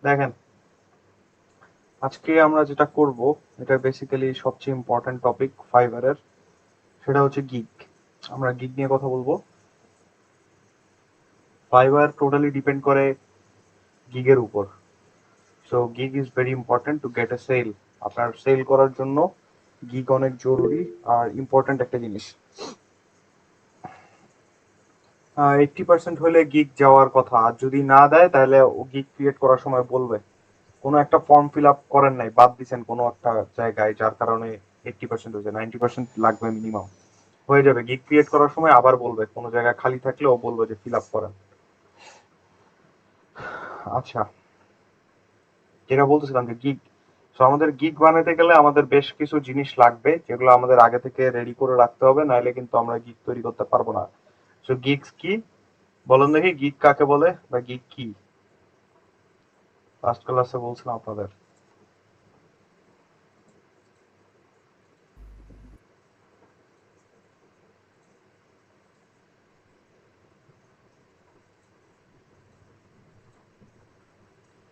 দেখেন, আজকে আমরা যেটা করব এটা বেসিক্যালি সবচেয়ে ইম্পর্ট্যান্ট টপিক ফাইবারের, সেটা হচ্ছে গিগ। আমরা গিগ নিয়ে কথা বলবো। ফাইবার টোটালি ডিপেন্ড করে গিগের উপর। So gig is very important to get a sale. আপনার সেল করার জন্য গিগ অনেক জরুরি আর ইম্পর্ট্যান্ট একটা জিনিস। 80% হলে গিগ যাওয়ার কথা, আর যদি না দেয় তাহলে ও গিগ ক্রিয়েট করার সময় বলবে কোনো একটা ফর্ম ফিল আপ করেন নাই, বাদ দিচ্ছেন কোনো একটা জায়গায়, যার কারণে 80% হয়েছে, 90% লাগবে মিনিমাম। হয়ে যাবে, গিগ ক্রিয়েট করার সময় আবার বলবে কোনো জায়গায় খালি থাকলে ও বলবে যে ফিল আপ করেন। আচ্ছা, যেটা বলতেছিলাম যে গিগ, তো আমাদের গিগ বানাতে গেলে আমাদের বেশ কিছু জিনিস লাগবে, যেগুলো আমাদের আগে থেকে রেডি করে রাখতে হবে, নাইলে কিন্তু আমরা গিগ তৈরি করতে পারবো না। সো গিগস কি বলেন দেখি, গিগ কাকে বলে বা গিগ কি? ফার্স্ট ক্লাসে বলছিলাম আপনাদের।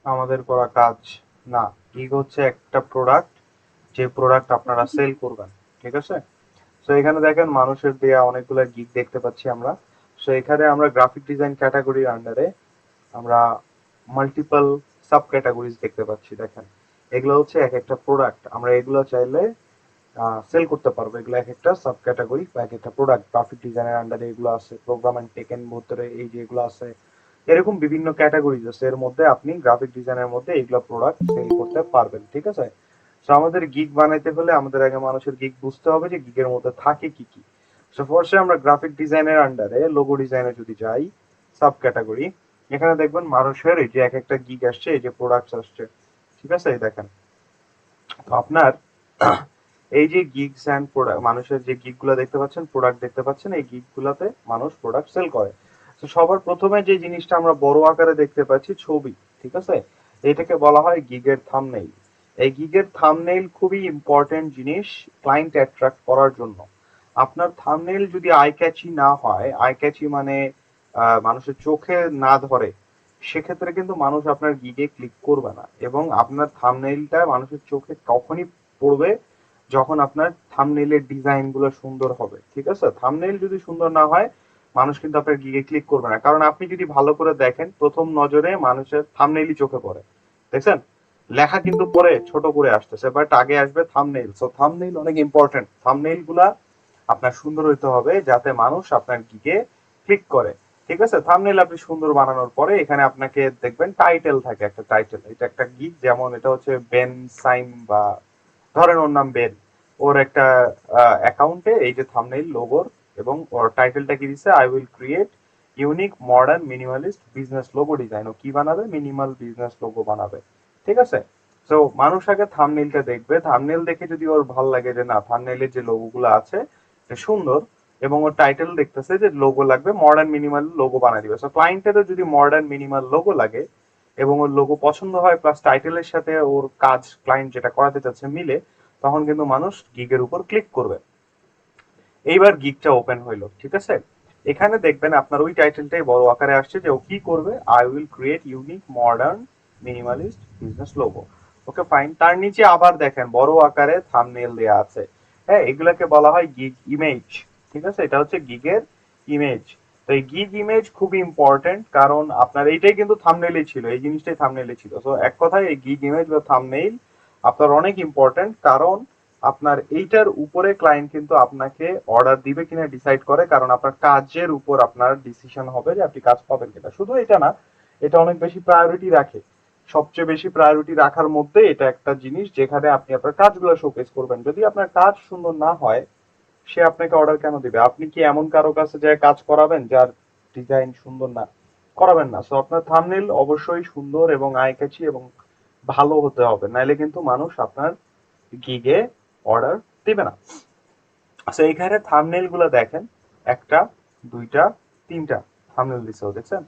আমাদের করা কাজ না, গিগ হচ্ছে একটা প্রোডাক্ট, যে প্রোডাক্ট আপনারা সেল করবেন। ঠিক আছে? সো এখানে দেখেন মানুষের দেয়া অনেকগুলো গিগ দেখতে পাচ্ছি আমরা। সো এখানে আমরা গ্রাফিক ডিজাইন ক্যাটাগরির আন্ডারে আমরা মাল্টিপল সাব ক্যাটাগরিজ দেখতে পাচ্ছি। দেখেন, এগুলো হচ্ছে এক একটা প্রোডাক্ট, আমরা এগুলো চাইলে সেল করতে পারবো। এগুলো এক একটা সাব ক্যাটাগরি বা এক একটা প্রোডাক্ট। গ্রাফিক ডিজাইনের আন্ডারে এগুলো আছে, প্রোগ্রাম এন্ড টেকেন ভিতরে এই যে এগুলো আছে, এরকম বিভিন্ন ক্যাটাগরিজ আছে। এর মধ্যে আপনি গ্রাফিক ডিজাইনের মধ্যে এগুলো প্রোডাক্ট সেল করতে পারবেন। ঠিক আছে? তো আমাদের গিগ বানাইতে হলে আমাদের আগে মানুষের গিগ বুঝতে হবে যে গিগের মধ্যে থাকে কি কি। সো ফার্স্টে আমরা গ্রাফিক ডিজাইনের আন্ডারে লোগো ডিজাইনে যদি যাই, সাব ক্যাটাগরি, এখানে দেখবেন মানুষের এই যে এক একটা গিগ আসছে, এই যে প্রোডাক্টস আসছে। ঠিক আছে? এই দেখেন, তো আপনার এই যে গিগস এন্ড প্রোডাক্ট, মানুষের যে গিগ গুলা দেখতে পাচ্ছেন, প্রোডাক্ট দেখতে পাচ্ছেন, এই গিগ গুলাতে মানুষ প্রোডাক্ট সেল করে। তো সবার প্রথমে যে জিনিসটা আমরা বড় আকারে দেখতে পাচ্ছি, ছবি। ঠিক আছে? এটাকে বলা হয় গিগের থাম্বনেইল। এই গিগের থাম্বনেইল খুবই ইম্পর্টেন্ট জিনিস ক্লায়েন্ট অ্যাট্রাক্ট করার জন্য। আপনার থাম্বনেইল যদি আই ক্যাচি না হয়, আই ক্যাচি মানে মানুষের চোখে না ধরে, সেক্ষেত্রে কিন্তু মানুষ আপনার গিগে ক্লিক করবে না। এবং আপনার থাম্বনেইলটা মানুষের চোখে কখনই পড়বে যখন আপনার থাম্বনেইলের ডিজাইন গুলো সুন্দর হবে। ঠিক আছে? থাম্বনেইল যদি সুন্দর না হয়, মানুষ কিন্তু আপনার গিগে ক্লিক করবে না। কারণ আপনি যদি ভালো করে দেখেন, প্রথম নজরে মানুষের থাম্বনেইলই চোখে পড়ে। দেখছেন? লেখা কিন্তু পরে ছোট করে আসতেছে, বাট আগে আসবে থাম্বনেইল। সো থাম্বনেইল অনেক ইম্পর্টেন্ট। থাম্বনেইল গুলা আপনার সুন্দর হইতে হবে যাতে মানুষ আপনার গিগে ক্লিক করে। ঠিক আছে? থাম্বনেইল আপনি সুন্দর বানানোর পরে এখানে আপনাকে দেখবেন টাইটেল থাকে, একটা টাইটেল। এটা একটা গিগ, যেমন এটা হচ্ছে বেন সাইম, বা ধরেন ওর নাম বেন, ওর একটা অ্যাকাউন্টে এই যে থাম্বনেইল লোগোর, এবং ওর টাইটেলটা কি দিছে, I will create unique modern minimalist business logo design. ও কি বানাবে? মিনিমাল বিজনেস লোগো বানাবে। ঠিক আছে? তো মানুষ আগে থাম্বনেইলটা দেখবে, থাম্বনেইল দেখে যদি ওর ভালো লাগে যে না, থাম্বনেইলের যে লোগো গুলো আছে সুন্দর, এবং ওর টাইটেল দেখতেছে যে লোগো লাগবে, মডার্ন মিনিমাল লোগো বানাই দিবে। সো ক্লায়েন্টেরও যদি মডার্ন মিনিমাল লোগো লাগে এবং ওর লোগো পছন্দ হয়, প্লাস টাইটেলের সাথে ওর কাজ ক্লায়েন্ট যেটা করাতে চাচ্ছে মিলে, তখন কিন্তু মানুষ গিগের উপর ক্লিক করবে। এইবার গিগটা ওপেন হইলো। ঠিক আছে? এখানে দেখবেন আপনার ওই টাইটেলটাই বড় আকারে আসছে যে ও কি করবে, I will create unique modern minimalist business logo. Okay fine. তার নিচে আবার দেখেন বড় আকারে থাম্বনেইল দেয়া আছে। হ্যাঁ, এগুলাকে বলা হয় গিগ ইমেজ। ঠিক আছে? এটা হচ্ছে গিগের ইমেজ। তো এই গিগ ইমেজ খুবই ইম্পর্টেন্ট, কারণ আপনার এইটাই কিন্তু থাম্বনেইলে ছিল, এই জিনিসটাই থাম্বনেইলে ছিল। তো এক কথায় এই গিগ ইমেজ বা থাম্বনেইল আপনার অনেক ইম্পর্টেন্ট, কারণ আপনার এইটার উপরে ক্লায়েন্ট কিন্তু আপনাকে অর্ডার দিবে কিনা ডিসাইড করে, কারণ আপনার কাজের উপর আপনার ডিসিশন হবে যে আপনি কাজ পাবেন কিনা। শুধু এটা না, এটা অনেক বেশি প্রায়োরিটি রাখে। সবচেয়ে বেশি প্রায়োরিটি রাখার মধ্যে এটা একটা জিনিস যেখানে আপনি আপনার কাজগুলো শোকেস করবেন। যদি আপনার কাজ সুন্দর না হয়, সে আপনাকে অর্ডার কেন দিবে? আপনি কি এমন কারো কাছে যায় কাজ করাবেন যার ডিজাইন সুন্দর না? করাবেন না। সো আপনার থাম্বনেইল অবশ্যই সুন্দর এবং আই ক্যাচি এবং ভালো হতে হবে, নাইলে কিন্তু মানুষ আপনার গিগে অর্ডার দিবে না। আচ্ছা, এইখানে থাম্বনেইল গুলো দেখেন, একটা, দুইটা, তিনটা থাম্বনেইল দিছে, দেখছেন?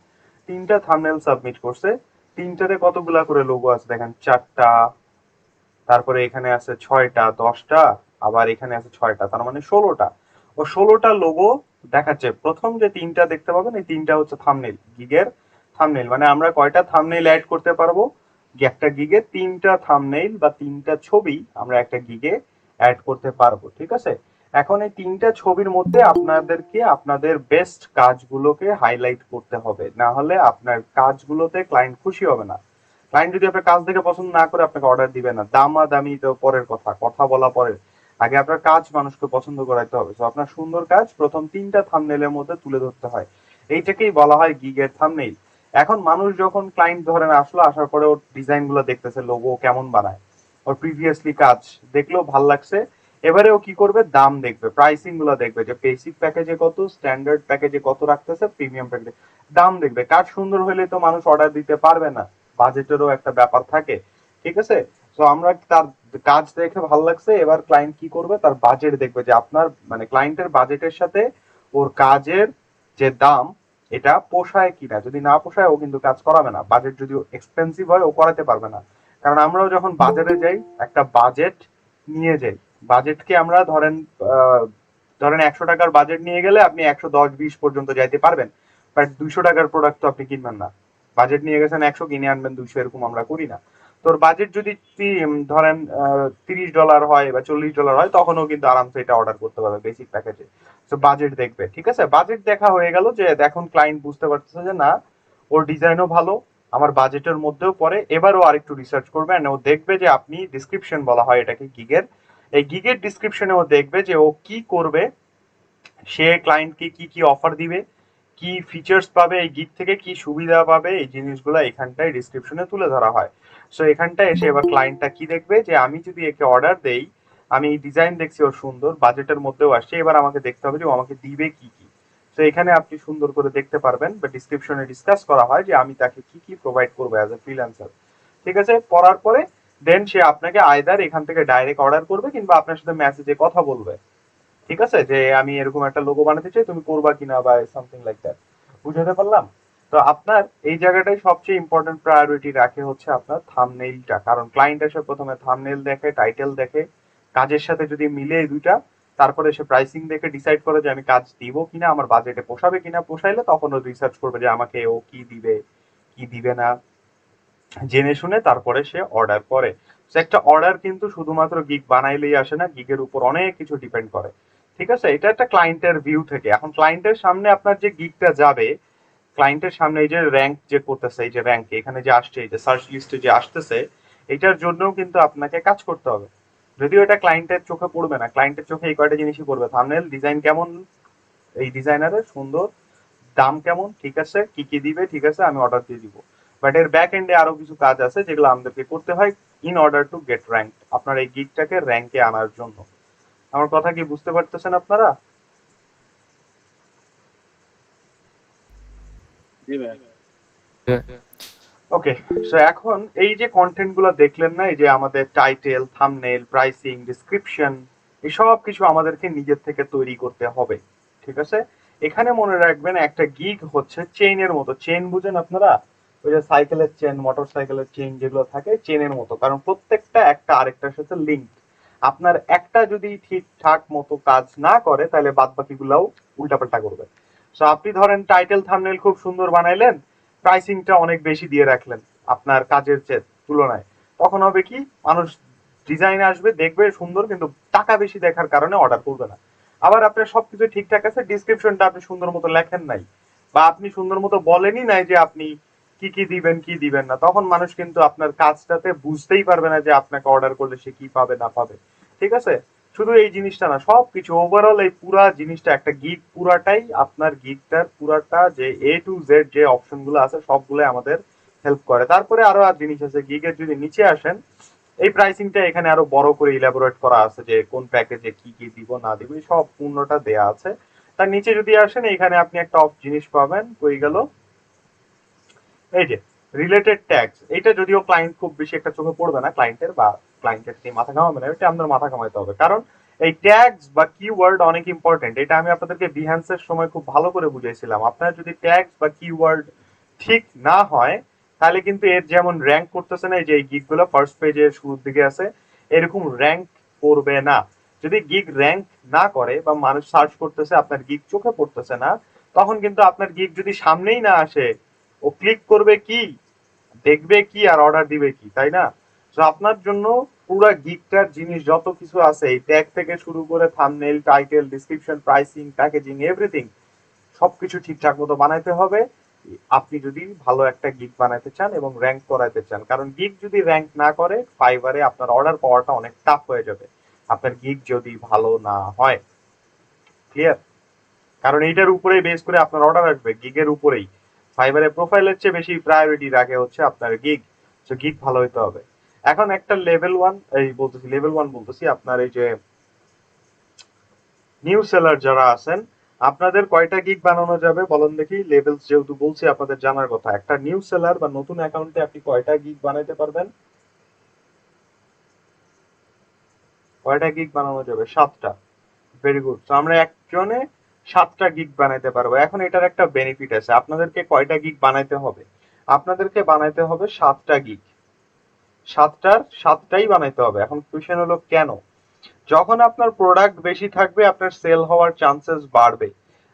তিনটা থাম্বনেইল সাবমিট করছে। তিনটাতে কতগুলা করে লোগো আছে দেখেন, চারটা, তারপরে এখানে আছে ছয়টা, 10টা, আবার এখানে আছে ছয়টা, তার মানে 16টা। ও 16টা লোগো দেখাচ্ছে। প্রথম যে তিনটা দেখতে পাবেন, এই তিনটা হচ্ছে থাম্বনেইল, গিগের থাম্বনেইল। মানে আমরা কয়টা থাম্বনেইল অ্যাড করতে পারবো? একটা গিগে 3টা থাম্বনেইল বা 3টা ছবি আমরা একটা গিগে অ্যাড করতে পারবো, ঠিক আছে। এখন এই 3টা ছবির মধ্যে আপনাদেরকে আপনাদের বেস্ট কাজগুলোকে হাইলাইট করতে হবে, না হলে আপনার কাজগুলোতে ক্লায়েন্ট খুশি হবে না। ক্লায়েন্ট যদি আপনার কাজ দেখে পছন্দ না করে আপনাকে অর্ডার দিবে না। দামাদামি তো পরের কথা, কথা বলা পরের, আগে আপনার কাজ মানুষকে পছন্দ করাইতে হবে। তো আপনার সুন্দর কাজ প্রথম 3টা থাম্বনেইলের মধ্যে তুলে ধরতে হয়, এইটাকেই বলা হয় গিগের থাম্বনেইল। এখন মানুষ যখন ক্লায়েন্ট ধরেন আসলো, আসার পরে ওর ডিজাইন গুলো দেখতেছে, লোগো কেমন বানায়, ওর প্রিভিয়াসলি কাজ দেখলেও ভাল লাগছে, এবারে ও কি করবে, দাম দেখবে, প্রাইসিং গুলো দেখবে, যে বেসিক প্যাকেজে কত, স্ট্যান্ডার্ড প্যাকেজে কত রাখতেছে, প্রিমিয়াম প্যাকেজে দাম দেখবে। কাজ সুন্দর হলে তো মানুষ অর্ডার দিতে পারবে না, বাজেটেরও একটা ব্যাপার থাকে, ঠিক আছে। তো আমরা তার কাজ দেখে ভালো লাগছে, এবার ক্লায়েন্ট কি করবে, তার বাজেট দেখবে, যে আপনার মানে ক্লায়েন্টের বাজেটের সাথে ওর কাজের যে দাম এটা পোষায় কিনা। যদি না পোষায় ও কিন্তু কাজ করাবে না, বাজেট যদি এক্সপেন্সিভ হয় ও করাতে পারবে না। কারণ আমরাও যখন বাজারে যাই একটা বাজেট নিয়ে যাই, বাজেটকে আমরা ধরেন ধরেন 100 টাকার বাজেট নিয়ে গেলে আপনি 110-20 পর্যন্ত যাইতে পারবেন, বাট 200 টাকার প্রোডাক্ট তো আপনি কিনবেন না। বাজেট নিয়ে গেছেন 100, কিনে আনবেন 200, এরকম আমরা করি না। তোর বাজেট যদি ধরেন $30 হয় বা $40 হয়, তখনও কিন্তু আরামসে এটা অর্ডার করতে পারবে বেসিক প্যাকেজে। তো বাজেট দেখবে, ঠিক আছে। বাজেট দেখা হয়ে গেল, যে এখন ক্লায়েন্ট বুঝতে পারতেছে যে না, ওর ডিজাইনও ভালো, আমার বাজেটের মধ্যেও পড়ে, এবারও আরেকটু রিসার্চ করবে, ও দেখবে যে আপনি ডিসক্রিপশন বলা হয় এটাকে গিগের, এই গিগের ডিসক্রিপশনে ও দেখবে যে ও কি করবে, সে ক্লায়েন্টকে কি কি অফার দিবে, কি ফিচার্স পাবে এই গিগ থেকে, কি সুবিধা পাবে, এই জিনিসগুলো এখানটায় ডিসক্রিপশনে তুলে ধরা হয়। সো এখানটায় এসে এবার ক্লায়েন্টটা কি দেখবে, যে আমি যদি একে অর্ডার দেই, আমি ডিজাইন দেখছি ওর সুন্দর, বাজেটের মধ্যেও আসছে, এবার আমাকে দেখতে হবে যে ও আমাকে দিবে কি কি। তো এখানে আপনি সুন্দর করে দেখতে পারবেন, বা ডিসক্রিপশনে ডিসকাস করা হয় যে আমি তাকে কি কি প্রোভাইড করবো অ্যাজ এ ফ্রিল্যান্সার, ঠিক আছে। পড়ার পরে দেন সে আপনাকে আইদার এখান থেকে ডাইরেক্ট অর্ডার করবে, কিংবা আপনার সাথে মেসেজে কথা বলবে, ঠিক আছে, যে আমি এরকম একটা লোগো বানাতে চাই, তুমি করবা কিনা, বা সামথিং লাইক দ্যাট। বুঝাতে পারলাম? তো আপনার এই জায়গাটাই সবচেয়ে ইম্পর্টেন্ট প্রায়োরিটি রাখে হচ্ছে আপনার থাম্বনেইলটা, কারণ ক্লায়েন্ট এসে প্রথমে থাম্বনেইল দেখে, টাইটেল দেখে, কাজের সাথে যদি মিলে এই দুইটা, তারপরে সে প্রাইসিং দেখে ডিসাইড করে যে আমি কাজ দিব কিনা, আমার বাজেটে পোষাবে কিনা, পোষাইলে তখন ও রিসার্চ করবে যে আমাকে ও কি দিবে, কি দিবে না, জেনে শুনে তারপরে সে অর্ডার করে। একটা অর্ডার কিন্তু শুধুমাত্র গিগ বানাইলেই আসে না, গিগের উপর অনেক কিছু ডিপেন্ড করে, ঠিক আছে। এটা একটা ক্লায়েন্টের ভিউ থেকে। এখন ক্লায়েন্টের সামনে আপনার যে গিগটা যাবে, ক্লায়েন্টের সামনে এই যে র্যাঙ্ক যে করতেছে, এই যে র্যাঙ্কে এখানে যে আসছে, এই যে সার্চ লিস্টে যে আসতেছে, এটার জন্যও কিন্তু আপনাকে কাজ করতে হবে। যদিও এটা ক্লায়েন্টের চোখে পড়বে না, ক্লায়েন্টের চোখে এই কয়টা জিনিসই পড়বে, থাম্বনেল ডিজাইন কেমন, এই ডিজাইনারের সুন্দর, দাম কেমন, ঠিক আছে, কি কি দিবে, ঠিক আছে, আমি অর্ডার দিয়ে দিব। বাট এর ব্যাক এন্ডে আরো কিছু কাজ আছে যেগুলো আমাদেরকে করতে হয় in order to get rank, আপনার এই গিগটাকে র্যাঙ্কে আনার জন্য। আমার কথা কি বুঝতে পারতেছেন আপনারা? জি ভাই। ওকে। সো এখন এই যে কন্টেন্ট গুলো দেখলেন না, এই যে আমাদের টাইটেল, থাম্বনেল, প্রাইসিং, ডিসক্রিপশন, এই সব কিছু আমাদেরকে নিজের থেকে তৈরি করতে হবে, ঠিক আছে। এখানে মনে রাখবেন একটা গিগ হচ্ছে চেইনের মতো। চেন বুঝেন আপনারা, ওই যে সাইকেলের চেন, মোটর সাইকেলের চেন যেগুলো থাকে, চেনের মতো, কারণ প্রত্যেকটা একটা আরেকটার সাথে লিঙ্ক। আপনার একটা যদি ঠিকঠাক মতো কাজ না করে, তাহলে বাদ বাকিগুলাও উল্টাপাল্টা করবে। সো আপনি ধরেন টাইটেল থাম্বনেল খুব সুন্দর বানাইলেন, প্রাইসিংটা অনেক বেশি দিয়ে রাখলেন আপনার কাজের তুলনায়, তখন হবে কি, মানুষ ডিজাইন আসবে, দেখবে সুন্দর, কিন্তু টাকা বেশি দেখার কারণে অর্ডার করবে না। আবার আপনার সবকিছু ঠিকঠাক আছে, ডিসক্রিপশনটা আপনি সুন্দর মতো লেখেন নাই, বা আপনি সুন্দর মতো বলেনই নাই যে আপনি কি কি দিবেন কি দিবেন না, তখন মানুষ কিন্তু আপনার কাজটাতে বুঝতেই পারবে না যে আপনাকে অর্ডার করলে সে কি পাবে না পাবে, ঠিক আছে। শুধু এই জিনিসটা না, সবকিছু ওভারঅল এই পুরা জিনিসটা, একটা গিগ পুরাটাই আপনার গিগটার পুরাটা যে A to Z যে অপশন গুলো আছে সবগুলো আমাদের হেল্প করে। তারপরে আরো আর জিনিস আছে, গিগের যদি নিচে আসেন, এই প্রাইসিংটা এখানে আরো বড় করে ইলাবোরেট করা আছে, যে কোন প্যাকেজে কি কি দিব না দিব সব পূর্ণটা দেয়া আছে। তার নিচে যদি আসেন, এখানে আপনি একটা জিনিস পাবেন, কই গেল, এই যে রিলেটেড ট্যাগস। এটা যদিও ক্লায়েন্ট খুব বেশি একটা চোখে পড়বে না ক্লায়েন্টের, বা ক্লায়েন্টের মাথা ঘামাবে না, এটা আমাদের মাথা ঘামাইতে হবে, কারণ এই ট্যাগস বা কিওয়ার্ড অনেক ইম্পর্টেন্ট। এটা আমি আপনাদেরকে বিহান্সের সময় খুব ভালো করে বুঝাইছিলাম। আপনার যদি ট্যাগস বা কিওয়ার্ড ঠিক না হয়, তাহলে কিন্তু এর যেমন র্যাঙ্ক করতেছে না, এই যে এই গিগগুলো ফার্স্ট পেজের শুরুর দিকে আছে, এরকম র্যাঙ্ক করবে না। যদি গিগ র্যাঙ্ক না করে, বা মানুষ সার্চ করতেছে আপনার গিগ চোখে পড়তেছে না, তখন কিন্তু আপনার গিগ যদি সামনেই না আসে, ও ক্লিক করবে কি, দেখবে কি আর অর্ডার দিবে কি, তাই না? তো আপনার জন্য পুরো গিগটার জিনিস যত কিছু আছে, এই ট্যাগ থেকে শুরু করে thumbnail, title, description, pricing, packaging, everything সবকিছু ঠিকঠাক মতো বানাইতে হবে আপনি যদি ভালো একটা গিগ বানাইতে চান এবং র্যাঙ্ক করাইতে চান। কারণ গিগ যদি র্যাঙ্ক না করে ফাইবারে আপনার অর্ডার পাওয়াটা অনেক টাফ হয়ে যাবে, আপনার গিগ যদি ভালো না হয়। ক্লিয়ার? কারণ এইটার উপরেই বেস করে আপনার অর্ডার আসবে, গিগের উপরেই। ফাইবারের প্রোফাইলের চেয়ে বেশি প্রায়োরিটি রাখে হচ্ছে আপনার গিগ। তো গিগ ভালো হইতে হবে। এখন একটা লেভেল ওয়ান, এই বলতেছি লেভেল ওয়ান বলতেছি, আপনার এই যে নিউ সেলার যারা আছেন, আপনাদের কয়টা গিগ বানানো যাবে বলেন দেখি? লেভেলস যেহেতু বলছি আপনাদের জানার কথা, একটা নিউ সেলার বা নতুন অ্যাকাউন্টে আপনি কয়টা গিগ বানাইতে পারবেন? কয়টা গিগ বানানো যাবে? 7টা। Very good. তো আমরা একজনে 7টা গিগ বানাইতে পারবো। এখন এটার একটা বেনিফিট আছে, আপনাদেরকে কয়টা গিগ বানাইতে হবে? আপনাদেরকে বানাইতে হবে 7টা গিগ। 7টাই বানাইতে হবে। এখন কোয়েশ্চেন হলো কেন? যখন আপনার প্রোডাক্ট বেশি থাকবে আপনার সেল হওয়ার চান্সেস বাড়বে।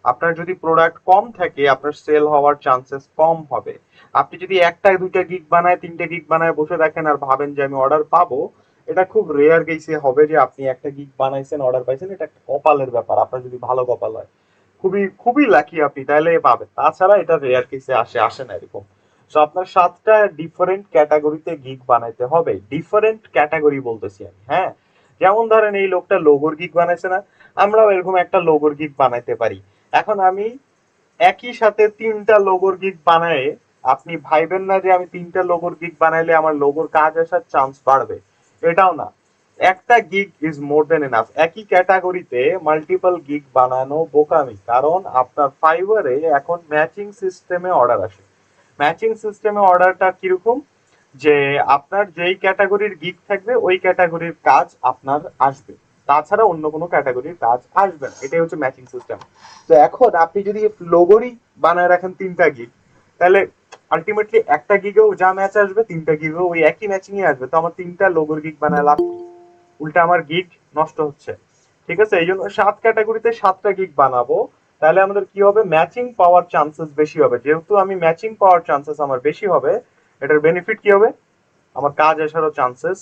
আপনার যদি প্রোডাক্ট কম থাকে আপনার সেল হওয়ার চান্সেস কম হবে। আপনি যদি একটা দুইটা গিগ বানায়, তিনটে গিগ বানায় বসে রাখেন আর ভাবেন যে আমি অর্ডার পাবো, এটা খুব রেয়ার কেসে হবে যে আপনি একটা গিগ বানাইছেন অর্ডার পাইছেন। এটা একটা কপালের ব্যাপার, আপনার যদি ভালো কপাল হয় খুবই খুবই লাকি আপনি, তাহলে পাবেন। তাছাড়া এটা রেয়ার কেসে আসে না এরকম। সো আপনার 7টা ডিফারেন্ট ক্যাটাগরিতে গিগ বানাইতে হবে। ডিফারেন্ট ক্যাটাগরি বলতেছি আমি, হ্যাঁ। যেমন ধরেন এই লোকটা লোগোর গিগ বানাইছে না, আমরাও এরকম একটা লোগোর গিগ বানাইতে পারি। এখন আমি একই সাথে 3টা লোগোর গিগ বানায়, আপনি ভাইবেন না যে আমি 3টা লোগোর গিগ বানাইলে আমার লোগোর কাজ আসার চান্স বাড়বে, এটাও না। একটা gig is more than enough. একই ক্যাটাগরিতে মাল্টিপল গিগ বানানো বোকামি, কারণ আপনার ফাইবারে এখন ম্যাচিং সিস্টেমে অর্ডার আসে। ম্যাচিং সিস্টেমে অর্ডারটা কিরকম, যে আপনার যেই ক্যাটাগরির গিগ থাকবে ওই ক্যাটাগরির কাজ আপনার আসবে, তাছাড়া অন্য কোনো ক্যাটাগরির কাজ আসবে না। এটাই হচ্ছে ম্যাচিং সিস্টেম। তো এখন আপনি যদি লোগোরই বানায় রাখেন 3টা গিগ, তাহলে আলটিমেটলি একটা গিগেও যা ম্যাচ আসবে 3টা গিগেও ওই একই ম্যাচিংই আসবে। তো আমার 3টা লোগোর গিগ বানায় লাভ কি? উল্টা আমার গিগ নষ্ট হচ্ছে। ঠিক আছে, এই জন্য 7 ক্যাটাগরিতে 7টা গিগ বানাবো। তাহলে আমাদের কি হবে? ম্যাচিং পাওয়ার চান্সেস বেশি হবে। যেহেতু আমি ম্যাচিং পাওয়ার চান্সেস আমার বেশি হবে, এটার বেনিফিট কি হবে? আমার কাজ আসারও চান্সেস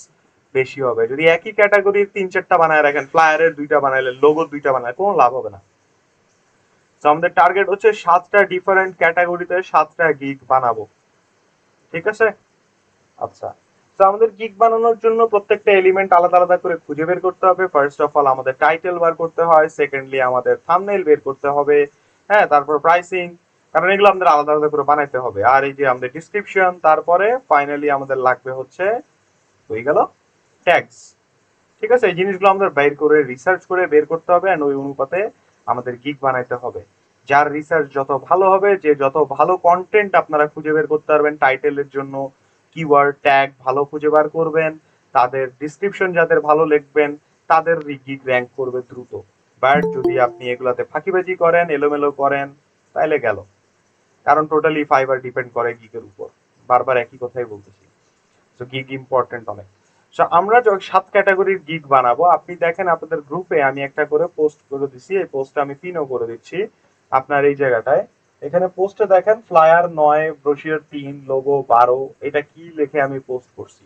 বেশি হবে। যদি একই ক্যাটাগরির 3-4টা বানায় রাখেন, ফ্লায়ারের 2টা বানাইলেন, লোগোর 2টা বানায়, কোনো লাভ হবে না। তো আমাদের টার্গেট হচ্ছে 7টা ডিফারেন্ট ক্যাটাগরিতে 7টা গিগ বানাবো। ঠিক আছে? আচ্ছা। তো আমাদের গিগ বানানোর জন্য প্রত্যেকটা এলিমেন্ট আলাদা আলাদা করে খুঁজে বের করতে হবে। ফার্স্ট অফ অল আমাদের টাইটেল বার করতে হয়, সেকেন্ডলি আমাদের থাম্বনেইল বের করতে হবে, হ্যাঁ, তারপর প্রাইসিং, কারণ এগুলো আমাদের আলাদা আলাদা করে বানাইতে হবে। আর এই যে আমাদের ডিসক্রিপশন, তারপরে ফাইনালি আমাদের লাগবে হচ্ছে, হয়ে গেল, ট্যাগস। ঠিক আছে, এই জিনিসগুলো আমাদের বের করে রিসার্চ করে বের করতে হবে, এন্ড ওই অনুপাতে আমাদের গিগ বানাইতে হবে। যার রিসার্চ যত ভালো হবে, যে যত ভালো কন্টেন্ট আপনারা খুঁজে বের করতে পারবেন টাইটেলের জন্য, কিওয়ার্ড ট্যাগ ভালো খুঁজে বার করবেন, তাদের ডিসক্রিপশন যাদের ভালো লিখবেন, তাদের গিগ র্যাঙ্ক করবে দ্রুত। বাট যদি আপনি এগুলাতে ফাঁকিবাজি করেন, এলোমেলো করেন, তাহলে গেল। কারণ টোটালি ফাইবার ডিপেন্ড করে গিগের উপর। বারবার একই কথাই বলতেছি। তো গিগ ইম্পর্টেন্ট অনেক। সো আমরা 7 ক্যাটাগরির গিগ বানাবো। আপনি দেখেন আপনাদের গ্রুপে আমি একটা করে পোস্ট করে দিচ্ছি, এই পোস্টটা আমি পিনও করে দিচ্ছি আপনার এই জায়গাটায়। এখানে পোস্টে দেখেন ফ্লায়ার 9, ব্রোশিয়ার 3, লোগো 12, এটা কি লিখে আমি পোস্ট করছি।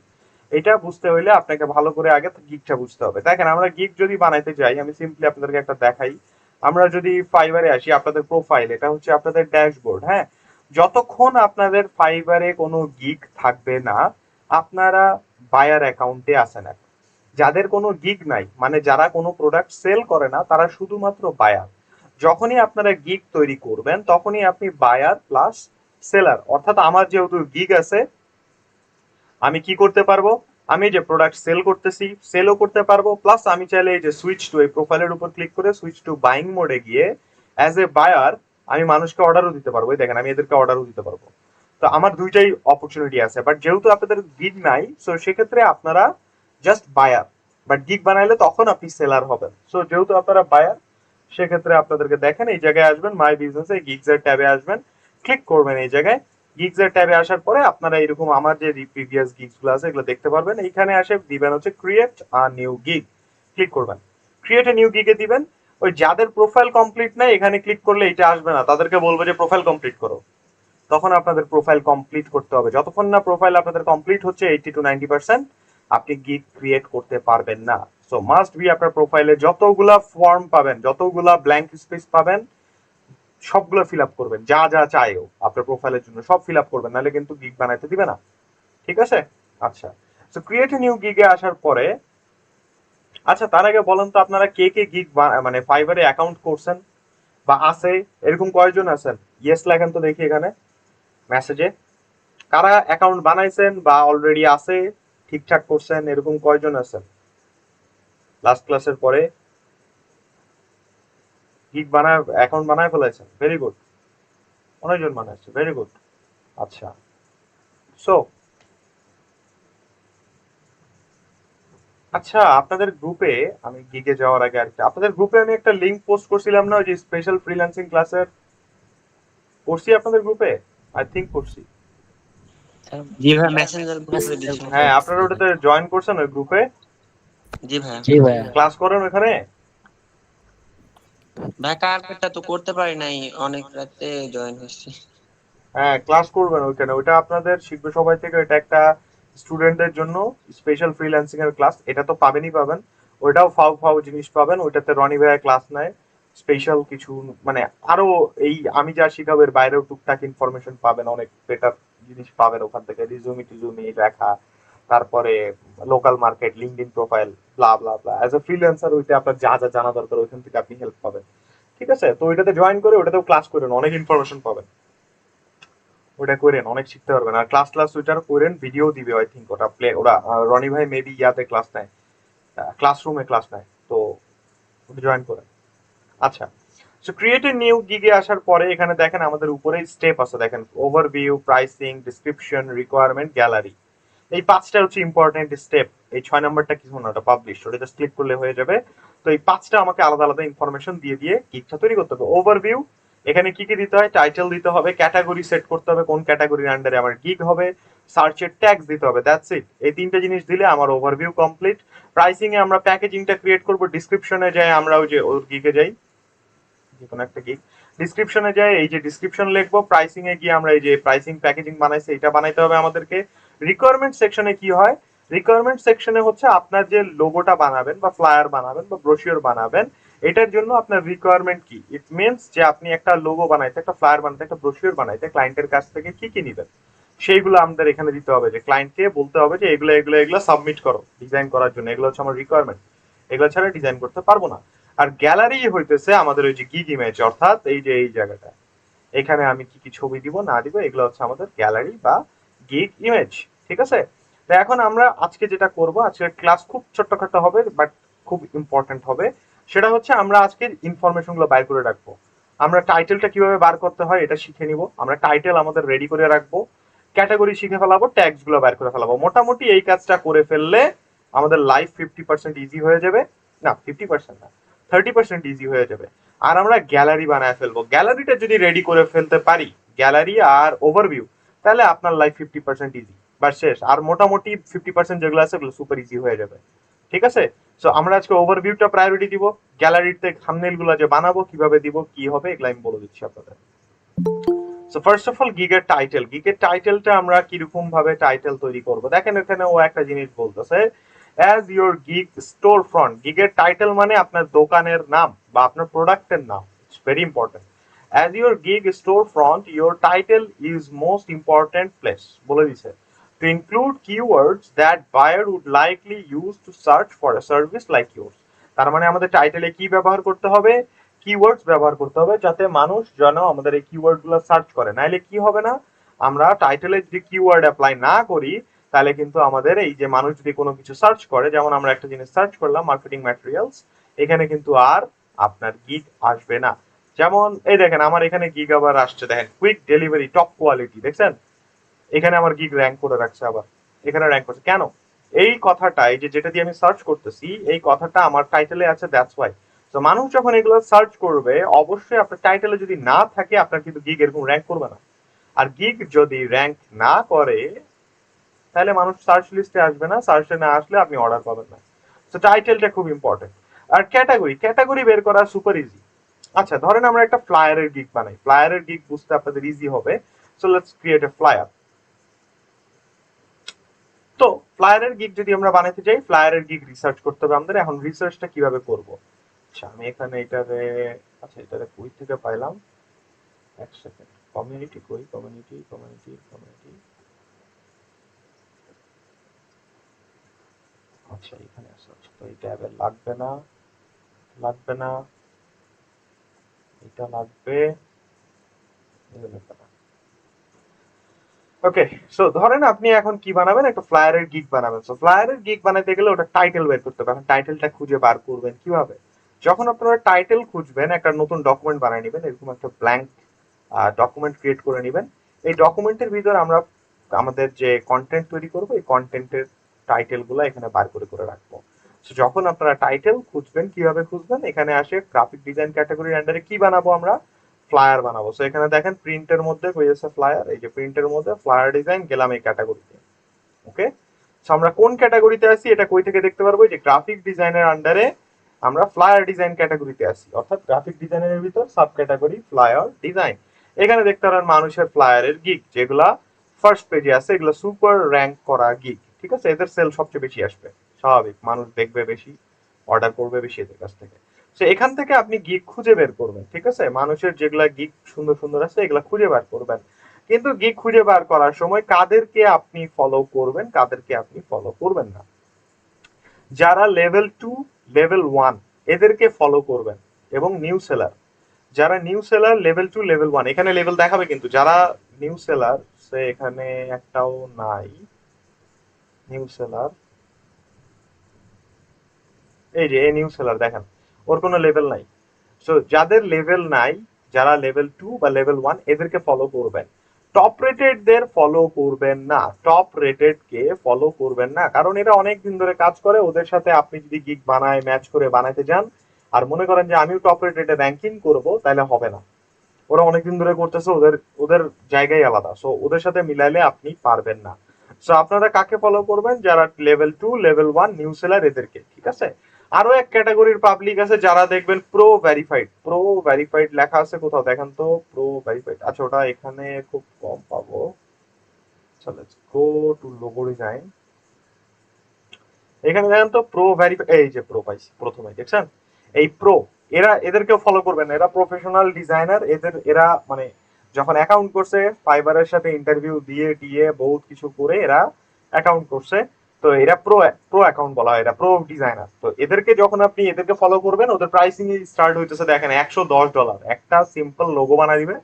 এটা বুঝতে হইলে আপনাকে ভালো করে আগে গিগটা বুঝতে হবে। দেখেন আমরা গিগ যদি বানাইতে যাই, আমি সিম্পলি আপনাদেরকে একটা দেখাই। আমরা যদি ফাইবারে আসি, আপনাদের প্রোফাইল, এটা হচ্ছে আপনাদের ড্যাশবোর্ড, হ্যাঁ। যতক্ষণ আপনাদের ফাইবারে কোনো গিগ থাকবে না, আপনারা বায়ার অ্যাকাউন্টে আসেন। এখন যাদের কোনো গিগ নাই, মানে যারা কোনো প্রোডাক্ট সেল করে না, তারা শুধুমাত্র বায়ার। যখনই আপনারা গিগ তৈরি করবেন তখনই আপনি বায়ার প্লাস সেলার, অর্থাৎ আমার যেহেতু গিগ আছে আমি কি করতে পারবো? আমি যে প্রোডাক্ট সেল করতেছি সেলও করতে পারবো, প্লাস আমি চাইলে এই যে সুইচ টু, এই প্রোফাইলের উপর ক্লিক করে সুইচ টু বাইং মোডে গিয়ে অ্যাজ এ বায়ার আমি মানুষকে অর্ডারও দিতে পারবো। এই দেখেন আমি এদেরকে অর্ডারও দিতে পারবো। তো আমার দুইটাই অপরচুনিটি আছে। বাট যেহেতু আপনাদের গিগ নাই, সো সেক্ষেত্রে আপনারা জাস্ট বায়ার। বাট গিগ বানাইলে তখন আপনি সেলার হবেন। সো যেহেতু আপনারা বায়ার, সেক্ষেত্রে আপনাদেরকে দেখেন এই জায়গায় আসবেন, মাই বিজনেসে গিগস এর ট্যাবে আসবেন, ক্লিক করবেন এই জায়গায়। গিগস এর ট্যাবে আসার পরে আপনারা এরকম আমার যে প্রিভিয়াস গিগস গুলো আছে এগুলো দেখতে পারবেন। এইখানে আসে দিবেন হচ্ছে create a new gig, click করবেন। ক্রিয়েট এ নিউ গিগে দিবেন। ওই যাদের প্রোফাইল কমপ্লিট নাই এখানে ক্লিক করলে এটা আসবে না, তাদেরকে বলবো যে প্রোফাইল কমপ্লিট করো। তখন আপনাদের প্রোফাইল কমপ্লিট করতে হবে। যতক্ষণ না প্রোফাইল আপনাদের কমপ্লিট হচ্ছে 80 to 90%, আপনি গিগ ক্রিয়েট করতে পারবেন না। সো মাস্ট বি আপনার প্রোফাইলে যতগুলা ফর্ম পাবেন, যতগুলা ব্ল্যাঙ্ক স্পেস পাবেন, সবগুলো ফিল আপ করবেন। যা যা চাইও আপনার প্রোফাইলের জন্য সব ফিল আপ করবেন, নাহলে কিন্তু গিগ বানাইতে দিবে না। ঠিক আছে? আচ্ছা, সো ক্রিয়েট এ নিউ গিগে আসার পরে, আচ্ছা তার আগে বলেন তো আপনারা কে কে গিগ মানে ফাইবারে অ্যাকাউন্ট করছেন বা আছে, এরকম কয়জন আছেন? ইয়েস লেখেন তো দেখি এখানে মেসেজে। কারা অ্যাকাউন্ট বানাইছেন বা অলরেডি আছে, ঠিকঠাক করছেন, এরকম কয়জন আছেন লাস্ট ক্লাসের পরে গিগ বানায় অ্যাকাউন্ট বানায় ফেলাইছেন? ভেরি গুড, অনেকজন বানাইছে, ভেরি গুড। আচ্ছা, সো আচ্ছা আপনাদের গ্রুপে, আমি গিগে যাওয়ার আগে আর কি, আপনাদের গ্রুপে আমি একটা লিংক পোস্ট করছিলাম না, ওই যে স্পেশাল ফ্রিল্যান্সিং ক্লাসের, করছি আপনাদের গ্রুপে? আই থিংক করছি। জি ভাই, মেসেঞ্জার গ্রুপে দিছি। হ্যাঁ, আপনারা ওটাতে জয়েন করছেন ওই গ্রুপে? জি ভাই। জি ভাইয়া। ক্লাস করেন ওখানে? ভাই কালকেরটা তো করতে পারি নাই, অনেক রাতে জয়েন হয়েছি। হ্যাঁ, ক্লাস করবেন ওইখানে, ওইটা আপনাদের শিখবে সবাই থেকে, এটা একটা স্টুডেন্টদের জন্য স্পেশাল ফ্রিল্যান্সিং এর ক্লাস, এটা তো পাবেনই পাবেন, ওইটাও ফাও ফাও জিনিস পাবেন, ওইটাতে রনি ভাইয়া ক্লাস নেয় স্পেশাল কিছু, মানে আরো এই আমি যা শিখাবো এর বাইরেও টুকটাক ইনফরমেশন পাবেন, অনেক বেটার জিনিস পাবেন ওখান থেকে, রিজুমি টিজুমি লেখা, তারপরে local market, LinkedIn profile, blah blah blah. As a freelancer ওইটা আপনার যা যা জানা দরকার ওইখান থেকে আপনি হেল্প পাবেন। ঠিক আছে, তো ওইটাতে জয়েন করে ওটাতেও ক্লাস করেন, অনেক ইনফরমেশন পাবেন, ওটা করেন, অনেক শিখতে পারবেন। আর ক্লাস ক্লাস ওইটার করেন, ভিডিও দিবে আই থিঙ্ক, ওটা প্লে, ওরা রনি ভাই মেবি ইয়াতে ক্লাস নেয়, ক্লাসরুমে ক্লাস নেয়, তো জয়েন করেন। আচ্ছা, সো ক্রিয়েট এ নিউ গিগে আসার পরে এখানে দেখেন আমাদের উপরে স্টেপ আছে, দেখেন overview, pricing, description, requirement, gallery. এই পাঁচটা হচ্ছে ইম্পর্টেন্ট স্টেপ। এই 6 নাম্বারটা কিছু না, ওটা পাবলিশ, ওটা জাস্ট ক্লিক করলে হয়ে যাবে। তো এই পাঁচটা আমাকে আলাদা আলাদা ইনফরমেশন দিয়ে দিয়ে গিগটা তৈরি করতে হবে। ওভারভিউ, এখানে কি কি দিতে হয়? টাইটেল দিতে হবে, ক্যাটাগরি সেট করতে হবে, কোন ক্যাটাগরির আন্ডারে আমার গিগ হবে, সার্চের ট্যাগস দিতে হবে, দ্যাটস ইট। এই তিনটা জিনিস দিলে আমার ওভারভিউ কমপ্লিট। প্রাইসিং এ আমরা প্যাকেজিংটা ক্রিয়েট করব, ডিসক্রিপশনে যাই আমরা ওই যে ওর গিগে যাই, যে কোনো একটা গিগ, ডিসক্রিপশনে যাই এই যে ডিসক্রিপশন লিখবো, প্রাইসিং এ গিয়ে আমরা এই যে প্রাইসিং প্যাকেজিং বানাইছে এটা বানাইতে হবে আমাদেরকে। রিকোয়ারমেন্ট সেকশনে কি হয়? রিকোয়ারমেন্ট সেকশনে হচ্ছে আপনার যে লোগোটা বানাবেন বা ফ্লায়ার বানাবেন বা ব্রোশিওর বানাবেন, এটার জন্য আপনার রিকোয়ারমেন্ট কি? ইট মিনস যে আপনি একটা লোগো বানাইতে, একটা ফ্লায়ার বানাইতে, একটা ব্রোশিওর বানাইতে ক্লায়েন্টের কাছ থেকে কি কি নিবেন, সেইগুলো আমাদের এখানে দিতে হবে, যে ক্লায়েন্টকে বলতে হবে যে এগুলো এগুলো এগুলো সাবমিট করো ডিজাইন করার জন্য, এগুলো হচ্ছে আমার রিকোয়ারমেন্ট, এগুলো ছাড়া ডিজাইন করতে পারবো না। আর গ্যালারি হইতেছে আমাদের ওই যে গিগ ইমেজ, অর্থাৎ এই যে এই জায়গাটা, এখানে আমি কি কি ছবি দিব না দিব, এগুলো হচ্ছে আমাদের গ্যালারি বা গিগ ইমেজ। ঠিক আছে, তো এখন আমরা আজকে যেটা করব, আজকের ক্লাস খুব ছোট্টখাটো হবে বাট খুব ইম্পর্টেন্ট হবে, সেটা হচ্ছে আমরা আজকের ইনফরমেশন গুলো বাইর করে রাখবো। আমরা টাইটেলটা কিভাবে বার করতে হয় এটা শিখে নিব, আমরা টাইটেল আমাদের রেডি করে রাখবো, ক্যাটাগরি শিখে ফেলাবো, ট্যাগস গুলো বাইর করে ফেলাবো। মোটামুটি এই কাজটা করে ফেললে আমাদের লাইফ 50% ইজি হয়ে যাবে, না 50% না, 30% ইজি হয়ে যাবে। আর আমরা গ্যালারি বানায় ফেলবো। গ্যালারিটা যদি রেডি করে ফেলতে পারি, গ্যালারি আর ওভারভিউ, তাহলে আপনার লাইফ 50% ইজি বা শেষ। আর মোটামুটি 50% যেগুলো আছে ওগুলো সুপার ইজি হয়ে যাবে। ঠিক আছে, সো আমরা আজকে ওভারভিউটা প্রায়োরিটি দিব, গ্যালারিতে থাম্বনেল গুলো যে বানাবো কিভাবে দিব কি হবে এগুলো আমি বলে দিচ্ছি আপনাদের। সো ফার্স্ট অফ অল গিগের টাইটেল, গিগের টাইটেলটা আমরা কিরকম ভাবে টাইটেল তৈরি করব, দেখেন এখানে ও একটা জিনিস বলতেছে, as your gig store front. গিগের টাইটেল মানে আপনার দোকানের নাম বা আপনার প্রোডাক্টের নাম, it's very important. As your gig store front, your title is most important place, বলে দিছে, to include keywords that buyer would likely use to search for a service like yours। তার মানে আমাদের টাইটেলে কি ব্যবহার করতে হবে? কিওয়ার্ডস ব্যবহার করতে হবে, যাতে মানুষ যেন আমাদের এই কিওয়ার্ড গুলো সার্চ করে। নাইলে কি হবে না, আমরা টাইটেলে যদি কিওয়ার্ড অ্যাপ্লাই না করি তাহলে কিন্তু আমাদের এই যে মানুষ যদি কোনো কিছু সার্চ করে, যেমন আমরা একটা জিনিস সার্চ করলাম মার্কেটিং ম্যাটেরিয়ালস, এখানে কিন্তু আর আপনার গিগ আসবে না। যেমন এই দেখেন আমার এখানে গিগ আবার আসছে, দেখেন কুইক ডেলিভারি টপ কোয়ালিটি, দেখছেন এখানে আমার গিগ র্যাঙ্ক করে রাখছে, আবার এখানে র্যাঙ্ক করছে কেন? এই কথাটা, এই যে যেটা দিয়ে আমি সার্চ করতেছি এই কথাটা আমার টাইটেলে আছে, দ্যাটস ওয়াই। তো মানুষ যখন এগুলো সার্চ করবে, অবশ্যই আপনার টাইটেলে যদি না থাকে আপনার কিন্তু গিগ এরকম র্যাঙ্ক করবে না। আর গিগ যদি র্যাঙ্ক না করে তাহলে মানুষ সার্চ লিস্টে আসবে না, সার্চে না আসলে আপনি অর্ডার পাবেন না। তো টাইটেলটা খুব ইম্পর্টেন্ট। আর ক্যাটাগরি, ক্যাটাগরি বের করা সুপার ইজি। আচ্ছা ধরেন আমরা একটা ফ্লায়ারের গিগ বানাই, ফ্লায়ারের গিগ বুঝতে আপনাদের ইজি হবে। So let's create a flyer. তো ফ্লায়ারের গিগ যদি আমরা বানাতে চাই, ফ্লায়ারের গিগ রিসার্চ করতে হবে আমাদের। এখন রিসার্চটা কিভাবে করব? আচ্ছা, আমি এখানে এটারে, আচ্ছা এটারে কই থেকে পাইলাম, এক সেকেন্ড। কমিউনিটি কই, কমিউনিটি কমিউনিটি কমিউনিটি, আচ্ছা এখানে আছে। আচ্ছা, তো এই ট্যাবে লাগবে না, লাগবে না, এটা লাগবে, এটা লাগবে না। ওকে, সো ধরেন আপনি এখন কি বানাবেন, একটা ফ্লায়ারের গিগ বানাবেন। সো ফ্লায়ারের গিগ বানাতে গেলে ওটা টাইটেল বের করতে হবে। এখন টাইটেলটা খুঁজে বার করবেন কিভাবে? যখন আপনারা টাইটেল খুঁজবেন, একটা নতুন ডকুমেন্ট বানিয়ে নেবেন, এরকম একটা ব্ল্যাঙ্ক ডকুমেন্ট ক্রিয়েট করে নেবেন। এই ডকুমেন্টের ভিতর আমরা আমাদের যে কন্টেন্ট তৈরি করব, এই কন্টেন্টের টাইটেল গুলো এখানে বার করে করে রাখবো। So, যখন আপনারা টাইটেল খুঁজবেন, কিভাবে খুঁজবেন, এখানে আসে গ্রাফিক ডিজাইন ক্যাটাগরির আন্ডারে কি বানাবো আমরা, ফ্লায়ার বানাবো। সো এখানে দেখেন প্রিন্টের মধ্যে কই আছে ফ্লায়ার, এই যে প্রিন্টের মধ্যে ফ্লায়ার ডিজাইন, গেলাম এই ক্যাটাগরিতে। ওকে, সো আমরা কোন ক্যাটাগরিতে আছি এটা কই থেকে দেখতে পারবো? যে গ্রাফিক ডিজাইনের আন্ডারে আমরা ফ্লায়ার ডিজাইন ক্যাটাগরিতে আছি, অর্থাৎ গ্রাফিক ডিজাইনের ভিতর সাব ক্যাটাগরি ফ্লায়ার ডিজাইন। এখানে দেখতে পারেন মানুষের ফ্লায়ারের গিগ যেগুলা ফার্স্ট পেজে আছে, এগুলো সুপার র্যাঙ্ক করা গিগ। ঠিক আছে, এদের সেল সবচেয়ে বেশি আসবে, স্বাভাবিক, মানুষ দেখবে বেশি, অর্ডার করবে বেশি এদের কাছ থেকে। তো এখান থেকে আপনি গিগ খুঁজে বের করবেন। ঠিক আছে, মানুষের যেগুলা গিগ সুন্দর সুন্দর আছে এগুলা খুঁজে বের করবেন। কিন্তু গিগ খুঁজে বার করার সময় কাদেরকে আপনি ফলো করবেন, কাদেরকে আপনি ফলো করবেন না, যারা লেভেল 2 লেভেল 1 এদেরকে ফলো করবেন। এবং নিউ সেলার, যারা নিউ সেলার লেভেল 2 লেভেল 1, এখানে লেভেল দেখাবে কিন্তু যারা নিউ সেলার, সে এখানে একটাও নাই নিউ সেলার। এই যে এই নিউ সেলার দেখেন, ওর কোনো লেভেল নাই। সো যাদের লেভেল নাই, যারা লেভেল 2 বা লেভেল 1 এদেরকে ফলো করবেন। টপ রেটেড দের ফলো করবেন না, টপ রেটেড কে ফলো করবেন না, কারণ এরা অনেক দিন ধরে কাজ করে। ওদের সাথে আপনি যদি গিগ বানায় ম্যাচ করে বানাইতে যান আর মনে করেন যে আমিও টপ রেটেড র্যাঙ্কিং করব, তাহলে হবে না। ওরা অনেকদিন ধরে করতেছে, ওদের ওদের জায়গায় আলাদা। সো ওদের সাথে মিলাইলে আপনি পারবেন না। সো আপনারা কাকে ফলো করবেন? যারা লেভেল 2 লেভেল 1 নিউ সেলার এদেরকে। ঠিক আছে, আরো এক ক্যাটাগরির পাবলিক আছে যারা দেখবেন প্রো ভেরিফাইড। প্রো ভেরিফাইড লেখা আছে কোথাও দেখেন তো, প্রো ভেরিফাইড। আচ্ছা, ওটা এখানে খুব কম পাবো। আচ্ছা, let's go to logo design. এখানে দেখেন তো প্রো ভেরিফাইড, এই যে প্রো পাইছি প্রথমে, দেখছেন এই প্রো। এরা এদেরকেও ফলো করবেন, এরা প্রফেশনাল ডিজাইনার। এদের এরা মানে যখন অ্যাকাউন্ট করছে, ফাইবারের সাথে ইন্টারভিউ দিয়ে টিয়ে বহুত কিছু করে এরা অ্যাকাউন্ট করছে। তো এরা প্রো, প্রো অ্যাকাউন্ট বলা হয়, এরা প্রো ডিজাইনার। তো এদেরকে যখন আপনি এদেরকে ফলো করবেন, ওদের প্রাইসিং স্টার্ট হইতেছে দেখেন $110, একটা সিম্পল লোগো বানাই দিবে,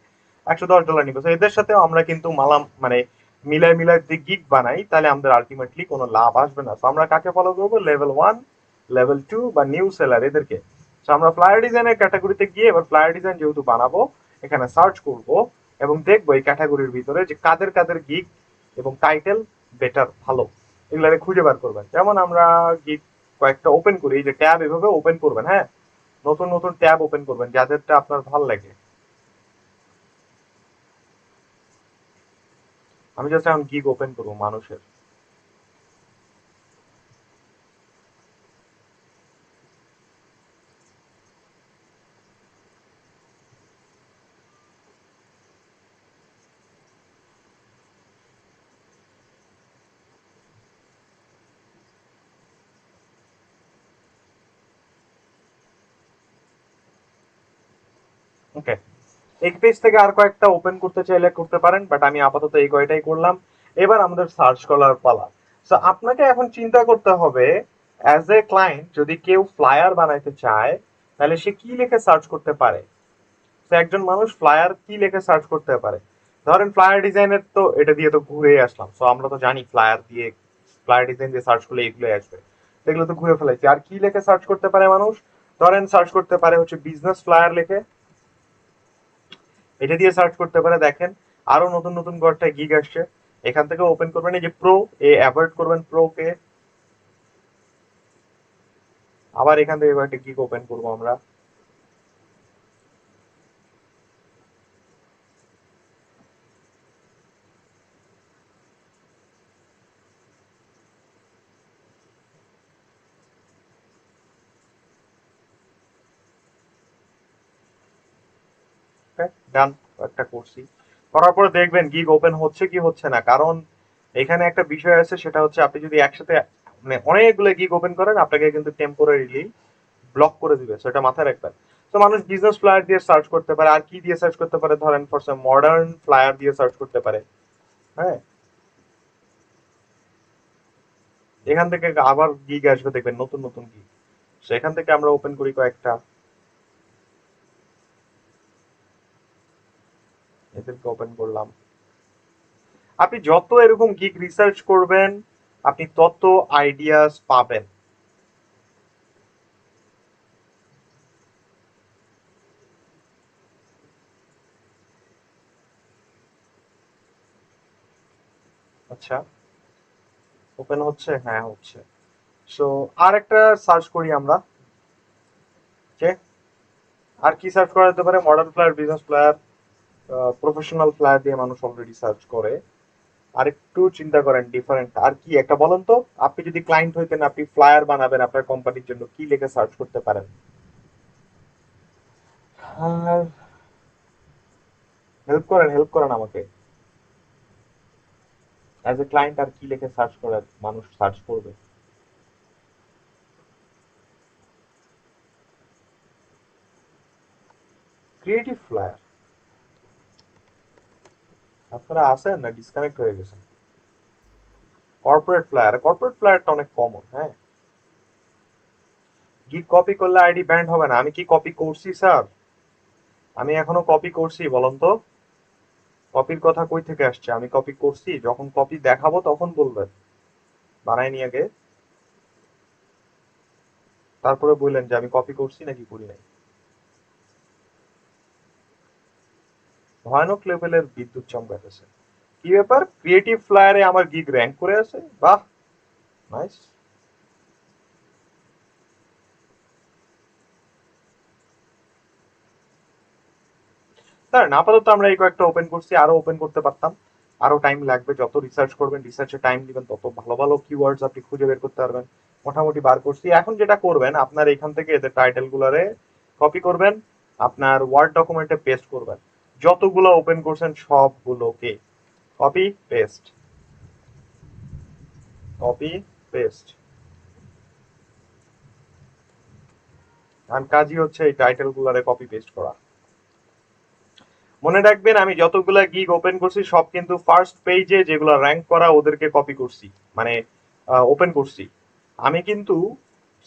$110 নিবে। তো এদের সাথেও আমরা কিন্তু মালাম মানে মিলাই মিলাই যদি গিগ বানাই, তাহলে আমাদের আলটিমেটলি কোনো লাভ আসবে না। তো আমরা কাকে ফলো করবো? লেভেল 1 লেভেল 2 বা নিউ সেলার এদেরকে। তো আমরা ফ্লায়ার ডিজাইনের ক্যাটাগরিতে গিয়ে এবার ফ্লায়ার ডিজাইন যেহেতু বানাবো, এখানে সার্চ করব এবং দেখবো এই ক্যাটাগরির ভিতরে যে কাদের কাদের গিগ এবং টাইটেল বেটার, ভালো, এগুলারে খুঁজে বার করবেন। যেমন আমরা গিগ কয়েকটা ওপেন করি, এই যে ট্যাব এভাবে ওপেন করবেন, হ্যাঁ, নতুন নতুন ট্যাব ওপেন করবেন যাদেরটা আপনার ভালো লাগে। আমি জাস্ট এখন গিগ ওপেন করবো মানুষের। ওকে, এই পেজ থেকে আর কয়েকটা ওপেন করতে চাইলে করতে পারেন, বাট আমি আপাতত এই কয়টাই করলাম। এবার আমাদের সার্চ করার পালা। তো আপনাকে এখন চিন্তা করতে হবে, অ্যাজ এ ক্লায়েন্ট যদি কেউ ফ্লায়ার বানাইতে চায়, তাহলে সে কি লিখে সার্চ করতে পারে? তো একজন মানুষ ফ্লায়ার কি লিখে সার্চ করতে পারে? ধরেন ফ্লায়ার ডিজাইনের, তো এটা দিয়ে তো ঘুরে আসলাম। সো আমরা তো জানি ফ্লায়ার দিয়ে, ফ্লায়ার ডিজাইন দিয়ে সার্চ করলে এগুলো আসবে, এগুলো তো ঘুরে ফেলাইছি। আর কি লিখে সার্চ করতে পারে মানুষ? ধরেন সার্চ করতে পারে হচ্ছে বিজনেস ফ্লায়ার লিখে, এটা দিয়ে সার্চ করতে পারে। দেখেন আরো নতুন নতুন কয়েকটা গিগ আসছে, এখান থেকে ওপেন করবেন। এই যে প্রো, এ অ্যাভয়েড করবেন প্রো কে। আবার এখান থেকে কয়েকটা গিগ ওপেন করবো আমরা। ডান, একটা করছি। করার পরে দেখবেন গিগ ওপেন হচ্ছে কি হচ্ছে না, কারণ এখানে একটা বিষয় আছে, সেটা হচ্ছে আপনি যদি একসাথে মানে অনেকগুলো গিগ ওপেন করেন আপনাকে কিন্তু টেম্পোরারিলি ব্লক করে দিবে, সেটা মাথায় রাখবেন। তো মানুষ বিজনেস ফ্লায়ার দিয়ে সার্চ করতে পারে, আর কি দিয়ে সার্চ করতে পারে, ধরেন ফর সাম মডার্ন ফ্লায়ার দিয়ে সার্চ করতে পারে। হ্যাঁ, এখান থেকে আবার গিগ আসবে, দেখবেন নতুন নতুন গিগ। সেখান থেকে আমরা ওপেন করি কয়েকটা, এদেরকে ওপেন করলাম। আপনি যত এরকম গিগ রিসার্চ করবেন আপনি তত আইডিয়াস পাবেন। আচ্ছা, ওপেন হচ্ছে, হ্যাঁ হচ্ছে। সো আর একটা সার্চ করি আমরা, যে আর কি সার্চ করা যেতে পারে, modern flyer, business flyer, professional flyer দিয়ে মানুষ অলরেডি সার্চ করে। আর একটু চিন্তা করেন ডিফারেন্ট আর কি একটা বলেন তো। আপনি যদি ক্লায়েন্ট হইতেন, আপনি ফ্লায়ার বানাবেন আপনার কোম্পানির জন্য, কি লিখে সার্চ করতে পারেন? আর হেল্প করেন আমাকে, অ্যাজ এ ক্লায়েন্ট আর কি লিখে সার্চ করে মানুষ সার্চ করবে? ক্রিয়েটিভ ফ্লায়ার, আপনারা আছেন না ডিসকানেক্ট হয়ে গেছেন? কর্পোরেট ফ্লায়ারটা অনেক কমন। হ্যাঁ, গিগ কপি করলে আইডি ব্যান্ড হবে না। আমি কি কপি করছি স্যার? আমি এখনো কপি করছি বলুন তো? কপির কথা কই থেকে আসছে? আমি কপি করছি? যখন কপি দেখাবো তখন বলবেন বানাই নিয়ে আগে, তারপরে বললেন যে আমি কপি করছি নাকি করি নাই। ভয়ানক লেভেলের বিদ্যুৎ চমকাতেছে। কি ব্যাপার, ক্রিয়েটিভ ফ্লায়ারে আমার গিগ র্যাঙ্ক করে আছে, বাহ, নাইস। স্যার আপাতত আমরা এই কয়েকটা ওপেন করছি, আরো ওপেন করতে পারতাম, আরো টাইম লাগবে। যত রিসার্চ করবেন, রিসার্চে টাইম দিবেন, তত ভালো ভালো কিওয়ার্ডস আপনি খুঁজে বের করতে পারবেন। মোটামুটি বার করছি। এখন যেটা করবেন, আপনার এখান থেকে এদের টাইটেল গুলারে কপি করবেন, আপনার ওয়ার্ড ডকুমেন্টে পেস্ট করবেন। যতগুলো ওপেন করছেন সবগুলোকে কপি পেস্ট, কপি পেস্ট। আর কাজই হচ্ছে এই টাইটেল গুলারে কপি পেস্ট করা। মনে রাখবেন আমি যতগুলা গিগ ওপেন করছি সব কিন্তু ফার্স্ট পেজে যেগুলো র্যাঙ্ক করা ওদেরকে কপি করছি, মানে ওপেন করছি। আমি কিন্তু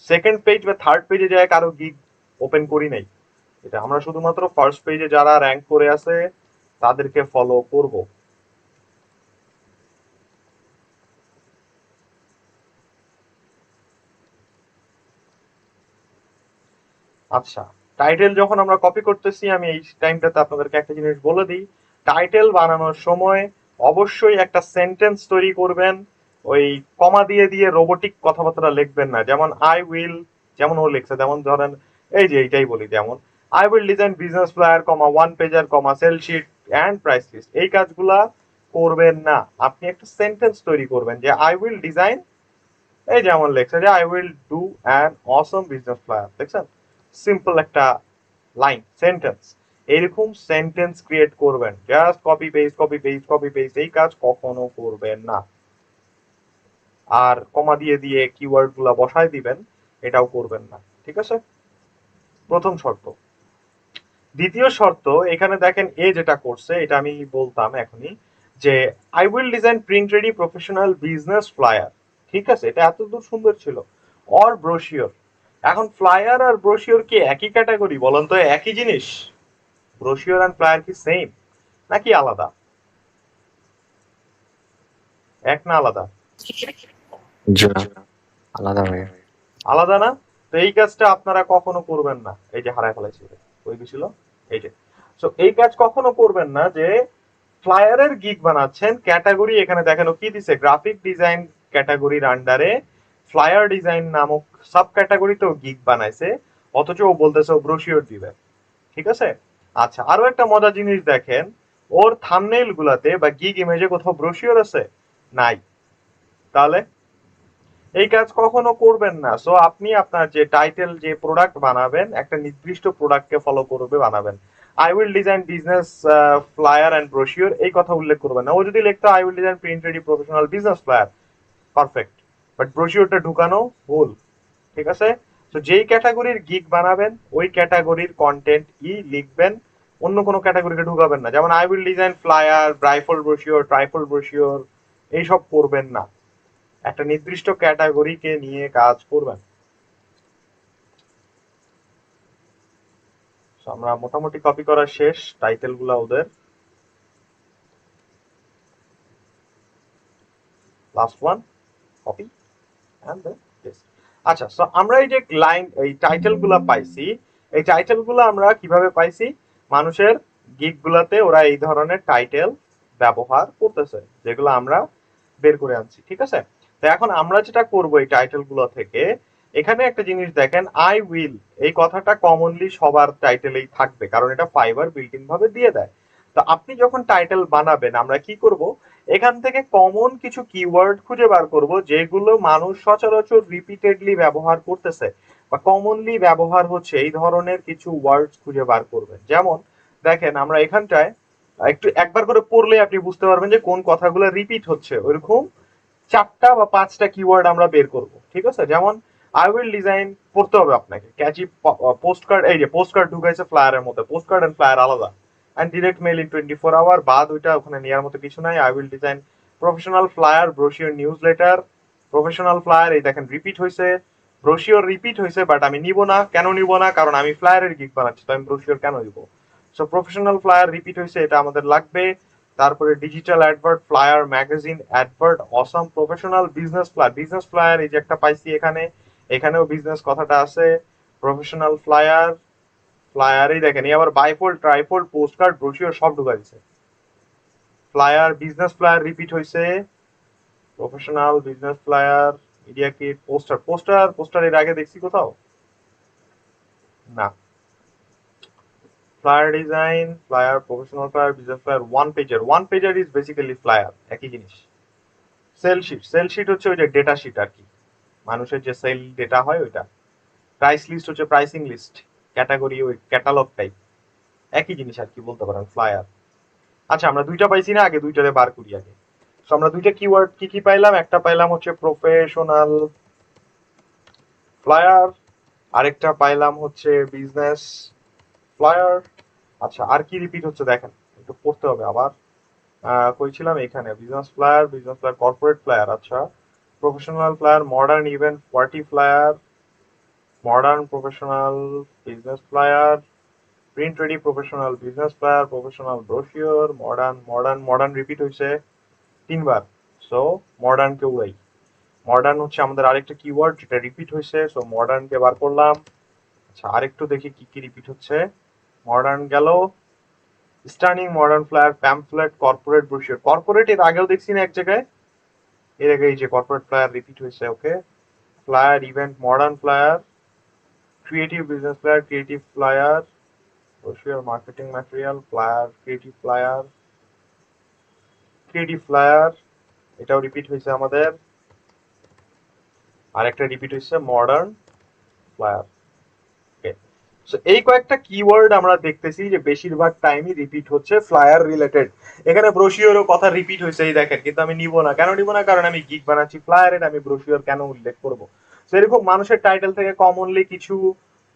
সেকেন্ড পেজ বা থার্ড পেজে যায় কারো গিগ ওপেন করি নাই। এটা আমরা শুধুমাত্র ফার্স্ট পেজে যারা র্যাঙ্ক করে আছে তাদেরকে ফলো করব। আচ্ছা, টাইটেল যখন আমরা কপি করতেছি, আমি এই টাইমটাতে আপনাদেরকে একটা জিনিস বলে দিই। টাইটেল বানানোর সময় অবশ্যই একটা সেন্টেন্স তৈরি করবেন। ওই কমা দিয়ে দিয়ে রোবোটিক কথাবার্তা লিখবেন না। যেমন আই উইল, যেমন ও লিখছে, যেমন ধরেন এই যে এইটাই বলি, যেমন I will design business flyer, comma one pager, comma sell sheet and price list. এই কাজগুলা করবেন না। আপনি একটা সেন্টেন্স তৈরি করবেন যে আই উইল ডিজাইন, এই যেমন লেখছে যে I will do an awesome business plan, দেখছেন? সিম্পল একটা লাইন, সেন্টেন্স। এরকম সেন্টেন্স ক্রিয়েট করবেন। Just copy paste, copy paste, copy paste, এই কাজ কখনো করবেন না। আর কমা দিয়ে দিয়ে কিওয়ার্ড গুলা বসায় দিবেন, এটাও করবেন না, ঠিক আছে? প্রথম শর্ত। দ্বিতীয় শর্ত, এখানে দেখেন এ যেটা করছে, এটা আমি বলতাম এখনই, যে I will design print ready professional business flyer. ঠিক আছে, এটা এতদূর সুন্দর ছিল। Or brochure. এখন ফ্লায়ার আর ব্রোশিওর কি একই ক্যাটাগরি বলেন তো? একই জিনিস? ব্রোশিওর আর ফ্লায়ার কি সেম নাকি আলাদা? এক না আলাদা? জি না, আলাদা ভাইয়া। আলাদা না? তো এই কাজটা আপনারা কখনো করবেন না। এই যে হারায় ফেলাইছি, ওই গেছিল, এই যে। সো এই কাজ কখনো করবেন না যে ফ্লায়ারের গিগ বানাচ্ছেন, ক্যাটাগরি এখানে দেখানো কি দিছে, গ্রাফিক ডিজাইন ক্যাটাগরির আন্ডারে ফ্লায়ার ডিজাইন নামক সাব ক্যাটাগরিতেও গিগ বানাইছে, অথচ ও বলতেছে ও ব্রোশিওর দিবে। ঠিক আছে? আচ্ছা, আরো একটা মজার জিনিস দেখেন, ওর থাম্বনেইল গুলাতে বা গিগ ইমেজে কোথাও ব্রোশিওর আছে? নাই। তাহলে এই কাজ কখনো করবেন না। সো আপনি আপনার যে টাইটেল, যে প্রোডাক্ট বানাবেন, একটা নির্দিষ্ট প্রোডাক্টকে ফলো করবে বানাবেন। I will design business flyer and brochure এই কথা উল্লেখ করবেন না। ও যদি লিখতো I will design print ready professional business flyer, perfect, but ব্রোশিওরটা ঢুকানো ভুল, ঠিক আছে? তো যেই ক্যাটাগরির গিগ বানাবেন ওই ক্যাটাগরির কন্টেন্ট ই লিখবেন, অন্য কোনো ক্যাটাগরিকে ঢুকাবেন না। যেমন I will design flyer, bifold brochure, trifold brochure, এইসব করবেন না। একটা নির্দিষ্ট ক্যাটাগরিকে নিয়ে কাজ করবেন। So, আমরা মোটামুটি কপি করা শেষ টাইটেল গুলা ওদের। Last one, copy and then paste. আচ্ছা, সো আমরা এই যে লাইন এই টাইটেল গুলা পাইছি, এই টাইটেল গুলা আমরা কিভাবে পাইছি? মানুষের গিগ গুলাতে ওরা এই ধরনের টাইটেল ব্যবহার করতেছে, যেগুলো আমরা বের করে আনছি, ঠিক আছে? তো এখন আমরা যেটা করব এই টাইটেল গুলো থেকে, এখানে একটা জিনিস দেখেন, আই উইল এই কথাটা কমনলি সবার টাইটেলেই থাকবে, কারণ এটা ফাইবার বিল্ট ইন ভাবে দিয়ে দেয়। তো আপনি যখন টাইটেল বানাবেন আমরা কি করব, এখান থেকে কমন কিছু কিওয়ার্ড খুঁজে বার করব যেগুলো মানুষ সচরাচর রিপিটেডলি ব্যবহার করতেছে বা কমনলি ব্যবহার হচ্ছে, এই ধরনের কিছু ওয়ার্ডস খুঁজে বার করবেন। যেমন দেখেন আমরা এখানটায় একটু একবার করে পড়লে আপনি বুঝতে পারবেন যে কোন কথাগুলো রিপিট হচ্ছে, ওইরকম 4টা বা 5টা কিওয়ার্ড আমরা বের করব, ঠিক আছে? যেমন আই উইল ডিজাইন পড়তে হবে আপনাকে, ক্যাচি পোস্ট কার্ড, এই যে পোস্ট কার্ড ঢুকাইছে ফ্লায়ারের মধ্যে, পোস্ট কার্ড এন্ড ফ্লায়ার আলাদা, and direct mail in 24 hour, বাদ ওইটা ওখানে নেওয়ার মতো কিছু নাই। I will design professional flyer, brochure, newsletter. Professional flyer এই দেখেন রিপিট হয়েছে, ব্রোশিওর রিপিট হয়েছে, বাট আমি নিব না। কেন নিব না? কারণ আমি ফ্লায়ারের গিগ বানাচ্ছি, তো আমি ব্রোশিওর কেন দিব? সো প্রফেশনাল ফ্লায়ার রিপিট হয়েছে, এটা আমাদের লাগবে। তারপরে digital advert, flyer, magazine advert, awesome, professional business flyer, business flyer এই যে একটা পাইছি এখানে, এখানেও বিজনেস কথাটা আছে। প্রফেশনাল ফ্লায়ার, ফ্লায়ারই দেখেন এই আবার বাইফোল্ড, ট্রাইফোল্ড, পোস্টকার্ড, ব্রোশিওর সব ঢুকা দিছে। ফ্লায়ার, বিজনেস ফ্লায়ার রিপিট হয়েছে, professional, business flyer, media kit, poster, poster এর আগে দেখছি কোথাও? না। Flyer design, flyer, professional flyer, business flyer, one পেজার is basically flyer, একই জিনিস। সেল শিট হচ্ছে ওই যে ডেটা শিট আর কি, মানুষের যে সেল ডেটা হয় ওইটা। প্রাইস লিস্ট হচ্ছে প্রাইসিং লিস্ট, ক্যাটাগরি ওই ক্যাটালগ টাইপ, একই জিনিস আর কি বলতে পারেন ফ্লায়ার। আচ্ছা, আমরা দুইটা পাইছি না, আগে দুইটারে বার করি আগে। তো আমরা দুইটা কিওয়ার্ড কি কি পাইলাম? একটা পাইলাম হচ্ছে প্রফেশনাল ফ্লায়ার, আরেকটা পাইলাম হচ্ছে বিজনেস ফ্লায়ার। আচ্ছা, আর কি রিপিট হচ্ছে দেখেন, একটু পড়তে হবে আবার। কইছিলাম এখানে বিজনেস ফ্লায়ার, কর্পোরেট ফ্লায়ার, আচ্ছা, professional flyer, modern event party flyer, modern professional business flyer, print ready professional business flyer, professional brochure, modern repeat হয়েছে 3বার। সো মডার্ন কে উড়াই, মডার্ন হচ্ছে আমাদের আরেকটা কিওয়ার্ড যেটা রিপিট হয়েছে, সো মডার্ন কে বার করলাম। আচ্ছা, আরেকটু দেখি কি কি রিপিট হচ্ছে। মডার্ন গেল, stunning, modern flyer, pamphlet, corporate brochure. Corporate এর আগেও দেখছি না এক জায়গায়, এর আগে এই যে কর্পোরেট ফ্লায়ার রিপিট হয়েছে, okay. Flyer event, modern flyer, creative business flyer, creative flyer, brochure, marketing material, flyer, creative flyer, এটাও রিপিট হয়েছে আমাদের। আর একটা রিপিট হয়েছে মডার্ন ফ্লায়ার। এই কয়েকটা কিওয়ার্ড আমরা দেখতেছি যে বেশিরভাগ টাইমই রিপিট হচ্ছে ফ্লায়ার রিলেটেড। এখানে ব্রোশিওরও কথা রিপিট হয়েছে এই দেখেন, কিন্তু আমি নিব না। কেন নিব না? কারণ আমি গিগ বানাচ্ছি ফ্লায়ারের, আমি ব্রোশিওর কেন উল্লেখ করব? সেরকম মানুষের টাইটেল থেকে কমনলি কিছু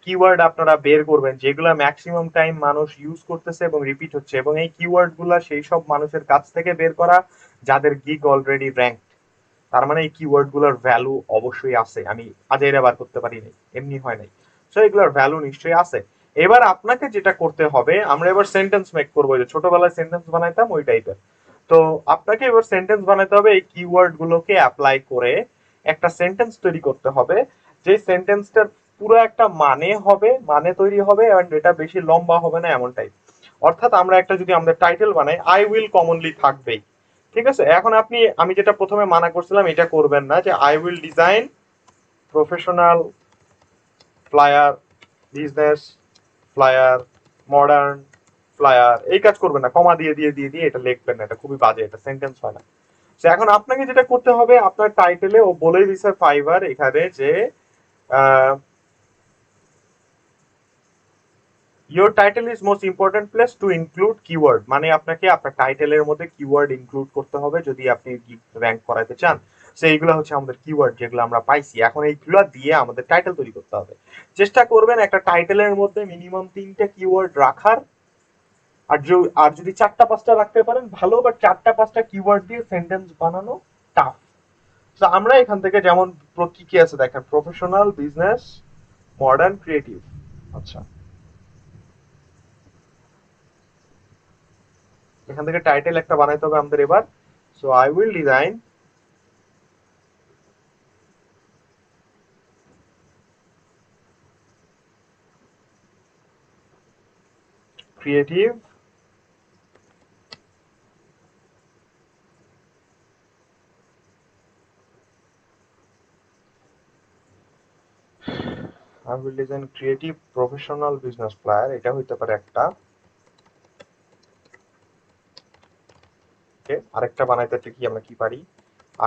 কিওয়ার্ড আপনারা বের করবেন যেগুলো ম্যাক্সিমাম টাইম মানুষ ইউজ করতেছে এবং রিপিট হচ্ছে, এবং এই কিওয়ার্ড গুলা সেই সব মানুষের কাছ থেকে বের করা যাদের গিগ অলরেডি র্যাঙ্ক। তার মানে এই কিওয়ার্ড গুলোর ভ্যালু অবশ্যই আছে, আমি আজাইরা বার করতে পারি নাই, এমনি হয় নাই। সো এগুলোর ভ্যালু নিশ্চয়ই আছে। এবার আপনাকে যেটা করতে হবে, আমরা এবার সেন্টেন্স মেক করবো, যে ছোটবেলায় সেন্টেন্স বানাইতাম ওই টাইপের। তো আপনাকে এবার সেন্টেন্স বানাইতে হবে, এই কিওয়ার্ড গুলোকে অ্যাপ্লাই করে একটা সেন্টেন্স তৈরি করতে হবে, যে সেন্টেন্সটার পুরো একটা মানে হবে, মানে তৈরি হবে, এবং এটা বেশি লম্বা হবে না এমন টাইপ। অর্থাৎ আমরা একটা যদি আমাদের টাইটেল বানাই, আই উইল কমনলি থাকবেই, ঠিক আছে? এখন আপনি, আমি যেটা প্রথমে মানা করছিলাম এটা করবেন না, যে I will design professional flyer, business flyer, modern flyer, এই কাজ করবেন না। কমা দিয়ে দিয়ে দিয়ে দিয়ে এটা লিখবেন না, এটা খুবই বাজে, এটা সেন্টেন্স হয় না। এখন আপনাকে যেটা করতে হবে, আপনার টাইটেলে ও বলে দিছে ফাইবার এখানে যে your title is most important place to include keyword, মানে আপনাকে আপনার টাইটেলের মধ্যে কিওয়ার্ড ইনক্লুড করতে হবে যদি আপনি র্যাঙ্ক করাতে চান। সো এইগুলো হচ্ছে আমাদের কিওয়ার্ড যেগুলো আমরা পাইছি, এখন এইগুলো দিয়ে আমাদের টাইটেল তৈরি করতে হবে। চেষ্টা করবেন একটা টাইটেলের মধ্যে মিনিমাম 3টা কিওয়ার্ড রাখার, আর যদি 4টা 5টা রাখতে পারেন ভালো, বাট 4টা 5টা কিওয়ার্ড দিয়ে সেন্টেন্স বানানো টাফ। তো আমরা এখান থেকে যেমন কি কি আছে দেখেন, প্রফেশনাল, বিজনেস, মডার্ন, ক্রিয়েটিভ। আচ্ছা, এখান থেকে টাইটেল একটা বানাইতে হবে আমাদের এবার। So I will design creative I will design creative professional business flyer, এটা হইতে পারে একটা। ওকে, আরেকটা বানাইতে কি আমরা কি পারি,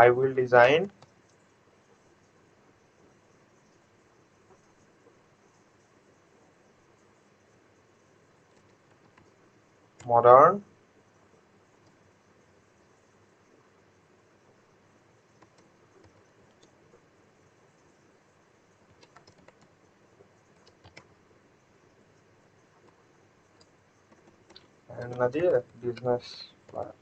I will design modern and Nadir business flyer.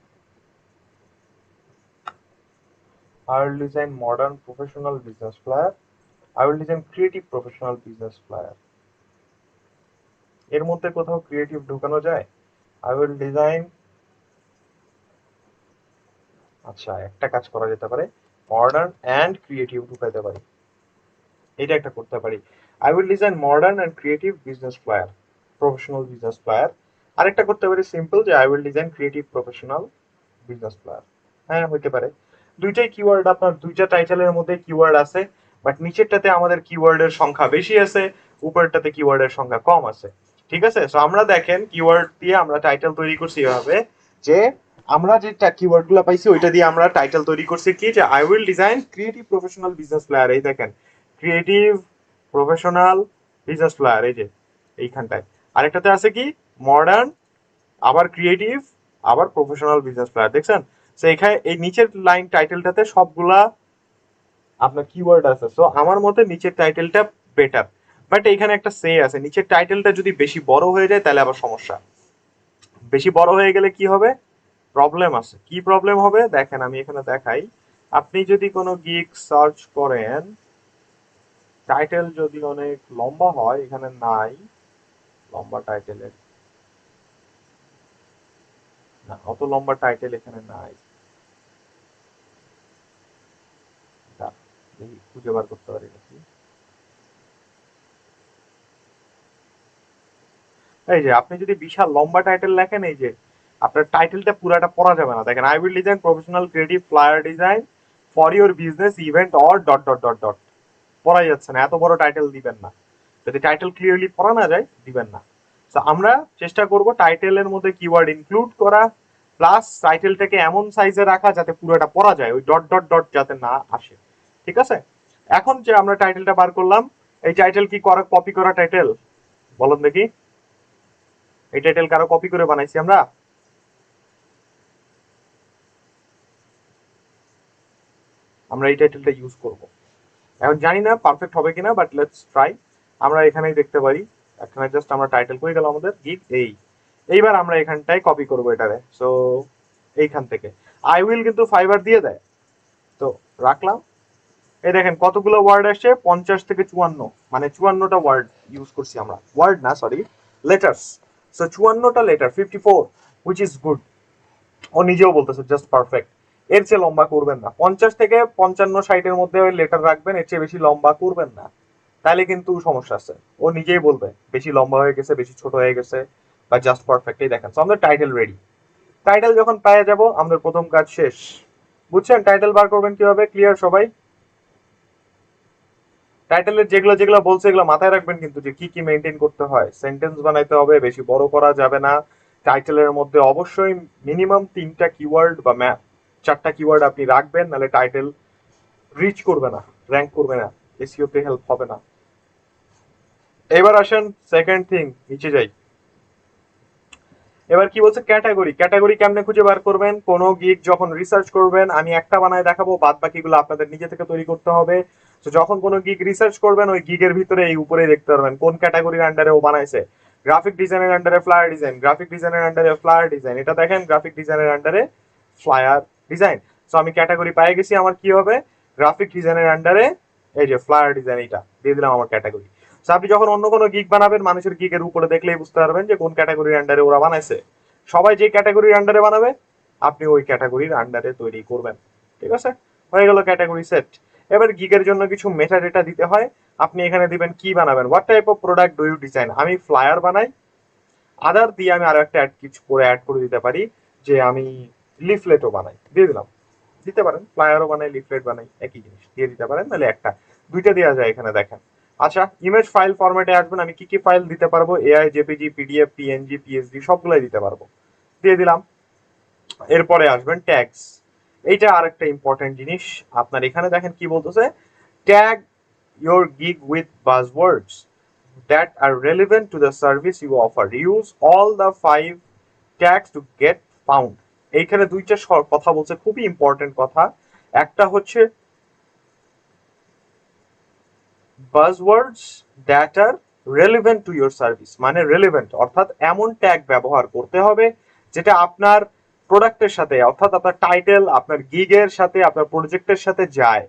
I will design modern professional business flyer. I will design creative professional business flyer. এর মধ্যে কোথাও ক্রিয়েটিভ ঢুকানো যায়? I will design, আচ্ছা একটা কাজ করা যেতে পারে, মডার্ন এন্ড ক্রিয়েটিভ ঢুকাইতে পারি, এটা একটা করতে পারি। I will design modern and creative business flyer, professional business flyer। আরেকটা করতে পারি সিম্পল, যে I will design creative professional business flyer। হ্যাঁ হইতে পারে। দুইটাই কিওয়ার্ড, আপনার দুইটা টাইটেলের মধ্যে কিওয়ার্ড আছে, বাট নিচেরটাতে আমাদের কিওয়ার্ডের সংখ্যা বেশি আছে, উপরেরটাতে কিওয়ার্ডের সংখ্যা কম আছে। ঠিক আছে, সো আমরা দেখেন কিওয়ার্ড দিয়ে আমরা টাইটেল তৈরি করছি এভাবে, যে আমরা যে কিওয়ার্ড গুলো পাইছি ওইটা দিয়ে আমরা টাইটেল তৈরি করছি কি, যে I will design creative professional business player. এই দেখেন ক্রিয়েটিভ প্রফেশনাল বিজনেস প্লেয়ার, এই যে এইখানটায়। আরেকটাতে আছে কি মডার্ন, আবার ক্রিয়েটিভ, আবার প্রফেশনাল বিজনেস প্লেয়ার, দেখছেন? সো এখানে এই নিচের লাইন টাইটেলটাতে সবগুলা আপনার কিওয়ার্ড আছে। সো আমার মতে নিচের টাইটেলটা বেটার, বাট এইখানে একটা সে আছে, নিচের টাইটেলটা যদি বেশি বড় হয়ে যায় তাহলে আবার সমস্যা। বেশি বড় হয়ে গেলে কি হবে, প্রবলেম আছে। কি প্রবলেম হবে দেখেন, আমি এখানে দেখাই। আপনি যদি কোনো গিগ সার্চ করেন, টাইটেল যদি অনেক লম্বা হয়, এখানে নাই লম্বা টাইটেলের, না অত লম্বা টাইটেল এখানে নাই, দেখি খুঁজে বার করতে পারি নাকি। এই যে আপনি যদি বিশাল লম্বা টাইটেল লেখেন, এই যে আপনার টাইটেলটা পুরাটা পড়া যাবে না। দেখেন I will design professional creative flyer design for your business event or dot dot dot dot, পড়াই যাচ্ছে না, এত বড় টাইটেল দিবেন না। যদি টাইটেল ক্লিয়ারলি পড়া না যায় দিবেন না। তো আমরা চেষ্টা করব টাইটেলের মধ্যে কিওয়ার্ড ইনক্লুড করা, প্লাস টাইটেলটাকে এমন সাইজে রাখা যাতে পুরোটা পড়া যায়, ওই ডট ডট ডট যাতে না আসে। ঠিক আছে, এখন যে আমরা টাইটেলটা বার করলাম, এই টাইটেল কি কপি করা টাইটেল? বলুন দেখি, এই টাইটেল কারো কপি করে বানাইছি আমরা? আমরা এই টাইটেলটা ইউজ করব। এখন জানি না পারফেক্ট হবে কিনা, বাট লেটস ট্রাই। আমরা এখানেই দেখতে পারি, এখানে জাস্ট আমরা টাইটেল হয়ে গেল আমাদের গিগ। এইবার আমরা এখানটায় কপি করব এটারে। সো এইখান থেকে আই উইল কিন্তু ফাইবার দিয়ে দেয়, তো রাখলাম। এই দেখেন কতগুলো ওয়ার্ড আসছে, 50 থেকে 54, মানে 54টা ওয়ার্ড ইউজ করছি আমরা, ওয়ার্ড না সরি লেটার্স। সো 54টা লেটার, 54, হুইচ ইজ গুড। ও নিজেও বলতেছে জাস্ট পারফেক্ট। এর চেয়ে লম্বা করবেন না, 50 থেকে 55 60-এর মধ্যে লেটার রাখবেন, এর চেয়ে বেশি লম্বা করবেন না, তাহলে কিন্তু সমস্যা আছে। ও নিজেই বলবে বেশি লম্বা হয়ে গেছে, বেশি ছোট হয়ে গেছে, বা জাস্ট পারফেক্ট। এই দেখেন, আমাদের টাইটেল রেডি। টাইটেল যখন পেয়ে যাব আমাদের প্রথম কাজ শেষ। বুঝছেন টাইটেল বার করবেন কিভাবে? ক্লিয়ার সবাই? টাইটেলের যেগুলো যেগুলো বলছে এগুলো মাথায় রাখবেন কিন্তু, যে কি কি মেনটেন করতে হয়। সেন্টেন্স বানাইতে হবে, বেশি বড় করা যাবে না। টাইটেলের মধ্যে অবশ্যই মিনিমাম 3টা কিওয়ার্ড বা 4টা কিওয়ার্ড আপনি রাখবেন, নাহলে টাইটেল রিচ করবে না, র্যাঙ্ক করবে না, এসইও তে হেল্প হবে না। এবার আসেন সেকেন্ড থিং, নিচে যাই। এবার কি বলছে, ক্যাটাগরি। ক্যাটাগরি কেমনে খুঁজে বার করবেন? কোনো গিগ যখন রিসার্চ করবেন, আমি একটা বানায় দেখাবো, বাদ বাকিগুলো আপনাদের নিজে থেকে তৈরি করতে হবে। তো যখন কোনো গিগ রিসার্চ করবেন, ওই গিগের ভিতরে এই উপরেই দেখতে পারবেন কোন ক্যাটাগরির আন্ডারে ও বানাইছে। গ্রাফিক ডিজাইনের আন্ডারে ফ্লায়ার ডিজাইন, গ্রাফিক ডিজাইনের আন্ডারে ফ্লায়ার ডিজাইন, এটা দেখেন গ্রাফিক ডিজাইনের আন্ডারে ফ্লায়ার ডিজাইন। সো আমি ক্যাটাগরি পেয়ে গেছি, আমার কি হবে, গ্রাফিক ডিজাইনের আন্ডারে এই যে ফ্লায়ার ডিজাইন, এটা দিয়ে দিলাম আমার ক্যাটাগরি। আপনি যখন অন্য কোনো গিগ বানাবেন, মানুষের গিগের উপরে দেখলেই বুঝতে পারবেন যে কোন ক্যাটাগরির আন্ডারে ওরা বানাইছে। সবাই যে ক্যাটাগরির আন্ডারে বানাবে, আপনি ওই ক্যাটাগরির আন্ডারে তৈরি করবেন। ঠিক আছে, হয়ে গেল ক্যাটাগরি সেট। এবার গিগের জন্য কিছু মেটা ডেটা দিতে হয়। আপনি এখানে দিবেন কি বানাবেন, what type of product do you design. আমি ফ্লায়ার বানাই, আদার দিয়ে আমি আরো একটা কিছু করে অ্যাড করে দিতে পারি যে আমি লিফলেটও বানাই, দিয়ে দিলাম। দিতে পারেন ফ্লায়ারও বানাই, লিফলেট বানাই, একই জিনিস দিয়ে দিতে পারেন, নাহলে একটা দুইটা দেওয়া যায় এখানে দেখেন। আচ্ছা, ইমেজ ফাইল ফরম্যাটে আসবেন, আমি কি কি ফাইল দিতে পারবো, AI, JPG, PDF, PNG, PSD সবগুলাই দিতে পারবো, দিয়ে দিলাম। এরপরে আসবেন ট্যাগস। এইটা আরেকটা ইম্পর্টেন্ট জিনিস। আপনার এখানে দেখেন কি বলতেছে, tag your gig with buzzwords that are relevant to the service you offer. Use all the 5 tags to get found. এইখানে দুইটা কথা বলছে, খুবই ইম্পর্টেন্ট কথা। একটা হচ্ছে buzzwords that are relevant to your service, মানে relevant অর্থাৎ এমন ট্যাগ ব্যবহার করতে হবে যেটা আপনার প্রোডাক্টের সাথে, অর্থাৎ আপনার টাইটেল, আপনার গিগের সাথে, আপনার প্রজেক্টের সাথে যায়।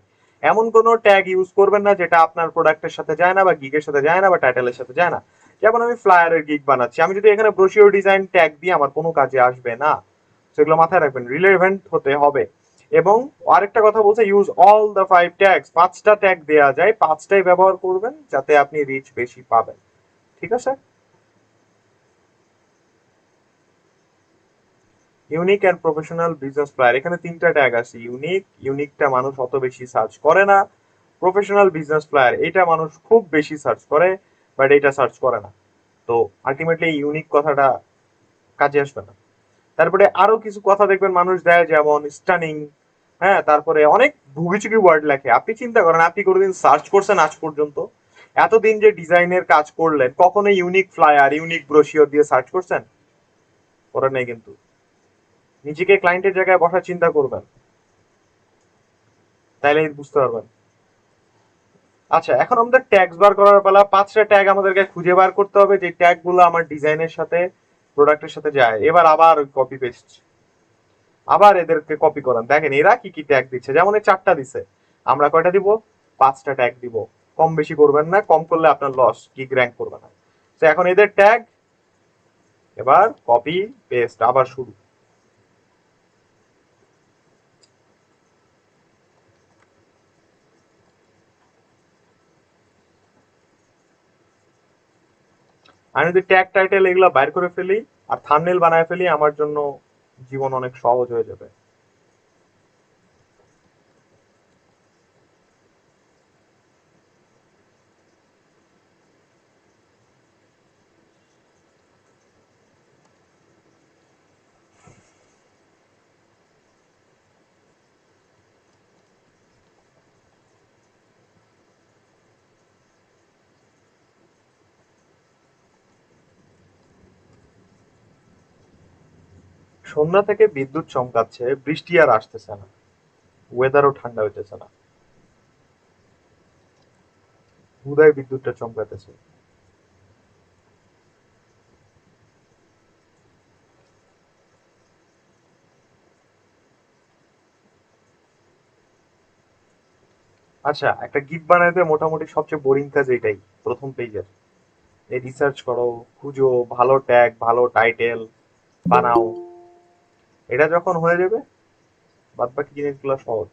এমন কোনো ট্যাগ ইউজ করবেন না যেটা আপনার প্রোডাক্টের সাথে যায় না, বা গিগের সাথে যায় না, বা টাইটেলের সাথে যায় না। যেমন আমি ফ্লায়ারের গিগ বানাচ্ছি, আমি যদি এখানে ব্রোশিওর ডিজাইন ট্যাগ দিই, আমার কোনো কাজে আসবে না। সেগুলো মাথায় রাখবেন, রিলেভেন্ট হতে হবে। এবং আরেকটা কথা বলছে, ইউজ অল দ্য 5 ট্যাগস, 5টা ট্যাগ দেয়া যায়, 5টাই ব্যবহার করবেন যাতে আপনি রিচ বেশি পাবেন। ঠিক আছে, unique and professional business plan, এখানে 3টা ট্যাগ আছে। ইউনিক, ইউনিকটা মানুষ অত বেশি সার্চ করে না। প্রফেশনাল বিজনেস প্ল্যান, এটা মানুষ খুব বেশি সার্চ করে, বাট এটা সার্চ করে না। তো আলটিমেটলি ইউনিক কথাটা কাজে আসবে না। তারপরে আরো কিছু কথা দেখবেন মানুষ দেয়, যেমন স্টানিং, হ্যাঁ, তারপরে অনেক ভুগিচুকি ওয়ার্ড লেখে। আপনি চিন্তা করেন, আপনি কোনোদিন সার্চ করছেন আজ পর্যন্ত? এতদিন যে ডিজাইনের কাজ করলেন, কখনো ইউনিক ফ্লায়ার, ইউনিক ব্রোশিওর দিয়ে সার্চ করছেন? করেন নাই কিন্তু। নিজেকে ক্লায়েন্টের জায়গায় বসার চিন্তা করবেন, তাইলে বুঝতে পারবেন। আচ্ছা, এখন আমাদের ট্যাগস বার করার পালা। 5টা ট্যাগ আমাদেরকে খুঁজে বার করতে হবে, যে ট্যাগ গুলো আমার ডিজাইনের সাথে, প্রোডাক্টের সাথে যায়। এবার আবার কপি পেস্ট, আবার এদেরকে কপি করান। দেখেন এরা কি কি ট্যাগ দিচ্ছে, যেমন এই 4টা দিছে, আমরা কয়টা দিব, 5টা ট্যাগ দিব। কম বেশি করবেন না, কম করলে আপনার লস, গিগ র্যাঙ্ক করবে না। তো এখন এদের ট্যাগ, এবার কপি পেস্ট, আবার শুরু। আমি যদি ট্যাগ টাইটেল এগুলো বাইর করে ফেলি আর থাম্বনেল বানায় ফেলি, আমার জন্য জীবন অনেক সহজ হয়ে যাবে। সন্ধ্যা থেকে বিদ্যুৎ চমকাচ্ছে, বৃষ্টি আর আসতেছে না, ওয়েদারও ঠান্ডা হইতেছে না, হুদায় বিদ্যুৎটা চমকাতেছে। আচ্ছা, একটা গিগ বানাইতে মোটামুটি সবচেয়ে বোরিং কাজ এটাই, প্রথম পেজের এই রিসার্চ করো, খুঁজো, ভালো ট্যাগ, ভালো টাইটেল বানাও। এটা যখন হয়ে যাবে, বাদ বাকি জিনিসগুলো সহজ।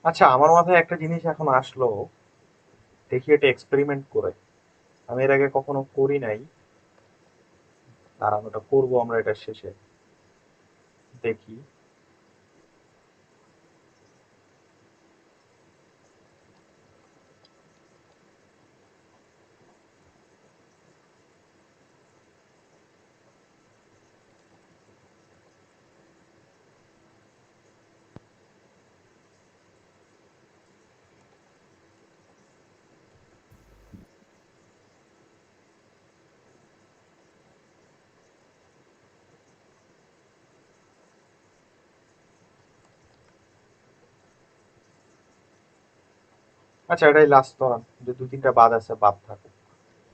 আচ্ছা, আমার মাথায় একটা জিনিস এখন আসলো, দেখি এটা এক্সপেরিমেন্ট করে। আমি এর আগে কখনো করি নাই, দাঁড়ান ওটা করবো আমরা এটা শেষে, দেখি। আচ্ছা, এটাই লাস্ট ধরান, যে দু তিনটা বাদ আছে, বাদ থাকুক,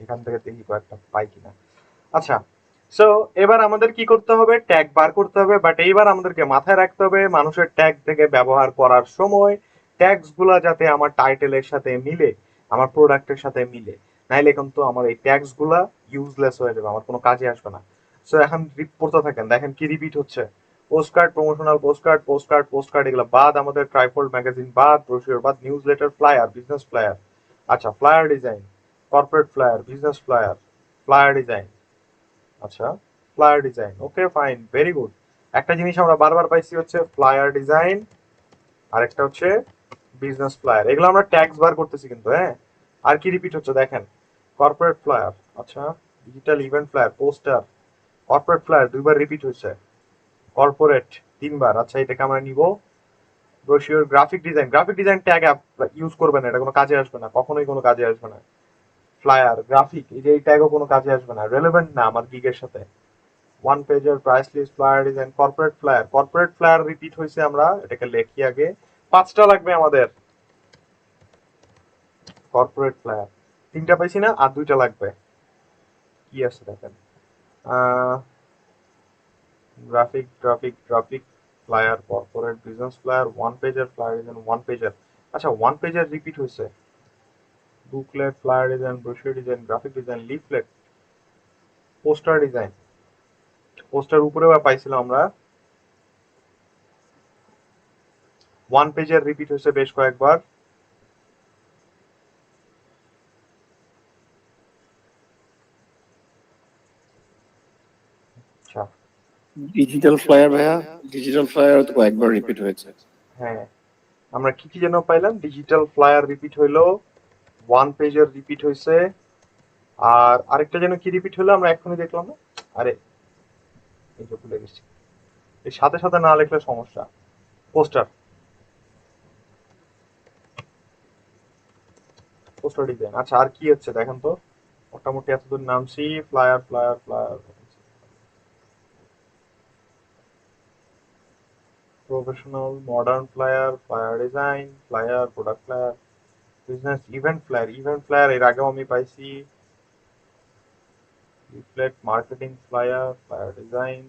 এখান থেকে দেখি কয়েকটা পাই কিনা। আচ্ছা, সো এবার আমাদের কি করতে হবে, ট্যাগ বার করতে হবে, বাট এইবার আমাদেরকে মাথায় রাখতে হবে মানুষের ট্যাগ থেকে ব্যবহার করার সময় ট্যাগস গুলা যাতে আমার টাইটেলের সাথে মিলে, আমার প্রোডাক্টের সাথে মিলে, নাইলে কিন্তু আমার এই ট্যাগস গুলা ইউজলেস হয়ে যাবে, আমার কোনো কাজে আসবে না। সো এখন পড়তে থাকেন, দেখেন কি রিপিট হচ্ছে। Postcard, promotional postcard, postcard, postcard, এগুলো বাদ, আমাদের ট্রাইফোল্ড ম্যাগাজিন বাদ, ব্রোশিওর বাদ, newsletter, flyer, business flyer. আচ্ছা, flyer design, corporate flyer, business flyer, flyer design. আচ্ছা, flyer design, okay fine, very good. একটা জিনিস আমরা বারবার পাইছি হচ্ছে ফ্লায়ার ডিজাইন, আরেকটা হচ্ছে বিজনেস ফ্লায়ার। এগুলো আমরা ট্যাক্স বার করতেছি কিন্তু, হ্যাঁ। আর কি রিপিট হচ্ছে দেখেন, কর্পোরেট ফ্লায়ার, আচ্ছা, digital event flyer, poster. Corporate flyer দুইবার রিপিট হয়েছে, কর্পোরেট তিনবার। আচ্ছা, এটাকে আমরা নিব brochure. Graphic design, graphic design tag use করবে না, এটা কোনো কাজে আসবে না, কখনোই কোনো কাজে আসবে না। ফ্লায়ার, গ্রাফিক, এই যে এই ট্যাগও কোনো কাজে আসবে না, রেলেভেন্ট না আমার গিগের সাথে। ওয়ান পেজের, price list, flyer design, corporate flyer. Corporate flyer repeat হয়েছে, আমরা এটাকে লেখি আগে, পাঁচটা লাগবে আমাদের। কর্পোরেট ফ্লায়ার তিনটা পাইছি না, আর দুইটা লাগবে। কি আছে দেখেন, graphic, graphic, graphic flyer, corporate, business flyer, one পেজের, ফ্লায়ার ডিজাইন, ওয়ান পেজের। আচ্ছা, ওয়ান পেজের রিপিট হয়েছে, booklet, flyer design, brochure design, graphic design, leaflet, poster design. Poster উপরে পাইছিলাম আমরা, ওয়ান পেজের রিপিট হয়েছে বেশ কয়েকবার। আচ্ছা, ডিজিটাল ফ্লায়ার ভাইয়া, ডিজিটাল ফ্লায়ার তো কয়েকবার রিপিট হয়েছে। হ্যাঁ, আমরা কি কি যেন পাইলাম, ডিজিটাল ফ্লায়ার রিপিট হইলো, ওয়ান পেজের রিপিট হয়েছে, আর আরেকটা যেন কি রিপিট হলো আমরা এখনই দেখলাম না, আরে এই যে ভুলে গেছি, এর সাথে সাথে না লিখলে সমস্যা। Poster, poster design. আচ্ছা, আর কি হচ্ছে দেখেন তো, মোটামুটি এতদূর নামছি, flyer, flyer, flyer, professional, modern flyer, flyer design, flyer, product flyer, business, event flyer. Event flyer এর আগেও আমি পাইছি, leaflet, marketing flyer, flyer design,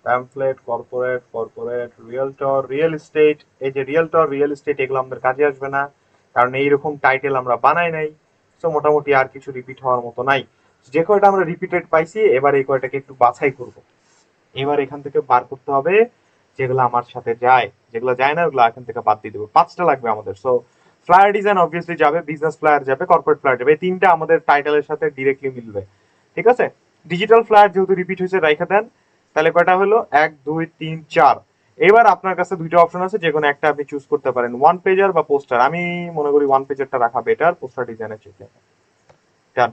pamphlet, corporate, corporate, realtor, real estate. এই যে রিয়েলটর, রিয়েল এস্টেট, এগুলো আমাদের কাজে আসবে না, কারণ এইরকম টাইটেল আমরা বানাই নাই। সো মোটামুটি আর কিছু রিপিট হওয়ার মতো নাই। যে কয়টা আমরা রিপিটেড পাইছি, এবার এই কয়টাকে একটু বাছাই করব। এবার এখান থেকে বার করতে হবে যেগুলো আমার সাথে যায়, যেগুলো যায় না ওগুলো এখান থেকে বাদ দিয়ে দেবো। পাঁচটা লাগবে আমাদের। সো ফ্লায়ার ডিজাইন অবভিয়াসলি যাবে, বিজনেস ফ্লায়ার যাবে, কর্পোরেট ফ্লায়ার যাবে, এই তিনটা আমাদের টাইটেলের সাথে ডিরেক্টলি মিলবে। ঠিক আছে, ডিজিটাল ফ্লায়ার যেহেতু রিপিট হয়েছে রাইখা দেন, তাহলে কয়টা হলো, এক, দুই, তিন, চার। এবার আপনার কাছে দুইটা অপশন আছে, যে কোনো একটা আপনি চুজ করতে পারেন, ওয়ান পেজার বা পোস্টার। আমি মনে করি ওয়ান পেজারটা রাখা বেটার, পোস্টার ডিজাইনের চেয়ে। ডান,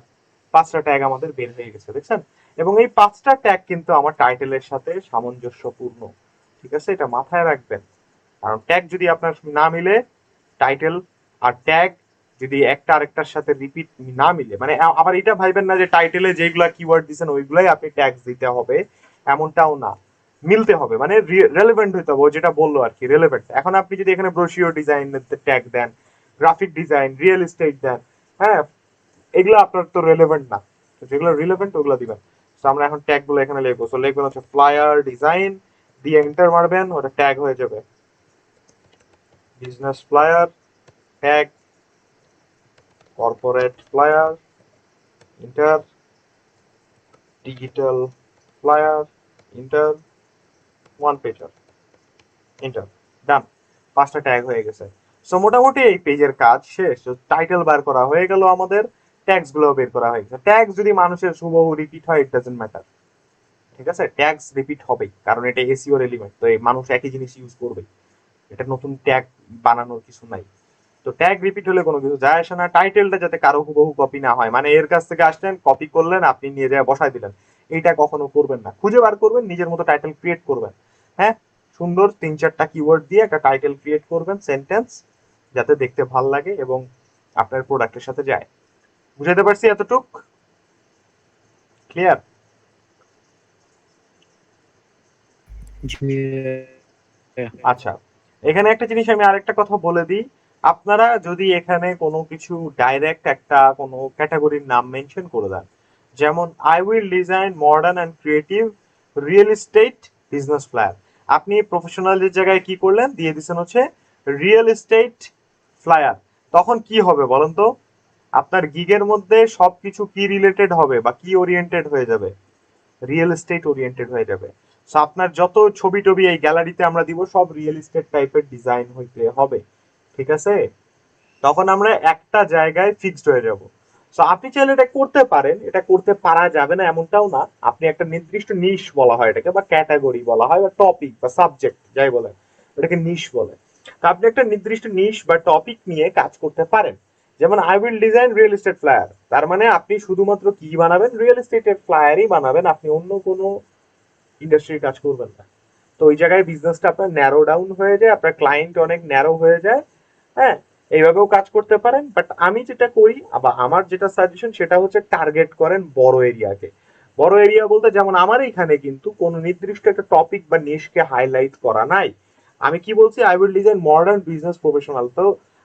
পাঁচটা ট্যাগ আমাদের বের হয়ে গেছে, দেখছেন। এবং এই পাঁচটা ট্যাগ কিন্তু আমার টাইটেলের সাথে সামঞ্জস্যপূর্ণ। ঠিক আছে, এটা মাথায় রাখবেন, কারণ ট্যাগ যদি আপনার না মিলে, টাইটেল আর ট্যাগ যদি একটা আরেকটার সাথে রিপিট না মিলে, মানে আবার এটা ভাইবেন না যে টাইটেলে যেগুলা কিওয়ার্ড দিচ্ছেন ওইগুলাই আপনি ট্যাগ দিতে হবে, এমনটাও না। মিলতে হবে, মানে রেলেভেন্ট হইতে হবে, ও যেটা বললো আর কি, রেলেভেন্ট। এখন আপনি যদি এখানে ব্রোশিওর ডিজাইন ট্যাগ দেন, গ্রাফিক ডিজাইন, রিয়েল এস্টেট দেন, হ্যাঁ, এগুলো আপনার তো রেলেভেন্ট না। তো যেগুলো রিলেভেন্ট ওগুলো দিবেন। তো আমরা এখন ট্যাগ গুলো এখানে লিখবো। তো লিখবেন হচ্ছে ফ্লায়ার ডিজাইন, দিয়ে এন্টার মারবেন, ওটা ট্যাগ হয়ে যাবে business flyer, tag, corporate flyer, enter, digital flyer, enter, one pager, enter. Done, পাঁচটা ট্যাগ হয়ে গেছে। সো মোটামুটি এই পেজের কাজ শেষ। টাইটেল বার করা হয়ে গেল, আমাদের ট্যাগস গুলো বের করা হয়ে গেছে। ট্যাগস যদি মানুষের হুবহু রিপিট হয়, ইট ডাজন্ট ম্যাটার, ঠিক আছে? ট্যাগস রিপিট হবেই, কারণ এটা এসইও এলিমেন্ট, তো এই মানুষ একই জিনিস ইউজ করবে, এটা নতুন ট্যাগ বানানোর কিছু নাই। তো ট্যাগ রিপিট হলে কোনো কিছু যায় আসে না। টাইটেলটা যাতে কারো হুবহু কপি না হয়, মানে এর কাছ থেকে আসলেন, কপি করলেন, আপনি নিয়ে যায় বসাই দিলেন, এইটা কখনো করবেন না। খুঁজে বার করবেন, নিজের মতো টাইটেল ক্রিয়েট করবেন। হ্যাঁ, সুন্দর 3-4টা কিওয়ার্ড দিয়ে একটা টাইটেল ক্রিয়েট করবেন, সেন্টেন্স, যাতে দেখতে ভাল লাগে এবং আপনার প্রোডাক্টের সাথে যায়। বুঝাতে পারছি এতটুক? ক্লিয়ার? আচ্ছা, এখানে একটা জিনিস আমি আরেকটা কথা বলে দিই। আপনারা যদি এখানে কোনো কিছু ডাইরেক্ট একটা কোনো ক্যাটাগরির নাম মেনশন করে দেন, যেমন I will design modern and creative real estate business flyer, আপনি প্রফেশনালের জায়গায় কি করলেন, দিয়ে দিচ্ছেন হচ্ছে রিয়েল এস্টেট ফ্লায়ার। তখন কি হবে বলেন তো? আপনার গিগের মধ্যে সবকিছু কি রিলেটেড হবে বা কি ওরিয়েন্টেড হয়ে যাবে? রিয়েল এস্টেট ওরিয়েন্টেড হয়ে যাবে। সো আপনার যত ছবি টবি এই গ্যালারিতে আমরা দিব, সব রিয়েল এস্টেট টাইপের ডিজাইন হইতে হবে, ঠিক আছে? তখন আমরা একটা জায়গায় ফিক্সড হয়ে যাব। সো আপনি চাইলে এটা করতে পারেন, এটা করতে পারা যাবে না এমনটাও না। আপনি একটা নির্দিষ্ট নিশ বলা হয় এটাকে, বা ক্যাটাগরি বলা হয়, বা টপিক বা সাবজেক্ট যাই বলে, ওটাকে নিশ বলে। তো আপনি একটা নির্দিষ্ট নিশ বা টপিক নিয়ে কাজ করতে পারেন। যেমন I will design real estate flyer, তার মানে আপনি শুধুমাত্র কি বানাবেন? রিয়েল এস্টেটের ফ্লায়ারই বানাবেন, আপনি অন্য কোনো ইন্ডাস্ট্রির কাজ করবেন না। তো ওই জায়গায় বিজনেসটা আপনার ন্যারো ডাউন হয়ে যায়, আপনার ক্লায়েন্ট অনেক ন্যারো হয়ে যায়। হ্যাঁ, এইভাবেও কাজ করতে পারেন, বাট আমি যেটা করি বা আমার যেটা সাজেশন সেটা হচ্ছে টার্গেট করেন বড় এরিয়াকে। বড় এরিয়া বলতে যেমন আমার এখানে কিন্তু কোনো নির্দিষ্ট একটা টপিক বা নিশকে হাইলাইট করা নাই। আমি কি বলছি? I will design modern business professional. তো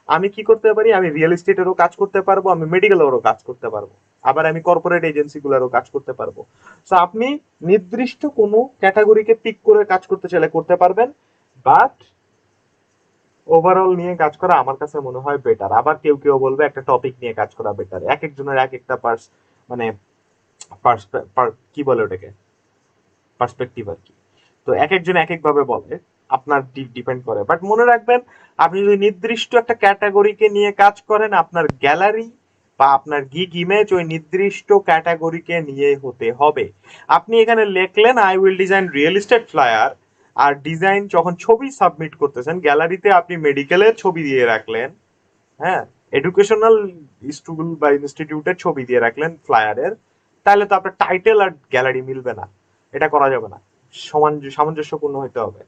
আমি কি করতে পারি? আমি রিয়েল এস্টেটেরও কাজ করতে পারবো, আমি মেডিকেলেরও কাজ করতে পারবো, আবার আমি কর্পোরেট এজেন্সিগুলোরও কাজ করতে পারবো। সো আপনি নির্দিষ্ট কোনো ক্যাটাগরিকে পিক করে কাজ করতে চাইলে করতে পারবেন, বাট ওভারঅল নিয়ে কাজ করা আমার কাছে মনে হয় বেটার। আবার কেউ কেউ বলবে একটা টপিক নিয়ে কাজ করা বেটার। এক একজনের এক একটা মানে কি বলে ওটাকে, পার্সপেক্টিভ আর কি। তো এক একজন এক এক ভাবে বলে, আপনার ডিপেন্ড করে। বাট মনে রাখবেন, আপনি যদি নির্দিষ্ট একটা ক্যাটাগরিকে নিয়ে কাজ করেন, আপনার গ্যালারি বা আপনার গিগ ইমেজ ওই নির্দিষ্ট ক্যাটাগরিকে নিয়ে হতে হবে। আপনি এখানে লিখলেন I will design real estate flyer, আর ডিজাইন যখন ছবি সাবমিট করতেছেন গ্যালারিতে আপনি মেডিকেলের ছবি দিয়ে রাখলেন, হ্যাঁ, এডুকেশনাল স্কুল বা ইনস্টিটিউটের ছবি দিয়ে রাখলেন ফ্লায়ারের, তাহলে তো আপনার টাইটেল আর গ্যালারি মিলবে না, এটা করা যাবে না। সামঞ্জস্যপূর্ণ হইতে হবে।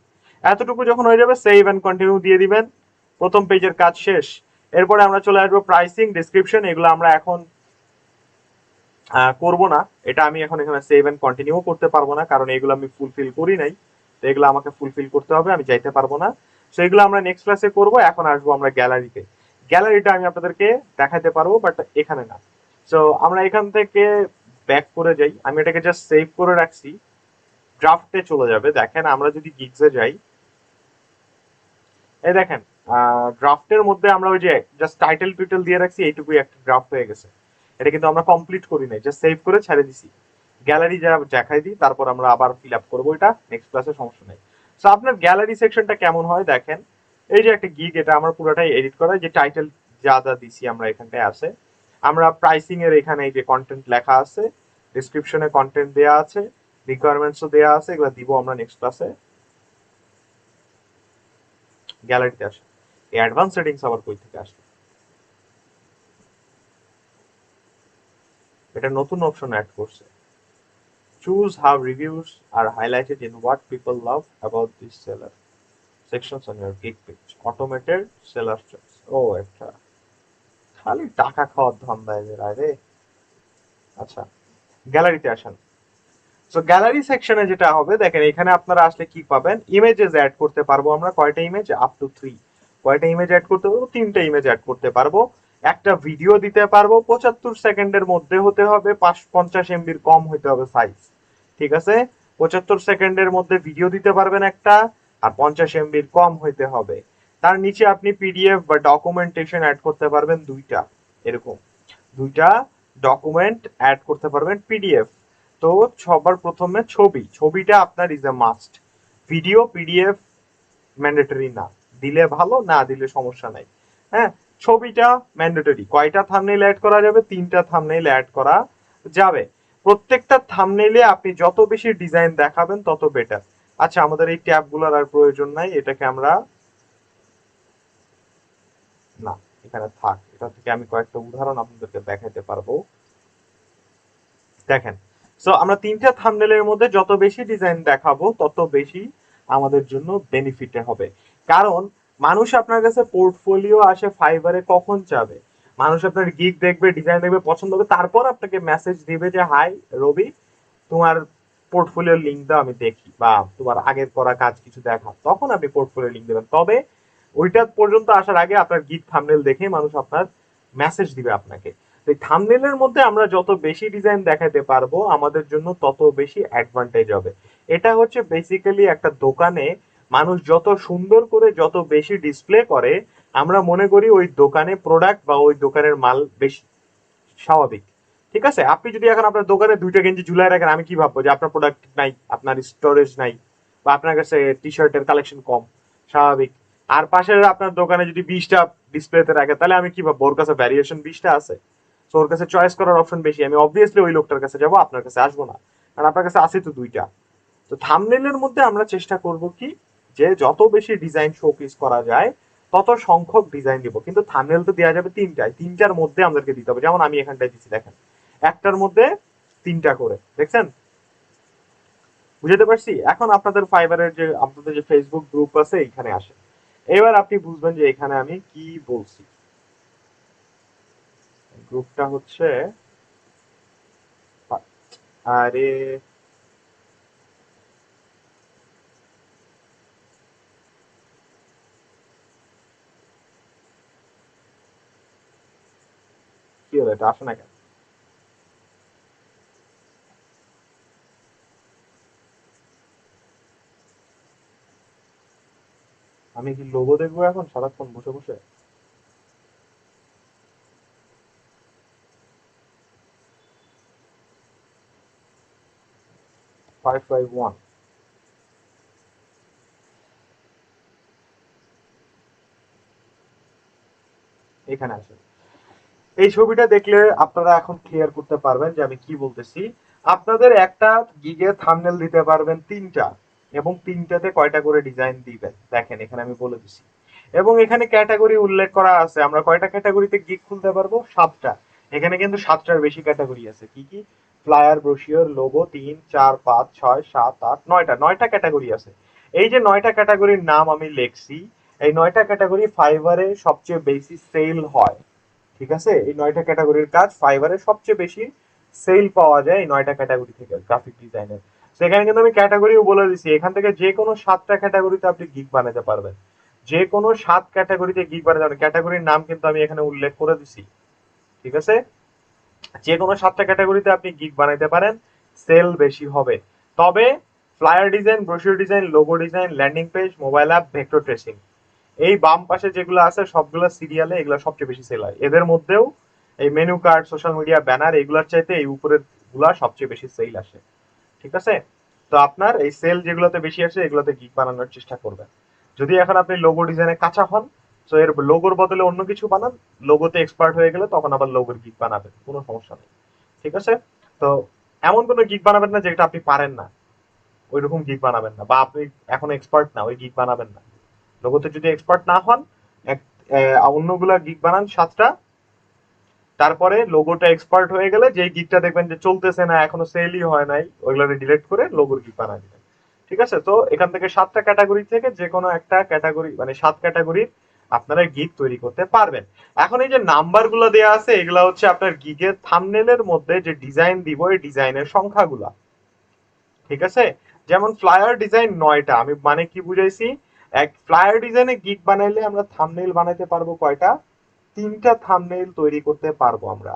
এতটুকু যখন হয়ে যাবে, সেভ এন্ড কন্টিনিউ দিয়ে দিবেন, প্রথম পেজের কাজ শেষ। এরপরে আমরা চলে আসবো প্রাইসিং, ডেসক্রিপশন, এগুলো আমরা এখন করব না। এটা আমি এখন এখানে সেভ এন্ড কন্টিনিউ করতে পারবো না, কারণ এগুলো আমি ফুলফিল করি নাই, তো এগুলো আমাকে ফুলফিল করতে হবে, আমি যাইতে পারবো না। তো এগুলো আমরা নেক্সট ক্লাসে করব। এখন আসবো আমরা গ্যালারিতে। গ্যালারিটা আমি আপনাদেরকে দেখাতে পারবো, বাট এখানে না। তো আমরা এখান থেকে ব্যাক করে যাই, আমি এটাকে জাস্ট সেভ করে রাখছি, ড্রাফটে চলে যাবে। দেখেন আমরা যদি গিগসে যাই, এই দেখেন ড্রাফটের মধ্যে আমরা ওই যে জাস্ট টাইটেল টুইটেল দিয়ে রাখছি, এইটুকুই একটা ড্রাফট হয়ে গেছে। এটা কিন্তু আমরা কমপ্লিট করি নাই, জাস্ট সেভ করে ছেড়ে দিছি। গ্যালারি যা দেখাই দিই, তারপর আমরা আবার ফিল আপ করবো এটা নেক্সট ক্লাসে, সমস্যা নেই। সো আপনার গ্যালারি সেকশনটা কেমন হয় দেখেন, এই যে একটা গিগ, এটা আমার পুরোটাই এডিট করা, যে টাইটেল যা যা দিছি আমরা এখানটায় আছে। আমরা প্রাইসিং এর এখানে এই যে কন্টেন্ট লেখা আছে, ডিসক্রিপশনে কন্টেন্ট দেয়া আছে, রিকোয়ারমেন্টসও দেয়া আছে, এগুলো দিব আমরা নেক্সট ক্লাসে। গ্যালারিতে আসে, এই অ্যাডভান্স সেটিংস আবার কই থেকে আসবে? এটা নতুন অপশন অ্যাড করছে, choose how reviews are highlighted in what people love about this seller sections on your gig page, automated seller choice। ও একটা খালি টাকা খাওয়ার ধান্দা এদের, আরে আচ্ছা গ্যালারিতে আসেন। সো গ্যালারি সেকশনে যেটা হবে দেখেন, এখানে আপনারা আসলে কি পাবেন, ইমেজেস অ্যাড করতে পারবো আমরা। কয়টা ইমেজ? Up to 3। কয়টা ইমেজ অ্যাড করতে পারবো? 3টা ইমেজ অ্যাড করতে পারবো। একটা ভিডিও দিতে পারবো, 75 সেকেন্ডের মধ্যে হতে হবে, 50 এমবির কম হতে হবে সাইজ, ঠিক আছে? 75 সেকেন্ডের মধ্যে ভিডিও দিতে পারবেন একটা, আর 50 এমবির কম হইতে হবে। তার নিচে আপনি পিডিএফ বা ডকুমেন্টেশন অ্যাড করতে পারবেন, দুইটা, এরকম দুইটা ডকুমেন্ট অ্যাড করতে পারবেন পিডিএফ। তো সবার প্রথমে ছবিটা আপনার is a must. Video PDF mandatory না, দিলে ভালো, না দিলে সমস্যা নাই। হ্যাঁ, ছবিটা ম্যান্ডেটরি। কয়টা থাম্বনেইল অ্যাড করা যাবে? 3টা থাম্বনেইল অ্যাড করা যাবে। প্রত্যেকটা থাম্বনেইলে আপনি যত বেশি ডিজাইন দেখাবেন তত বেটার। আচ্ছা, আমাদের এই ট্যাবগুলোর আর প্রয়োজন নাই, এটাকে আমরা না, এখানে থাক। এটা থেকে আমি কয়েকটা উদাহরণ আপনাদেরকে দেখাতে পারবো। দেখেন, সো আমরা 3টা থাম্বনেইলের মধ্যে যত বেশি ডিজাইন দেখাবো তত বেশি আমাদের জন্য বেনিফিটে হবে। কারণ মানুষ আপনার কাছে পোর্টফোলিও আসে ফাইবারে কখন চাবে? মানুষ আপনার গিগ দেখবে, ডিজাইন দেখবে, পছন্দ হবে, তারপর আপনাকে মেসেজ দিবে যে হাই রবি, তোমার পোর্টফোলিও লিংক দাও আমি দেখি, বা তোমার আগের করা কাজ কিছু দেখা, তখন আপনি পোর্টফোলিও লিংক দেবেন। তবে ওইটা পর্যন্ত আসার আগে আপনার গিগ থাম্বনেল দেখে মানুষ আপনার মেসেজ দিবে আপনাকে। এই থাম্বনেলের মধ্যে আমরা যত বেশি ডিজাইন দেখাতে পারবো আমাদের জন্য তত বেশি অ্যাডভান্টেজ হবে। এটা হচ্ছে বেসিক্যালি একটা দোকানে মানুষ যত সুন্দর করে যত বেশি ডিসপ্লে করে, আমরা মনে করি ওই দোকানে প্রোডাক্ট বা ওই দোকানের মাল বেশি, স্বাভাবিক। ঠিক আছে, আপনি যদি এখন আপনার দোকানে 2টা গেঞ্জি ঝুলায় রাখেন, আমি কি ভাববো যে আপনার প্রোডাক্ট নাই, আপনার স্টোরেজ নাই, বা আপনার কাছে টি শার্টের কালেকশন কম, স্বাভাবিক। আর পাশের আপনার দোকানে যদি 20টা ডিসপ্লেতে রাখে, তাহলে আমি কি ভাববো ওর কাছে ভ্যারিয়েশন 20টা আছে, তো ওর কাছে চয়েস করার অপশন বেশি, আমি অবভিয়াসলি ওই লোকটার কাছে যাবো, আপনার কাছে আসবো না, কারণ আপনার কাছে আছে তো 2টা। তো থাম্বনেইলের মধ্যে আমরা চেষ্টা করব কি, যে যত বেশি ডিজাইন শোপিস করা যায় তত সংখ্যক ডিজাইন দিব, কিন্তু থাম্বনেইল তো দেওয়া যাবে 3টায়, 3টার মধ্যে আমাদেরকে দিতে হবে। যেমন আমি এখানটায় দিচ্ছি, দেখেন, একটার মধ্যে 3টা করে, দেখছেন? বুঝতে পারছি? এখন আপনাদের ফাইবারের যে আপনাদের যে ফেসবুক গ্রুপ আছে এখানে আসে, এবার আপনি বুঝবেন যে এখানে আমি কি বলছি। গ্রুপটা হচ্ছে, আরে কি হলো, এটা আসে না কেন? আমি কি লোগো দেখবো এখন সারাক্ষণ বসে বসে? 551 এখানে আসে। এই ছবিটা দেখলে আপনারা এখন ক্লিয়ার করতে পারবেন যে আমি কি বলতেছি। আপনাদের একটা গিগে থাম্বনেল দিতে পারবেন 3টা, এবং 3টাতে কয়টা করে ডিজাইন দিবেন দেখেন এখানে আমি বলে দিছি। এবং এখানে ক্যাটাগরি উল্লেখ করা আছে, আমরা কয়টা ক্যাটাগরিতে গিগ খুলতে পারবো? 7টা। এখানে কিন্তু 7টার বেশি ক্যাটাগরি আছে। কি কি? ফ্লায়ার, ব্রোশিওর, লোগো, 3, 4, 5, 6, 7, 8, 9টা ক্যাটাগরি আছে। এই যে 9টা ক্যাটাগরির নাম আমি লিখছি, এই 9টা ক্যাটাগরি ফাইবারে সবচেয়ে বেশি সেল হয়। ঠিক আছে, এই 9টা ক্যাটাগরির কাজ ফাইবারে সবচেয়ে বেশি সেল পাওয়া যায় এই 9টা ক্যাটাগরি থেকে গ্রাফিক ডিজাইনের। সেখানে কিন্তু আমি ক্যাটাগরিও বলে দিছি, এখান থেকে যে কোনো 7টা ক্যাটাগরিতে আপনি গিগ বানাতে পারবেন, যে কোনো 7 ক্যাটাগরিতে গিগ বানাতে পারবেন। ক্যাটাগরির নাম কিন্তু আমি এখানে উল্লেখ করে দিছি। ঠিক আছে, যে কোনো 7টা ক্যাটাগরিতে আপনি গিগ বানাইতে পারেন, সেল বেশি হবে। তবে flyer design, brochure design, logo design, landing page, mobile app, vector tracing, এই বাম পাশে যেগুলো আছে সবগুলো সিরিয়ালে, এগুলো সবচেয়ে বেশি সেল হয়। এদের মধ্যেও এই menu card, social media, banner, এগুলোর চাইতে এই উপরের গুলা সবচেয়ে বেশি সেল আসে। ঠিক আছে, তো আপনার এই সেল যেগুলোতে বেশি আসে এগুলোতে গিগ বানানোর চেষ্টা করবেন। যদি এখন আপনি লোগো ডিজাইনে কাঁচা হন, তো এর লোগোর বদলে অন্য কিছু বানান, লোগোতে এক্সপার্ট হয়ে গেলে তখন আবার লোগোর গিগ বানাবেন, কোনো সমস্যা নেই। ঠিক আছে, তো এমন কোনো গিগ বানাবেন না যেটা আপনি পারেন না, ওইরকম গিগ বানাবেন না, বা আপনি এখন এক্সপার্ট না ওই গিগ বানাবেন না। লোগোতে যদি এক্সপার্ট না হন, অন্যগুলা গিগ বানান 7টা, তারপরে লোগোটা এক্সপার্ট হয়ে গেলে যে গিগটা দেখবেন যে চলতেছে না, এখনো সেলই হয় নাই, ওইগুলো ডিলিট করে লোগোর গিগ বানায় দিবেন। ঠিক আছে, তো এখান থেকে 7টা ক্যাটাগরি থেকে যে কোনো একটা ক্যাটাগরি, মানে 7 ক্যাটাগরির আপনারা গিগ তৈরি করতে পারবেন। এখন এই যে নাম্বার গুলো দেওয়া আছে, এগুলা হচ্ছে আপনার গিগের থাম্বনেলের মধ্যে যে ডিজাইন দিব এই ডিজাইনের সংখ্যাগুলা। ঠিক আছে, যেমন ফ্লায়ার ডিজাইন 9টা, আমি মানে কি বুঝাইছি, এক ফ্লায়ার ডিজাইনে গিগ বানাইলে আমরা থাম্বনেইল বানাইতে পারবো কয়টা? 3টা থাম্বনেইল তৈরি করতে পারবো আমরা।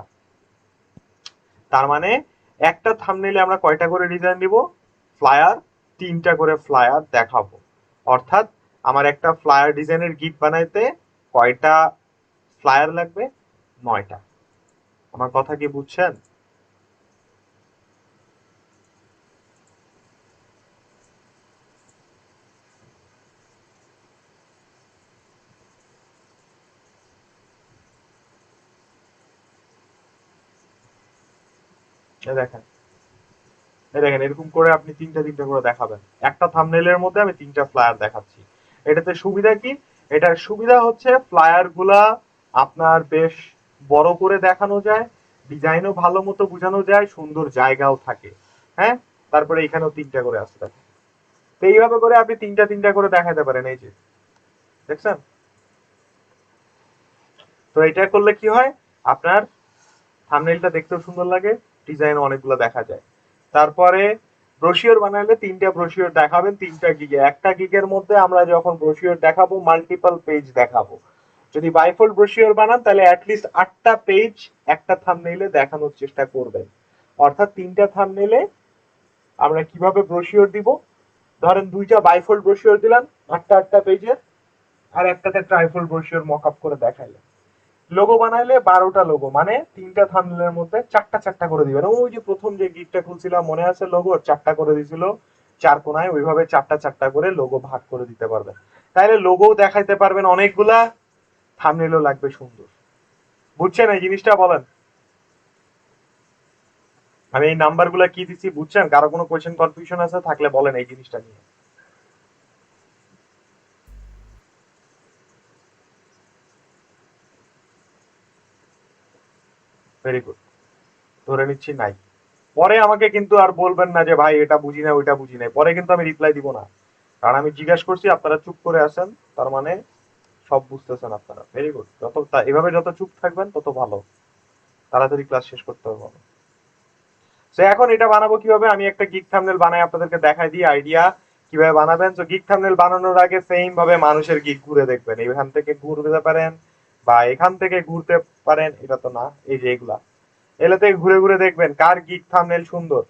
তার মানে একটা থাম্বনেইলে আমরা কয়টা করে ডিজাইন দিব? ফ্লায়ার, 3টা করে ফ্লায়ার দেখাবো। অর্থাৎ আমার একটা ফ্লায়ার ডিজাইনের গিগ বানাইতে কয়টা ফ্লায়ার লাগবে? 9টা। আমার কথা কি বুঝছেন? দেখেন, দেখেন এরকম করে আপনি তিনটা তিনটা করে দেখাবেন, একটা থাম্বনেলের মধ্যে আমি তিনটা ফ্লায়ার দেখাচ্ছি। এটাতে সুবিধা কি? এটার সুবিধা হচ্ছে ফ্লায়ার গুলা আপনার বেশ বড় করে দেখানো যায়, ডিজাইনও ভালো মতো বোঝানো যায়, সুন্দর জায়গাও থাকে। হ্যাঁ, তারপরে এখানেও তিনটা করে আসতে থাকে। তো এইভাবে করে আপনি তিনটা তিনটা করে দেখাতে পারেন। এই যে দেখছেন, তো এটা করলে কি হয়, আপনার থাম্বনেলটা দেখতেও সুন্দর লাগে, ডিজাইন অনেকগুলো দেখা যায়। তারপরে ব্রোশিওর বানালে তিনটা ব্রোশিওর দেখাবেন তিনটা গিগে, একটা গিগের মধ্যে আমরা যখন ব্রোশিওর দেখাবো মাল্টিপল পেজ দেখাবো। যদি বাইফোল্ড ব্রোশিওর বানান তাহলে অ্যাটলিস্ট 8টা পেজ একটা থাম্বনেইলে দেখানোর চেষ্টা করবেন। অর্থাৎ তিনটা থাম্বনেইলে আমরা কিভাবে ব্রোশিওর দিব, ধরেন দুইটা বাইফোল্ড ব্রোশিওর দিলাম 8টা পেজের, আর একটাতে ট্রাইফোল্ড ব্রোশিওর মকআপ করে দেখাইলেন। লোগো বানাইলে 12টা লোগো, মানে তিনটা থাম্বনেলের মধ্যে চারটা চারটা করে দিবেন। ওই যে প্রথম যে গিকটা খুলছিলাম মনে আছে, লোগোর চারটা করে দিছিল চার কোনায়, ওইভাবে চারটা চারটা করে লোগো ভাগ করে দিতে পারবেন। তাইলে লোগো দেখাইতে পারবেন অনেকগুলা, থাম্বনেলও লাগবে সুন্দর। বুঝছেন এই জিনিসটা? বলেন, আমি এই নাম্বার গুলা কি দিচ্ছি বুঝছেন? কারো কোনো কোয়েশ্চেন কনফিউশন আছে থাকলে বলেন এই জিনিসটা নিয়ে। ভেরি গুড, ধরে নিচ্ছি নাই। পরে আমাকে কিন্তু আর বলবেন না যে ভাই এটা বুঝি না ওইটা বুঝি নাই, পরে কিন্তু আমি রিপ্লাই দিব না। কারণ আমি জিজ্ঞাসা করছি, আপনারা চুপ করে আছেন, তার মানে সব বুঝতেছেন আপনারা। ভেরি গুড, এভাবে যত চুপ থাকবেন তত ভালো, তাড়াতাড়ি ক্লাস শেষ করতে হবে। তো এখন এটা বানাবো কিভাবে, আমি একটা গিগ থাম্বনেল বানাই আপনাদেরকে দেখাই দিই আইডিয়া কিভাবে বানাবেন। তো গিগ থাম্বনেল বানানোর আগে সেম ভাবে মানুষের গিগ ঘুরে দেখবেন, এখান থেকে ঘুরতে পারেন বা এখান থেকে ঘুরতে পারেন, এটা তো না, এই যে এগুলা, এগুলা থেকে ঘুরে ঘুরে দেখবেন কার গিগ থাম্বনেল সুন্দর,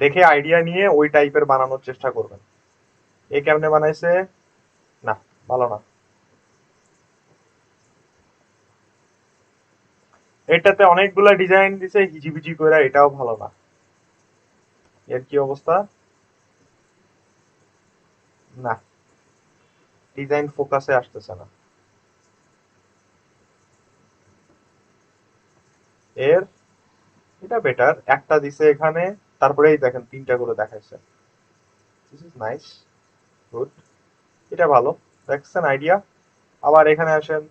দেখে আইডিয়া নিয়ে ওই টাইপের বানানোর চেষ্টা করবেন। এই কেমনে বানাইছে, না ভালো না, এটাতে অনেকগুলা ডিজাইন দিছে হিজিবিজি করে, এটাও ভালো না। এর কি অবস্থা, না ডিজাইন ফোকাসে আসতেছে না। এর এটা বেটার, একটা দিছে এখানে, তারপরে এই দেখেন তিনটা করে দেখাইছে, দিস ইজ নাইস, গুড, এটা ভালো। দেখছেন আইডিয়া? আবার এখানে আসেন,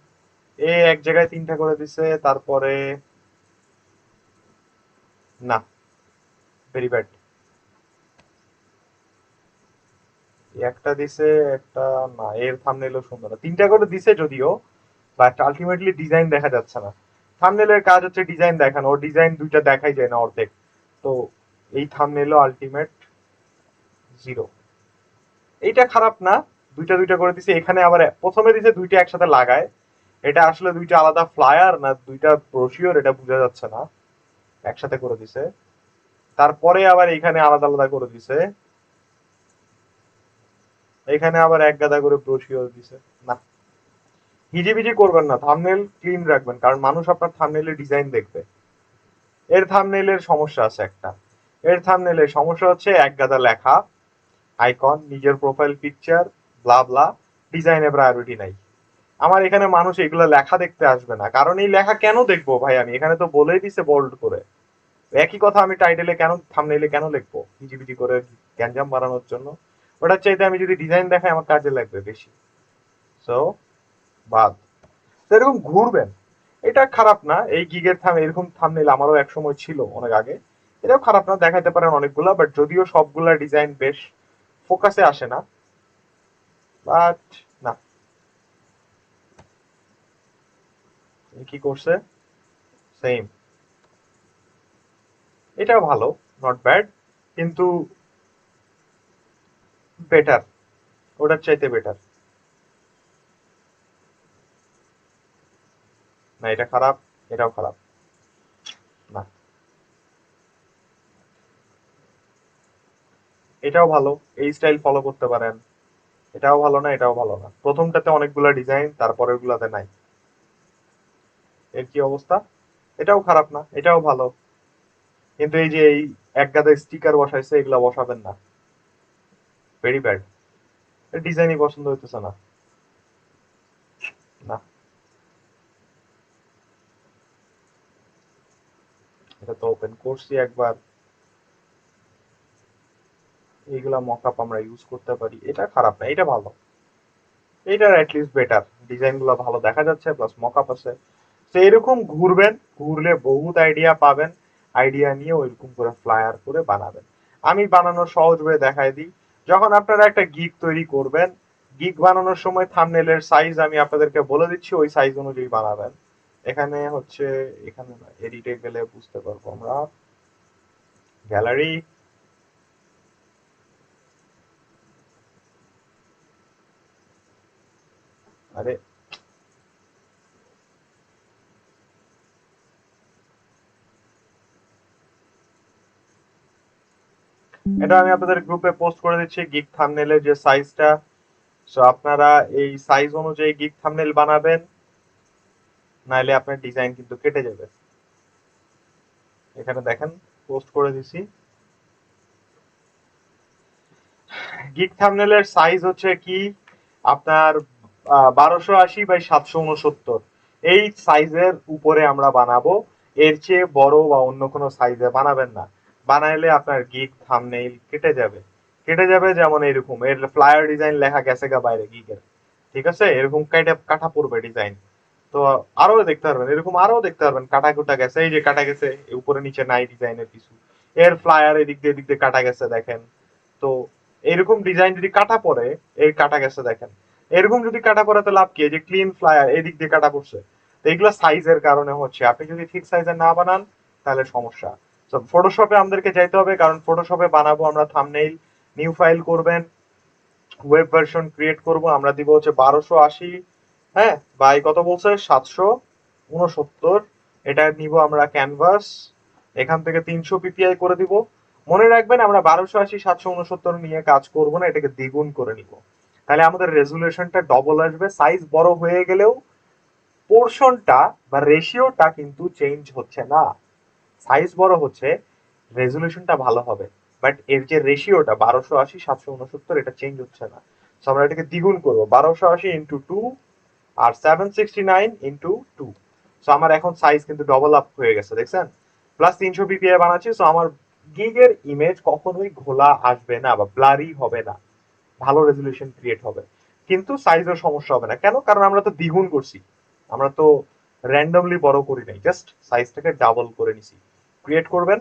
এ এক জায়গায় তিনটা করে দিছে, তারপরে না, ভেরি ব্যাড। একটা দিছে, একটা না, এর থাম্বনেলও সুন্দর না, তিনটা করে দিছে যদিও, বাট আলটিমেটলি ডিজাইন দেখা যাচ্ছে না। থাম্বনেলের কাজ হচ্ছে ডিজাইন দেখানো, ওর ডিজাইন দুইটা দেখাই যায় না অর্ধেক। তো এই থাম্বনেলও আলটিমেট জিরো। এইটা খারাপ না, দুইটা দুইটা করে দিছে, এখানে আবার প্রথমে দিছে দুইটা একসাথে লাগায়, এটা আসলে দুইটা আলাদা ফ্লায়ার না দুইটা ব্রোশিওর এটা বোঝা যাচ্ছে না, একসাথে করে দিছে। তারপরে আবার এখানে আলাদা আলাদা করে দিছে, এখানে আবার এক গাদা করে ব্রোশিওর দিছে। না, হিজিবিজি করবেন না, থাম্বনেল ক্লিন রাখবেন, কারণ মানুষ আপনার থাম্বনেলের ডিজাইন দেখবে। এর থাম্বনেলের সমস্যা আছে একটা, এর থাম্বনেলের সমস্যা হচ্ছে এক গাদা লেখা, আইকন, নিজের প্রোফাইল পিকচার, ব্লা ব্লা, ডিজাইনে প্রায়োরিটি নাই। আমার এখানে মানুষ এগুলো লেখা দেখতে আসবে না, কারণ এই লেখা কেন দেখবো ভাই, আমি এখানে তো বলেই দিছে বোল্ড করে। একই কথা আমি টাইটেলে কেন থাম্বনেইলে কেন লিখবো হিজিবিজি করে গ্যাঞ্জাম বাড়ানোর জন্য? ওটার চাইতে আমি যদি ডিজাইন দেখাই আমার কাজে লাগবে বেশি। সো বাদ। তো এরকম ঘুরবেন, এটা খারাপ না। এই গিগের এরকম থাম্বনেইল আমারও এক সময় ছিল অনেক আগে, এটাও খারাপ না, দেখাইতে পারেন অনেকগুলা, বাট যদিও সবগুলা ডিজাইন বেশ ফোকাসে আসে না, বাট না। কি করছে, সেম, এটাও ভালো, নট ব্যাড, কিন্তু বেটার, ওটার চাইতে বেটার। না এটা খারাপ, এটাও খারাপ, না এটাও ভালো, এই স্টাইল ফলো করতে পারেন। এটাও ভালো না, এটাও ভালো না, প্রথমটাতে অনেকগুলা ডিজাইন তারপরে ওগুলাতে নাই। এর কি অবস্থা, এটাও খারাপ না, এটাও ভালো, কিন্তু এই যে এই এক গাদা স্টিকার বসাইছে, এগুলা বসাবেন না, ভেরি ব্যাড, ডিজাইনই পছন্দ হইতেছে না। না এটা তো ওপেন করছি একবার। এইগুলা মকআপ আমরা ইউজ করতে পারি, এটা খারাপ না, এটা ভালো, এটার অ্যাটলিস্ট বেটার, ডিজাইন গুলো ভালো দেখা যাচ্ছে প্লাস মকআপ আছে। তো এরকম ঘুরবেন, ঘুরলে বহুত আইডিয়া পাবেন, আইডিয়া নিয়ে ওইরকম করে ফ্লায়ার করে বানাবেন। আমি বানানোর সহজ ভাবে দেখাই দিই। যখন আপনারা একটা গিগ তৈরি করবেন, গিগ বানানোর সময় থাম্বনেলের সাইজ আমি আপনাদেরকে বলে দিচ্ছি, ওই সাইজ অনুযায়ী বানাবেন। এখানে হচ্ছে, এখানে এডিটে গেলে বুঝতে পারবো আমরা, গ্যালারি, আরে এটা আমি আপনাদের গ্রুপে পোস্ট করে দিচ্ছি গিগ থাম্বনেলের যে সাইজটা। সো আপনারা এই সাইজ অনুযায়ী গিগ থাম্বনেল বানাবেন, নাইলে আপনার ডিজাইন কিন্তু কেটে যাবে। এখানে দেখেন পোস্ট করে দিছি। গিগ থাম্বনেলের সাইজ হচ্ছে কি আপনার 1280 বাই 769, এই সাইজের উপরে আমরা বানাবো। এর চেয়ে বড় বা অন্য কোনো সাইজে বানাবেন না, বানাইলে আপনার গিগ থাম্বনেল কেটে যাবে। কেটে যাবে যেমন এরকম, এর ফ্লায়ার ডিজাইন লেখা গেছে গা বাইরে গিগের, ঠিক আছে, এরকম কেটে কাটা পড়বে ডিজাইন। তো আরো দেখতে পারবেন, এরকম আরো দেখতে পারবেন কাটা কুটা গেছে, এই যে কাটা গেছে উপরে নিচে নাই ডিজাইনের কিছু, এর ফ্লায়ার এদিক দিয়ে কাটা গেছে দেখেন। তো এরকম ডিজাইন যদি কাটা পড়ে, এই কাটা গেছে দেখেন, এরকম যদি কাটা পড়ে তো লাভ কি, এই যে ক্লিন ফ্লায়ার এদিক দিয়ে কাটা পড়ছে। তো এগুলো সাইজের কারণে হচ্ছে, আপনি যদি ঠিক সাইজের না বানান তাহলে সমস্যা। তো ফটোশপে আমাদেরকে যাইতে হবে, কারণ ফটোশপে বানাবো আমরা থাম্বনেইল। নিউ ফাইল করবেন, ওয়েব ভার্সন ক্রিয়েট করব, আমরা দিব হচ্ছে 1280, হ্যাঁ, বাই কত বলছে 769। এটা নিব আমরা ক্যানভাস, এখান থেকে 300 পিপিআই করে দিব। মনে রাখবেন আমরা 1280 769 নিয়ে কাজ করব না, এটাকে দ্বিগুণ করে নিব, তাহলে আমাদের রেজুলেশনটা ডবল আসবে। সাইজ বড় হয়ে গেলেও পোর্শনটা বা রেশিওটা কিন্তু চেঞ্জ হচ্ছে না। সাইজ বড় হচ্ছে, রেজুলেশনটা ভালো হবে, বাট এর যে রেশিওটা 1280 769 এটা চেঞ্জ হচ্ছে না। সো আমরা এটাকে দ্বিগুণ করবো, 1280 × 2 আর 769 × 2। সো আমার এখন সাইজ কিন্তু ডবল আপ হয়ে গেছে, দেখছেন, প্লাস 300 পিপিআই বানাচ্ছি। সো আমার গিগের ইমেজ কখনোই ঘোলা আসবে না বা ব্লারি হবে না, ভালো রেজুলেশন ক্রিয়েট হবে, কিন্তু সাইজের সমস্যা হবে না। কেন? কারণ আমরা তো দ্বিগুণ করছি, আমরা তো র্যান্ডমলি বড় করি নাই, জাস্ট সাইজটাকে ডাবল করে নিছি। ক্রিয়েট করবেন,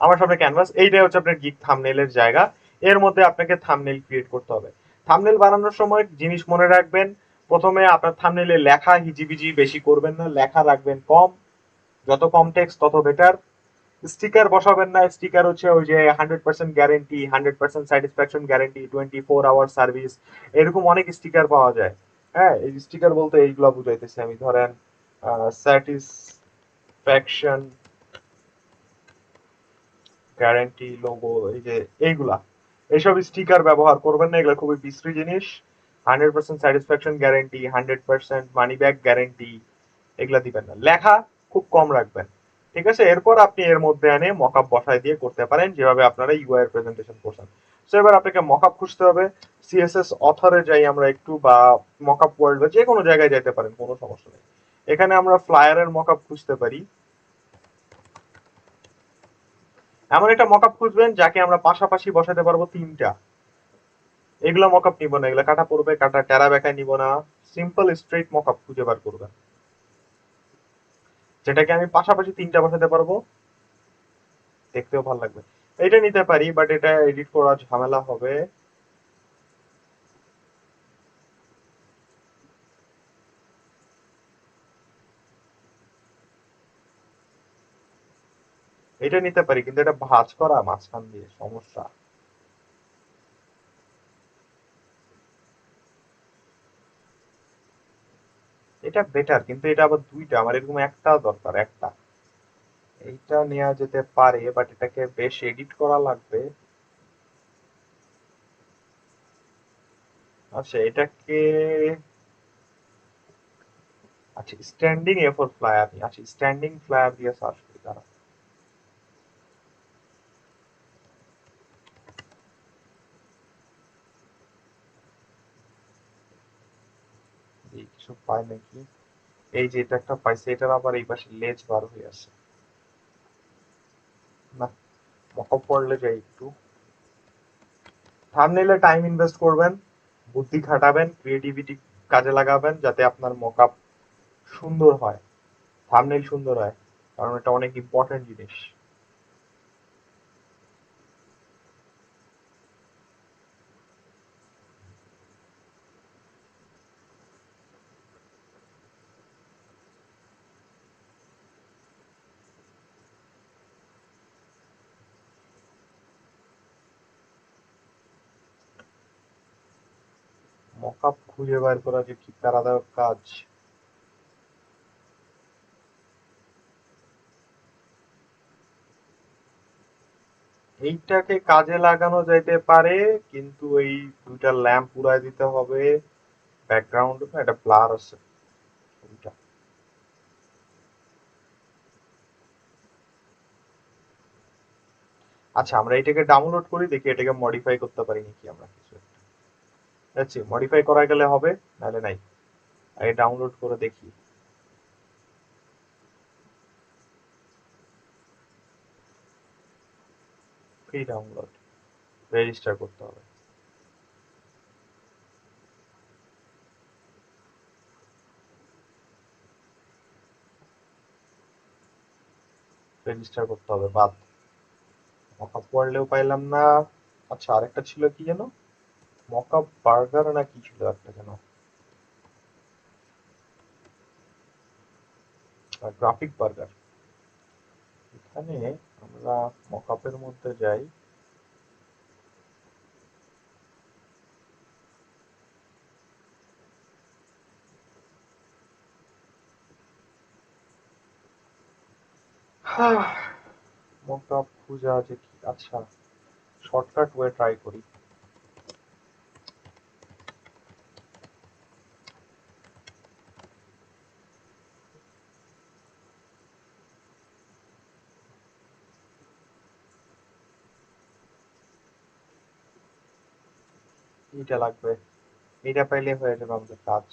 আমার সামনে ক্যানভাস, এইটাই হচ্ছে আপনার গিগ থাম্বনেইলের জায়গা। এর মধ্যে আপনাকে থাম্বনেইল ক্রিয়েট করতে হবে। থাম্বনেইল বানানোর সময় জিনিস মনে রাখবেন, প্রথমে আপনার থাম্বনেইলে লেখা হিজিবিজি বেশি করবেন না, লেখা রাখবেন কম, যত কম টেক্সট তত বেটার। স্টিকার বসাবেন না, স্টিকার হচ্ছে ওই যে 100% guarantee, 100% satisfaction guarantee, 24 hour service, এরকম অনেক স্টিকার পাওয়া যায়। হ্যাঁ, এই স্টিকার বলতে এইগুলো বুঝাইতেছি আমি, ধরেন স্যাটিসফ্যাকশন গ্যারান্টি লোগো, এই যে এইগুলা, এইসব স্টিকার ব্যবহার করবেন না, এগুলো খুবই বিশ্রী জিনিস। 100% satisfaction guarantee, 100% money back guarantee, এগুলা দিবেন না, লেখা খুব কম রাখবেন, ঠিক আছে। এরপর আপনি এর মধ্যে এনে মকআপ বসায় দিয়ে করতে পারেন, যেভাবে আপনারা ইউআই এর প্রেজেন্টেশন করছেন। সো এবার আপনাকে মকআপ খুঁজতে হবে, সিএসএস অথরে যাই আমরা একটু, বা মকআপ ওয়ার্ল্ড বা যে কোনো জায়গায় যেতে পারেন, কোনো সমস্যা নেই। এখানে আমরা ফ্লায়ারের মকআপ খুঁজতে পারি। এমন একটা মকআপ খুঁজবেন যাকে আমরা পাশাপাশি বসাতে পারবো তিনটা। এগুলো মকআপ নিব না, এগুলো কাটা পড়বে, কাটা টেরা বেঁকা নিব না, সিম্পল স্ট্রেট মকআপ খুঁজে বার করবেন যেটাকে আমি পাশাপাশি তিনটা বসাতে পারবো, দেখতেও ভালো লাগবে। এটা নিতে পারি, বাট এটা এডিট করা ঝামেলা হবে। এটা নিতে পারি, কিন্তু এটা ভাঁজ করা মাঝখান দিয়ে সমস্যা। এটা বেটার, কিন্তু এটা আবার দুইটা, আমার এরকম একটা দরকার, একটা। এইটা নেওয়া যেতে পারে, বাট এটাকে বেশ এডিট করা লাগবে। আচ্ছা এটাকে, আচ্ছা স্ট্যান্ডিং এ ফর ফ্লায়ার, আচ্ছা স্ট্যান্ডিং ফ্লায়ার দিয়ে সার্চ করি, দাঁড়া। এই কিছু পাই নাকি, এই যে এটা একটা পাইছে, এটার আবার এই পাশে লেজ বার হয়ে আছে। না, মকআপ পড়লে যাই একটু। থাম্বনেইলে টাইম ইনভেস্ট করবেন, বুদ্ধি খাটাবেন, ক্রিয়েটিভিটি কাজে লাগাবেন যাতে আপনার মকআপ সুন্দর হয়, থাম্বনেইল সুন্দর হয়, কারণ এটা অনেক ইম্পর্টেন্ট জিনিস। মকআপ খুঁজে বের করা যে কি প্যারাদায়ক কাজ। এইটাকে কাজে লাগানো যাইতে পারে, কিন্তু এই দুইটা ল্যাম্প উড়ায় দিতে হবে। ব্যাকগ্রাউন্ড না, এটা ব্লার আছে ছবিটা। আচ্ছা, আমরা এটাকে ডাউনলোড করি, দেখি এটাকে মডিফাই করতে পারি নাকি আমরা কিছু একটা। আচ্ছা, মডিফাই করা গেলে হবে, নাহলে নাই। আগে ডাউনলোড করে দেখি। ফ্রি ডাউনলোড, রেজিস্টার করতে হবে। রেজিস্টার করতে হবে, বাদ। মকআপ ওয়ার্ল্ডেও পাইলাম না। আচ্ছা, আরেকটা ছিল কি যেন, মকআপ বার্গার না কি ছিল একটা যেন, গ্রাফিক বার্গার। এখানে আমরা মকআপের মধ্যে যাই। মকআপ খুঁজা যে কি, আচ্ছা শর্টকাট ওয়ে ট্রাই করি। এইটা লাগবে, এইটা পাইলে হয়ে যাবে আমাদের কাজ।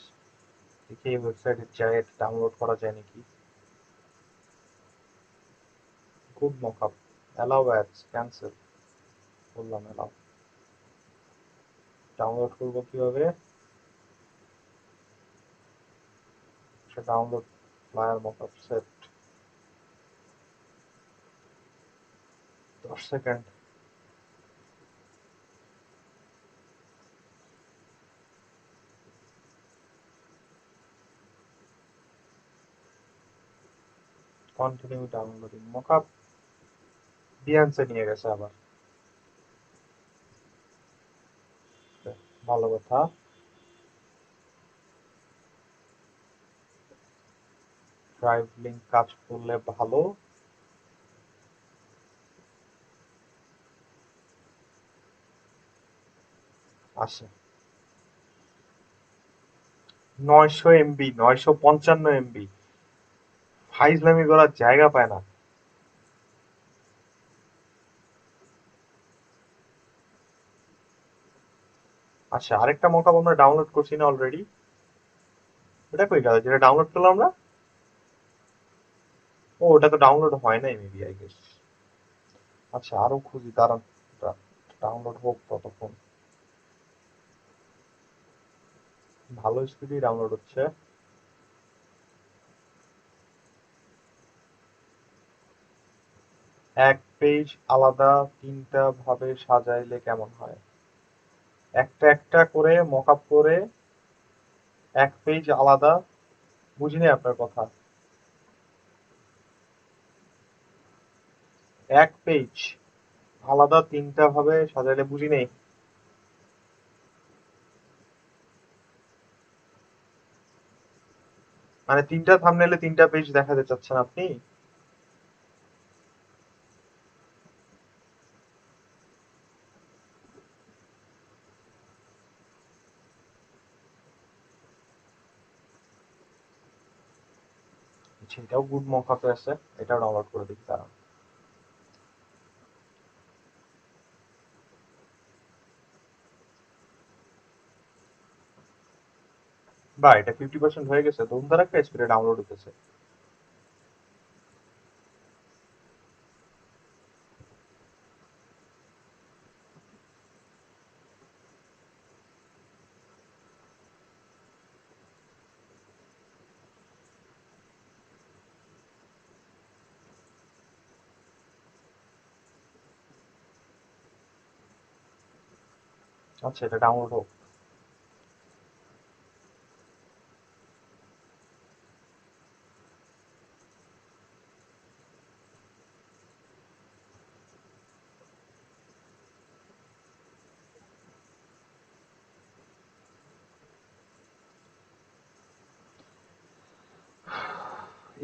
দেখি এই ওয়েবসাইটে যাই, ডাউনলোড করা যায় নাকি। Good mockup, allow ads, cancel বললাম, অ্যালাউ। ডাউনলোড করবো কিভাবে? Download flyer mockup set, 10 second. Continue downloading mockup. Behance নিয়ে গেছে আবার, ভালো কথা। ড্রাইভ লিঙ্ক কাজ করলে ভালো। আসে 900 MB, 955 MB, ফাইজলামি করার জায়গা পায় না। আচ্ছা, আরেকটা মকআপ আমরা ডাউনলোড করছি না অলরেডি? ওটা কই গেল যেটা ডাউনলোড করলাম আমরা? ও, ওটা তো ডাউনলোড হয় নাই মেবি, আই গেস। আচ্ছা, আরো খুঁজি, দাঁড়ান, ডাউনলোড হোক ততক্ষণ। ভালো স্পিডে ডাউনলোড হচ্ছে। এক পেজ আলাদা তিনটা ভাবে সাজাইলে কেমন হয়? একটা একটা করে মকআপ করে এক পেজ আলাদা। বুঝিনি আপনার কথা। এক পেজ আলাদা তিনটা ভাবে সাজাইলে বুঝি নেই। মানে তিনটা থাম্বনেইলে তিনটা পেজ দেখাতে চাচ্ছেন আপনি? আচ্ছা, এটাও গুড মকআপে আছে, এটাও ডাউনলোড করে দেখি, দাঁড়ান। বা এটা 50% হয়ে গেছে, ধুমধার একটা স্পিডে ডাউনলোড হতেছে। আচ্ছা, এটা ডাউনলোড হোক।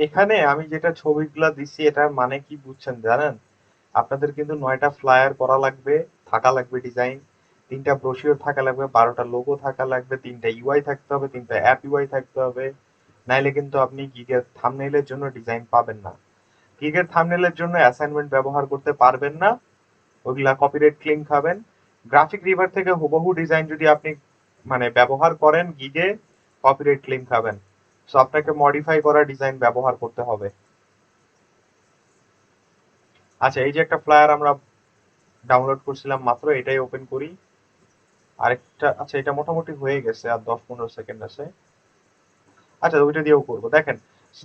এখানে আমি যেটা ছবিগুলা দিছি এটার মানে কি বুঝছেন জানেন? আপনাদের কিন্তু 9টা ফ্লায়ার করা লাগবে, থাকা লাগবে ডিজাইন, 3টা ব্রোশিওর থাকা লাগবে, 12টা লোগো থাকা লাগবে, 3টা ইউআই থাকতে হবে, 3টা অ্যাপ ইউআই থাকতে হবে। নাইলে কিন্তু আপনি গিগের থাম্বনেইলের জন্য ডিজাইন পাবেন না। গিগের থাম্বনেইলের জন্য অ্যাসাইনমেন্ট ব্যবহার করতে পারবেন না, ওইগুলা কপিরাইট ক্লেম খাবেন। গ্রাফিক রিভার থেকে হুবহু ডিজাইন যদি আপনি মানে ব্যবহার করেন গিগে, কপিরাইট ক্লেম খাবেন। সো আপনাকে মডিফাই করা ডিজাইন ব্যবহার করতে হবে। আচ্ছা, এই যে একটা ফ্লায়ার আমরা ডাউনলোড করছিলাম মাত্র, এটাই ওপেন করি। আরেকটা, আচ্ছা এটা মোটামুটি হয়ে গেছে, আর 10-15 সেকেন্ড আছে। আচ্ছা, ওইটা দিয়েও করবো। দেখেন,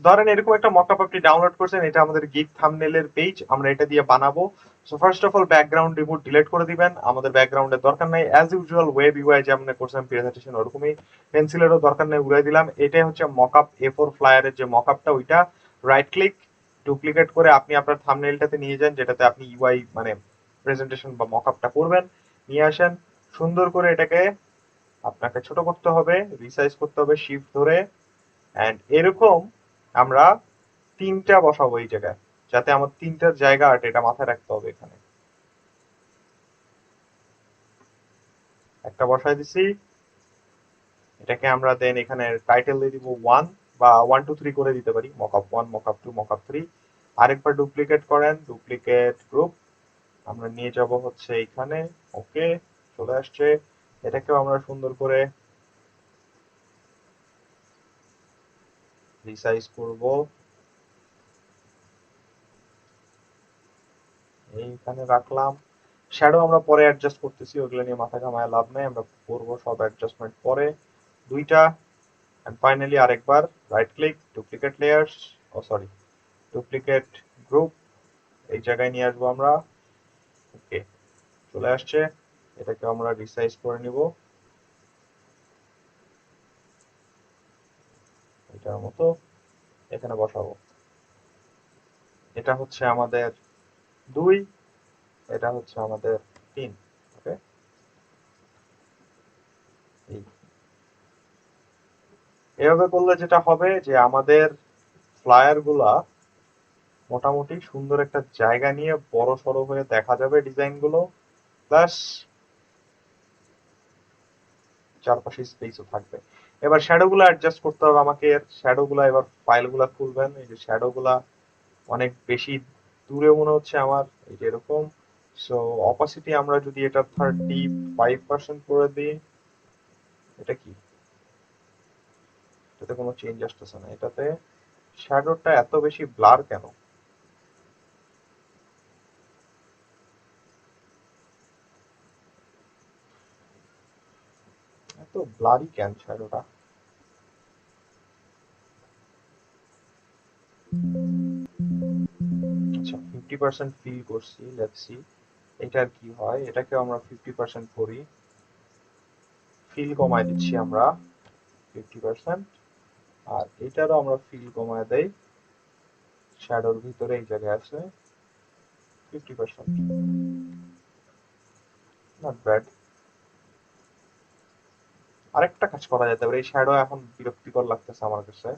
ধরেন এরকম একটা মকআপ আপনি ডাউনলোড করছেন, এটা আমাদের গিগ থাম্বনেইলের পেজ, আমরা এটা দিয়ে বানাবো। So first of all background remove delete করে দিবেন, আমাদের ব্যাকগ্রাউন্ডের দরকার নাই। অ্যাজ ইউজুয়াল ওয়েব ইউআই যেমন করছেন প্রেজেন্টেশন ওরকমই, পেন্সিলেরও দরকার নেই, উড়াই দিলাম। এটাই হচ্ছে মকআপ A4 ফ্লায়ারের যে মকআপটা, ওইটা রাইট ক্লিক ডুপ্লিকেট করে আপনি আপনার থাম্বনেইলটাতে নিয়ে যান, যেটাতে আপনি ইউআই মানে প্রেজেন্টেশন বা মকআপটা করবেন, নিয়ে আসেন। সুন্দর করে এটাকে আপনাকে ছোট করতে হবে, রিসাইজ করতে হবে শিফট ধরে। এন্ড এরকম আমরা 3টা বসাবো এই জায়গায়, যাতে আমার 3টার জায়গা আটে, এটা মাথায় রাখতে হবে। এখানে একটা বসাই দিছি, এটাকে আমরা দেন এখানে টাইটেল দিয়ে দিব 1 বা 1 2 3 করে দিতে পারি, মকআপ 1 মকআপ 2 মকআপ 3। আরেকবার ডুপ্লিকেট করেন, ডুপ্লিকেট গ্রুপ আমরা নিয়ে যাব হচ্ছে এখানে। ওকে, চলে আসছে। এটাকেও আমরা সুন্দর করে রিসাইজ করব, এইখানে রাখলাম। শ্যাডো আমরা পরে অ্যাডজাস্ট করতেছি, ওগুলো নিয়ে মাথা ঘামায় লাভ নাই, আমরা করবো সব অ্যাডজাস্টমেন্ট পরে। 2টা, এন্ড ফাইনালি আরেকবার রাইট ক্লিক ডুপ্লিকেট লেয়ার্স, ও সরি ডুপ্লিকেট গ্রুপ, এই জায়গায় নিয়ে আসবো আমরা। ওকে, চলে আসছে। এটাকে আমরা রিসাইজ করে নিব এটার মতো, এখানে বসাবো। এটা হচ্ছে আমাদের 2, এটা হচ্ছে আমাদের 3। ওকে, এভাবে করলে যেটা হবে যে আমাদের ফ্লায়ার গুলা মোটামুটি সুন্দর একটা জায়গা নিয়ে বড় সড়ো হয়ে দেখা যাবে ডিজাইন গুলো, প্লাস চারপাশে স্পেসও থাকবে। এবার শ্যাডো গুলো অ্যাডজাস্ট করতে হবে আমাকে। শ্যাডো গুলা এবার ফাইল গুলা খুলবেন, এই যে শ্যাডো গুলা অনেক বেশি দূরে মনে হচ্ছে আমার, এই যে এরকম। সো অপাসিটি আমরা যদি এটা 35% করে দিই, এটা কি, এটাতে কোনো চেঞ্জ আসতেছে না। এটাতে শ্যাডোটা এত বেশি ব্লার কেন? এত ব্লারি কেন শ্যাডোটা? আচ্ছা, 50% ফিল করছি, লেটস সি এটার কি হয়। এটাকে আমরা 50% করি, ফিল কমায় দিচ্ছি আমরা 50%, আর এটারও আমরা ফিল কমায় দেই, শ্যাডোর ভিতরে এই জায়গায় আছে 50%। Not bad. আরেকটা কাজ করা যেতে পারে, এই শ্যাডো এখন বিরক্তিকর লাগতেছে আমার কাছে।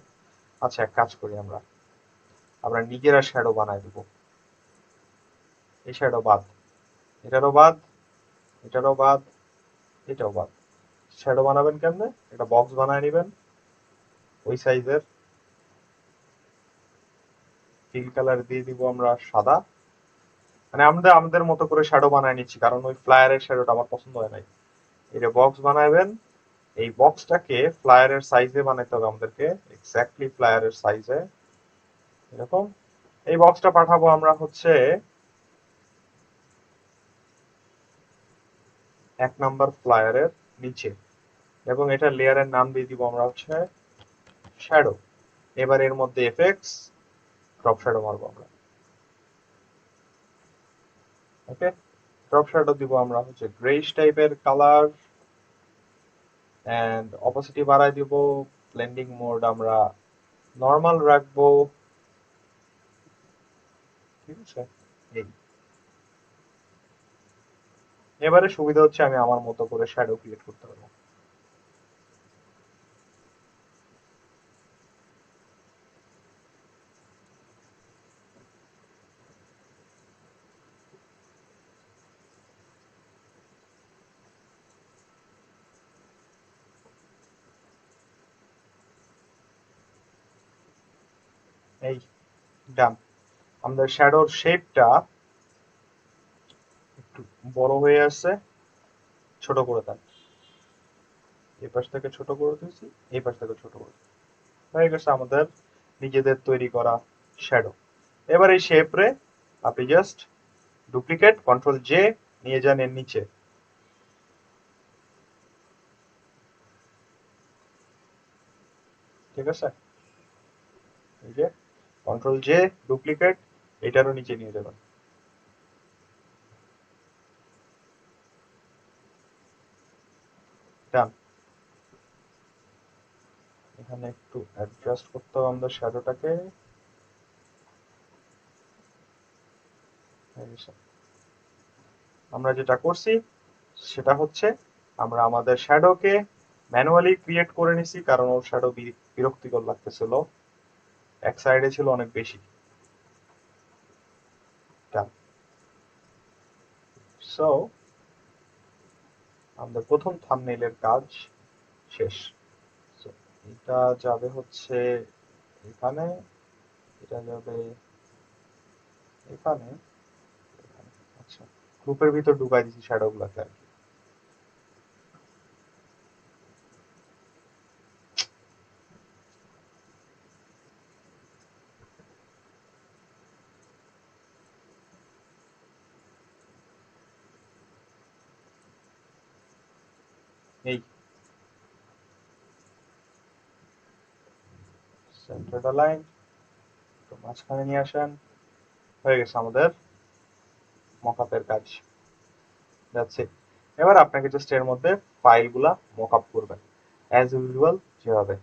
আচ্ছা, এক কাজ করি, আমরা আমরা নিজেরা শ্যাডো বানাই দিব। এই শ্যাডো বাদ, এটারও বাদ, এটারও বাদ, এটাও বাদ। শ্যাডো বানাবেন কেমনে? একটা বক্স বানায় নেবেন ওই সাইজের, ফিল কালার দিয়ে দিব আমরা সাদা। মানে আমরা আমাদের মতো করে শ্যাডো বানায় নিচ্ছি, কারণ ওই ফ্লায়ারের শ্যাডোটা আমার পছন্দ হয় নাই। এটা বক্স বানাবেন, এই বক্সটাকে ফ্লায়ারের সাইজে বানাইতে হবে আমাদেরকে, এক্স্যাক্টলি ফ্লায়ারের সাইজে এরকম। এই বক্সটা পাঠাবো আমরা হচ্ছে 1 নাম্বার ফ্লায়ারের নিচে, এবং এটা লেয়ারের নাম দিয়ে দিব আমরা হচ্ছে শ্যাডো। এবার এর মধ্যে এফেক্টস, ড্রপ শ্যাডো মারবো আমরা। ওকে, ড্রপ শ্যাডো দিব আমরা হচ্ছে গ্রেইশ টাইপের কালার, এন্ড অপাসিটি বাড়াই দিব, ব্লেন্ডিং মোড আমরা নরমাল রাখবো, ঠিক আছে। এই এবারে সুবিধা হচ্ছে আমি আমার মতো করে শ্যাডো ক্রিয়েট করতে পারবো। এই ডান। আমাদের শ্যাডোর শেপটা একটু বড় হয়ে আসছে, ছোট করে দেন। এই পাশ থেকে ছোট করে দিয়েছি, এই পাশ থেকে ছোট করে দিয়েছি। হয়ে গেছে আমাদের নিজেদের তৈরি করা শ্যাডো। এবার এই শেপ রে আপনি জাস্ট ডুপ্লিকেট কন্ট্রোল জে নিয়ে যান এর নিচে, ঠিক আছে। এই যে কন্ট্রোল জে ডুপ্লিকেট, এটারও নিচে নিয়ে যাবেন। ডান। এখানে একটু অ্যাডজাস্ট করতে হবে আমাদের শ্যাডোটাকে। আমরা যেটা করছি সেটা হচ্ছে আমরা আমাদের শ্যাডোকে ম্যানুয়ালি ক্রিয়েট করে নিছি, কারণ ওর শ্যাডো বিরক্তিকর লাগতেছিল, এক সাইডে ছিল অনেক বেশি। সো আমাদের প্রথম থাম্বনেইলের কাজ শেষ। So, এটা যাবে হচ্ছে এখানে, এটা যাবে এখানে, এখানে। আচ্ছা, গ্রুপের ভিতর ঢুকাই দিছি শ্যাডো গুলাকে আর কি। এই সেন্টারটা লাইন তো মাঝখানে নিয়ে আসেন। হয়ে গেছে আমাদের মকআপের কাজ। That's it. এবার আপনাকে জাস্ট এর মধ্যে ফাইলগুলা মকআপ করবেন অ্যাজ ইউজুয়াল যেভাবে।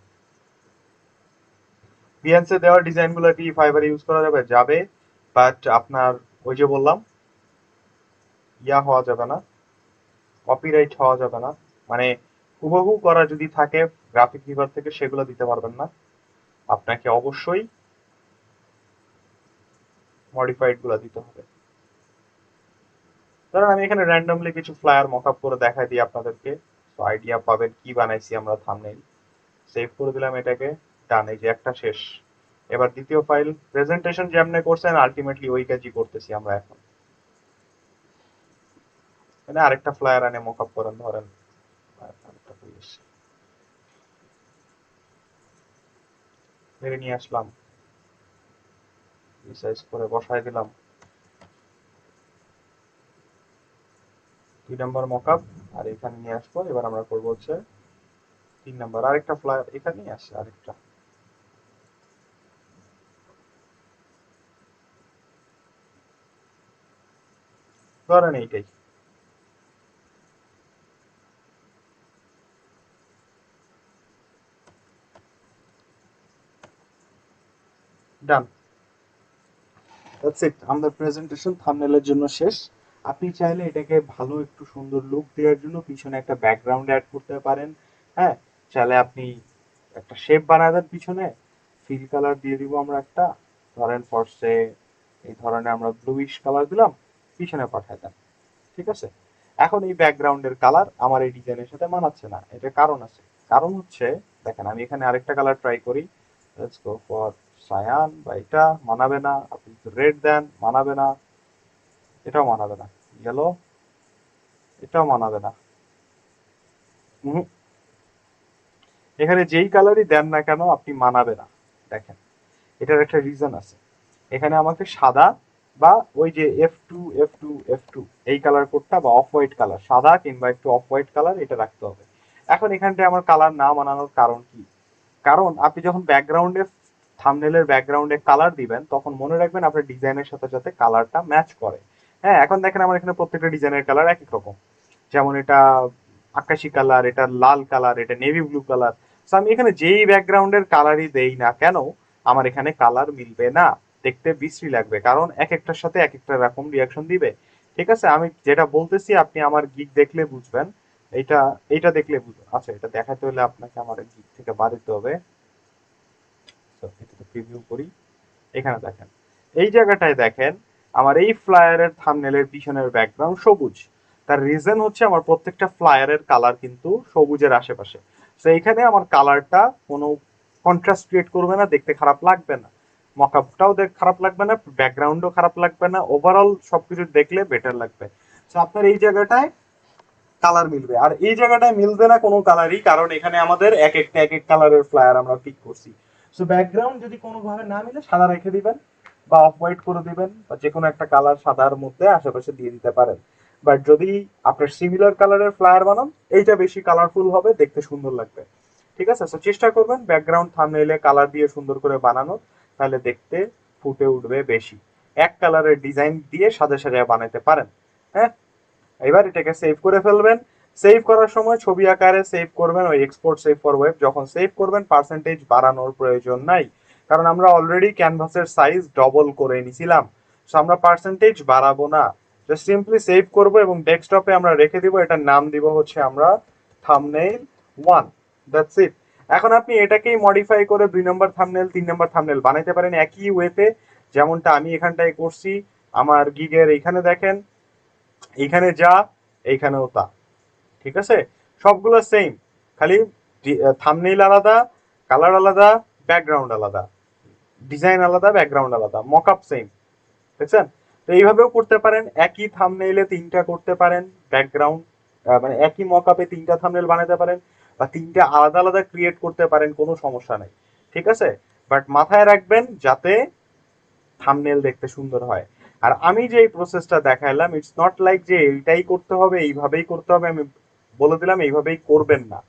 বিএনসি দেওয়া ডিজাইনগুলো কি ফাইবারে ইউজ করা যাবে? যাবে, বাট আপনার ওই যে বললাম ইয়া হওয়া যাবে না, কপিরাইট হওয়া যাবে না। মানে হুবহু করা যদি থাকে গ্রাফিক রিভার থেকে, সেগুলো দিতে পারবেন না। আপনাকে অবশ্যই মডিফাইড গুলা দিতে হবে। ধরেন আমি এখানে র্যান্ডমলি কিছু ফ্লায়ার মকআপ করে দেখাই দিই আপনাদেরকে, তো আইডিয়া পাবেন কি বানাইছি আমরা থাম্বনেইল। সেভ করে দিলাম এটাকে, ডান। এই যে একটা শেষ। এবার দ্বিতীয় ফাইল প্রেজেন্টেশন যেমনে করছেন আলটিমেটলি ওই কাজই করতেছি আমরা এখন। মানে আরেকটা ফ্লায়ার আনে মকআপ করেন, ধরেন আরেকটা পুলিশ মেরে নিয়ে আসলাম, রিসাইজ করে বসাই দিলাম। 2 নাম্বার মকআপ আর এখানে নিয়ে আসবো। এবার আমরা করবো হচ্ছে 3 নাম্বার আরেকটা ফ্লায়ার এখানে নিয়ে আসছে আরেকটা। ধরেন এইটাই ডান। That's it. আমাদের প্রেজেন্টেশন থাম্বনেইলের জন্য শেষ। আপনি চাইলে এটাকে ভালো একটু সুন্দর লুক দেওয়ার জন্য পিছনে একটা ব্যাকগ্রাউন্ড অ্যাড করতে পারেন। হ্যাঁ, চাইলে আপনি একটা শেপ বানায় দেন পিছনে, ফিল কালার দিয়ে দিব আমরা একটা, ধরেন ফর্সে এই ধরনের আমরা ব্লুইশ কালার দিলাম, পিছনে পাঠায় দেন, ঠিক আছে। এখন এই ব্যাকগ্রাউন্ডের কালার আমার এই ডিজাইনের সাথে মানাচ্ছে না, এটা কারণ আছে। কারণ হচ্ছে দেখেন আমি এখানে আরেকটা কালার ট্রাই করি, লেটস গো ফর সায়ান, বা এটা মানাবে না। আপনি রেড দেন, মানাবে না। এটাও মানাবে না। ইয়েলো, এটাও মানাবে না। হুম, এখানে যেই কালারই দেন না কেন আপনি মানাবে না। দেখেন এটার একটা রিজন আছে। এখানে আমাকে সাদা বা ওই যে F2 এই কালার কোডটা, বা অফ হোয়াইট কালার, সাদা কিংবা একটু অফ হোয়াইট কালার এটা রাখতে হবে। এখন এখানটায় আমার কালার না মানানোর কারণ কি? কারণ আপনি যখন ব্যাকগ্রাউন্ডে থাম্বনেলের ব্যাকগ্রাউন্ডে কালার দিবেন তখন মনে রাখবেন আপনার ডিজাইনের সাথে যাতে কালারটা ম্যাচ করে। হ্যাঁ, এখন দেখেন আমার এখানে প্রত্যেকটা ডিজাইনের কালার এক এক রকম। যেমন এটা আকাশি কালার, এটা লাল কালার, এটা নেভি ব্লু কালার। আমি এখানে যেই ব্যাকগ্রাউন্ডের কালারই দেই না কেন আমার এখানে কালার মিলবে না, দেখতে বিশ্রী লাগবে, কারণ এক একটার সাথে এক একটা রকম রিয়াকশন দিবে। ঠিক আছে, আমি যেটা বলতেছি আপনি আমার গিগ দেখলে বুঝবেন। এইটা এইটা দেখলে বুঝবেন। আচ্ছা, এটা দেখাতে হলে আপনাকে আমার গিগ থেকে বার দিতে হবে। এটা প্রিভিউ করি। এখানে দেখেন, এই জায়গাটায় দেখেন আমার এই ফ্লায়ারের থাম্বনেলের পিছনের ব্যাকগ্রাউন্ড সবুজ। তার রিজন হচ্ছে আমার প্রত্যেকটা ফ্লায়ারের কালার কিন্তু সবুজের আশেপাশে। তো এখানে আমার কালারটা কোনো কন্ট্রাস্ট ক্রিয়েট করবে না, দেখতে খারাপ লাগবে না, মকআপটাও খারাপ লাগবে না, ব্যাকগ্রাউন্ডও খারাপ লাগবে না, ওভারঅল সবকিছু দেখলে বেটার লাগবে। তো আপনার এই জায়গাটায় কালার মিলবে, আর এই জায়গাটায় মিলবে না কোনো কালারই, কারণ এখানে আমাদের এক একটা এক এক কালারের ফ্লায়ার আমরা পিক করছি। সো ব্যাকগ্রাউন্ড যদি কোনোভাবে না মিলে সাদা রেখে দিবেন বা অফ হোয়াইট করে দিবেন, বা যে কোনো একটা কালার সাদার মধ্যে আশেপাশে দিয়ে দিতে পারেন। বাট যদি আপনার সিমিলার কালারের ফ্লায়ার বানান, এইটা বেশি কালারফুল হবে, দেখতে সুন্দর লাগবে। ঠিক আছে, তো চেষ্টা করবেন ব্যাকগ্রাউন্ড থাম্বনেইলে কালার দিয়ে সুন্দর করে বানানো, তাহলে দেখতে ফুটে উঠবে বেশি। এক কালারের ডিজাইন দিয়ে সাজা সাজা বানাতে পারেন। হ্যাঁ, এবার এটাকে সেভ করে ফেলবেন। সেভ করার সময় ছবি আকারে সেভ করবেন, ওই এক্সপোর্ট সেভ ফর ওয়েব। যখন সেভ করবেন পার্সেন্টেজ বাড়ানোর প্রয়োজন নাই, কারণ আমরা অলরেডি ক্যানভাসের সাইজ ডবল করে নিছিলাম। সো আমরা পার্সেন্টেজ বাড়াবো না, জাস্ট সিম্পলি সেভ করব এবং ডেস্কটপে আমরা রেখে দিব। এটার নাম দিব হচ্ছে আমরা থাম্বনেইল 1। That's it. এখন আপনি এটাকেই মডিফাই করে 2 নম্বর থাম্বনেইল, 3 নম্বর থাম্বনেইল বানাইতে পারেন একই ওয়েতে, যেমনটা আমি এখানটায় করছি। আমার গিগের এইখানে দেখেন, এইখানে যা, এইখানেও তা। ঠিক আছে, সবগুলো সেম, খালি থাম্বনেইল আলাদা, কালার আলাদা, ব্যাকগ্রাউন্ড আলাদা, ডিজাইন আলাদা, ব্যাকগ্রাউন্ড আলাদা, মকআপ সেম। দেখছেন? তো এইভাবেও করতে পারেন, একই থাম্বনেইলে 3টা করতে পারেন ব্যাকগ্রাউন্ড, মানে একই মকআপে 3টা থাম্বনেইল বানাতে পারেন, বা 3টা আলাদা আলাদা ক্রিয়েট করতে পারেন, কোনো সমস্যা নাই। ঠিক আছে, বাট মাথায় রাখবেন যাতে থাম্বনেল দেখতে সুন্দর হয়। আর আমি যে এই প্রসেসটা দেখাইলাম, ইটস নট লাইক যে এইটাই করতে হবে, এইভাবেই করতে হবে, আমি বলে দিলাম এইভাবেই করবেন না।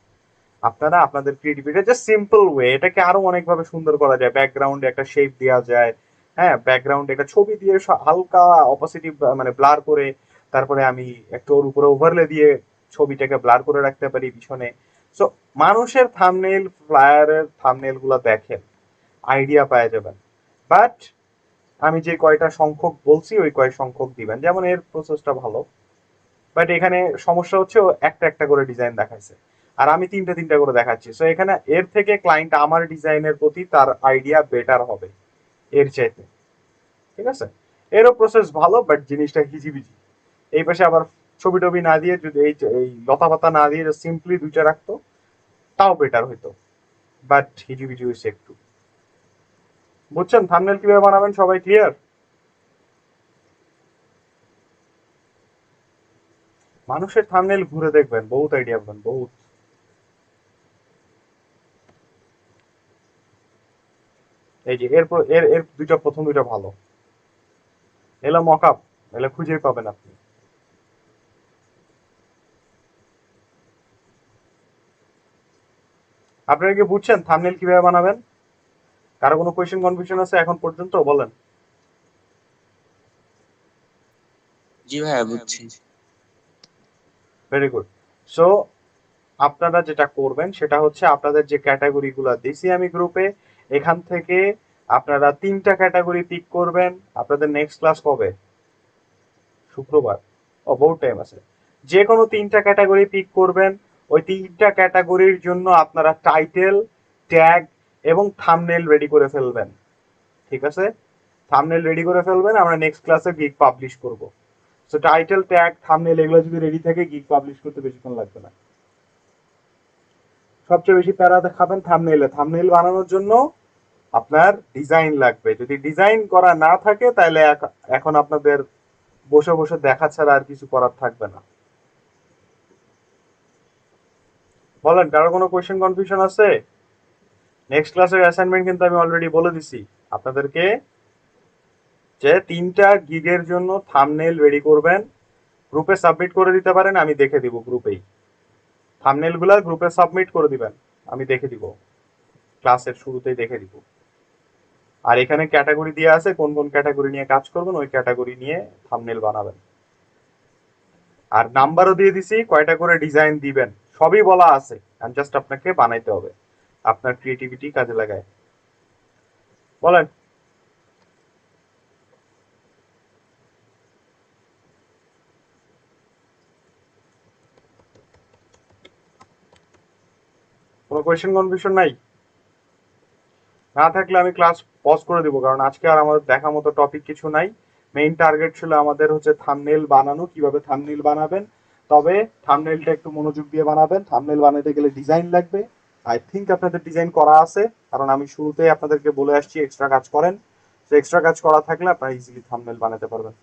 আপনারা আপনাদের ক্রিয়েটিভিটি জাস্ট সিম্পল ওয়ে, এটাকে আরো অনেকভাবে সুন্দর করা যায়। ব্যাকগ্রাউন্ডে একটা শেপ দেওয়া যায়, হ্যাঁ, ব্যাকগ্রাউন্ডে একটা ছবি দিয়ে হালকা অপোসিটিভ মানে ব্লার করে, তারপরে আমি একটু ওর উপরে ওভারলে দিয়ে ছবিটাকে ব্লার করে রাখতে পারি পিছনে। সো মানুষের থাম্বনেইল, ফ্লায়ারের থাম্বনেইল গুলো দেখেন, আইডিয়া পাওয়া যাবেন। বাট আমি যে কয়টা সংখ্যক বলছি ওই কয় সংখ্যক দিবেন। যেমন এর প্রসেসটা ভালো, বাট এখানে সমস্যা হচ্ছে ও একটা একটা করে ডিজাইন দেখাইছে, আর আমি তিনটা তিনটা করে দেখাচ্ছি। সো এখানে এর থেকে ক্লায়েন্ট আমার ডিজাইনের প্রতি তার আইডিয়া বেটার হবে এর চাইতে। ঠিক আছে, এরও প্রসেস ভালো, বাট জিনিসটা হিজিবিজি। এই পাশে আবার ছবি টবি না দিয়ে, যদি এই লতা পাতা না দিয়ে সিম্পলি 2টা রাখতো, তাও বেটার হইতো, বাট হিজিবিজি হয়েছে একটু। বুঝছেন থাম্বনেল কিভাবে বানাবেন? সবাই ক্লিয়ার? মানুষের থাম্বনেল ঘুরে দেখবেন, বহুত আইডিয়া পাবেন, বহুত। এই যে এরপর এর এর দুইটা, প্রথম দুইটা ভালো, এলো মকআপ, এলো খুঁজে পাবেন আপনি। আপনারা কি বুঝছেন থাম্বনেল কিভাবে বানাবেন? কারো কোনো কোয়েশ্চেন কনফিউশন আছে এখন পর্যন্ত? বলেন। জি ভাইয়া, বুঝছি। Very good. সো আপনারা যেটা করবেন সেটা হচ্ছে, আপনাদের যে ক্যাটাগরি গুলো দিছি আমি গ্রুপে, এখান থেকে আপনারা 3টা ক্যাটাগরি পিক করবেন। আপনাদের নেক্সট ক্লাস কবে? শুক্রবার? ও, বহুত টাইম আছে। যে কোনো 3টা ক্যাটাগরি পিক করবেন। ওই 3টা ক্যাটাগরির জন্য আপনারা টাইটেল, ট্যাগ এবং থাম্বনেল রেডি করে ফেলবেন। ঠিক আছে, থাম্বনেল রেডি করে ফেলবেন, আমরা নেক্সট ক্লাসে গিগ পাবলিশ করব। সো টাইটেল, ট্যাগ, থাম্বনেল এগুলো যদি রেডি থাকে, গিগ পাবলিশ করতে বেশিক্ষণ লাগবে না। সবচেয়ে বেশি প্যারা দেখাবেন থাম্বনেইলে। থাম্বনেইল বানানোর জন্য আপনার ডিজাইন লাগবে। যদি ডিজাইন করা না থাকে তাহলে এখন আপনাদের বসে বসে দেখা ছাড়া আর কিছু করার থাকবে না। বলেন, কারো কোনো কোয়েশ্চেন কনফিউশন আছে? নেক্সট ক্লাসের অ্যাসাইনমেন্ট কিন্তু আমি অলরেডি বলে দিছি আপনাদেরকে, যে 3টা গিগের জন্য থাম্বনেইল রেডি করবেন, গ্রুপে সাবমিট করে দিতে পারেন, আমি দেখে দিব গ্রুপেই। থাম্বনেইল গুলা গ্রুপে সাবমিট করে দিবেন, আমি দেখে দিব, ক্লাসের শুরুতেই দেখে দিব। আর এখানে ক্যাটাগরি দিয়ে আছে, কোন কোন ক্যাটাগরি নিয়ে কাজ করবেন, ওই ক্যাটাগরি নিয়ে থাম্বনেইল বানাবেন। আর নাম্বারও দিয়ে দিছি, কয়টা করে ডিজাইন দিবেন সবই বলা আছে, জাস্ট আপনাকে বানাইতে হবে আপনার ক্রিয়েটিভিটি কাজে লাগায়। বলেন। কোনো কোয়েশ্চেন কনফিউশন নাই? না থাকলে আমি ক্লাস পজ করে দিব, কারণ আজকে আর আমাদের দেখার মতো টপিক কিছু নাই। মেইন টার্গেট ছিল আমাদের হচ্ছে থাম্বনেল বানানো, কিভাবে থাম্বনেল বানাবেন। তবে থাম্বনেলটা একটু মনোযোগ দিয়ে বানাবেন, থাম্বনেল বানাতে গেলে ডিজাইন লাগবে। আই থিঙ্ক আপনাদের ডিজাইন করা আছে, কারণ আমি শুরুতেই আপনাদেরকে বলে আসছি এক্সট্রা কাজ করেন। তো এক্সট্রা কাজ করা থাকলে আপনারা ইজিলি থাম্বনেল বানাতে পারবেন।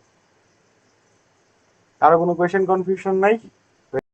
আরো কোনো কোয়েশ্চেন কনফিউশন নাই?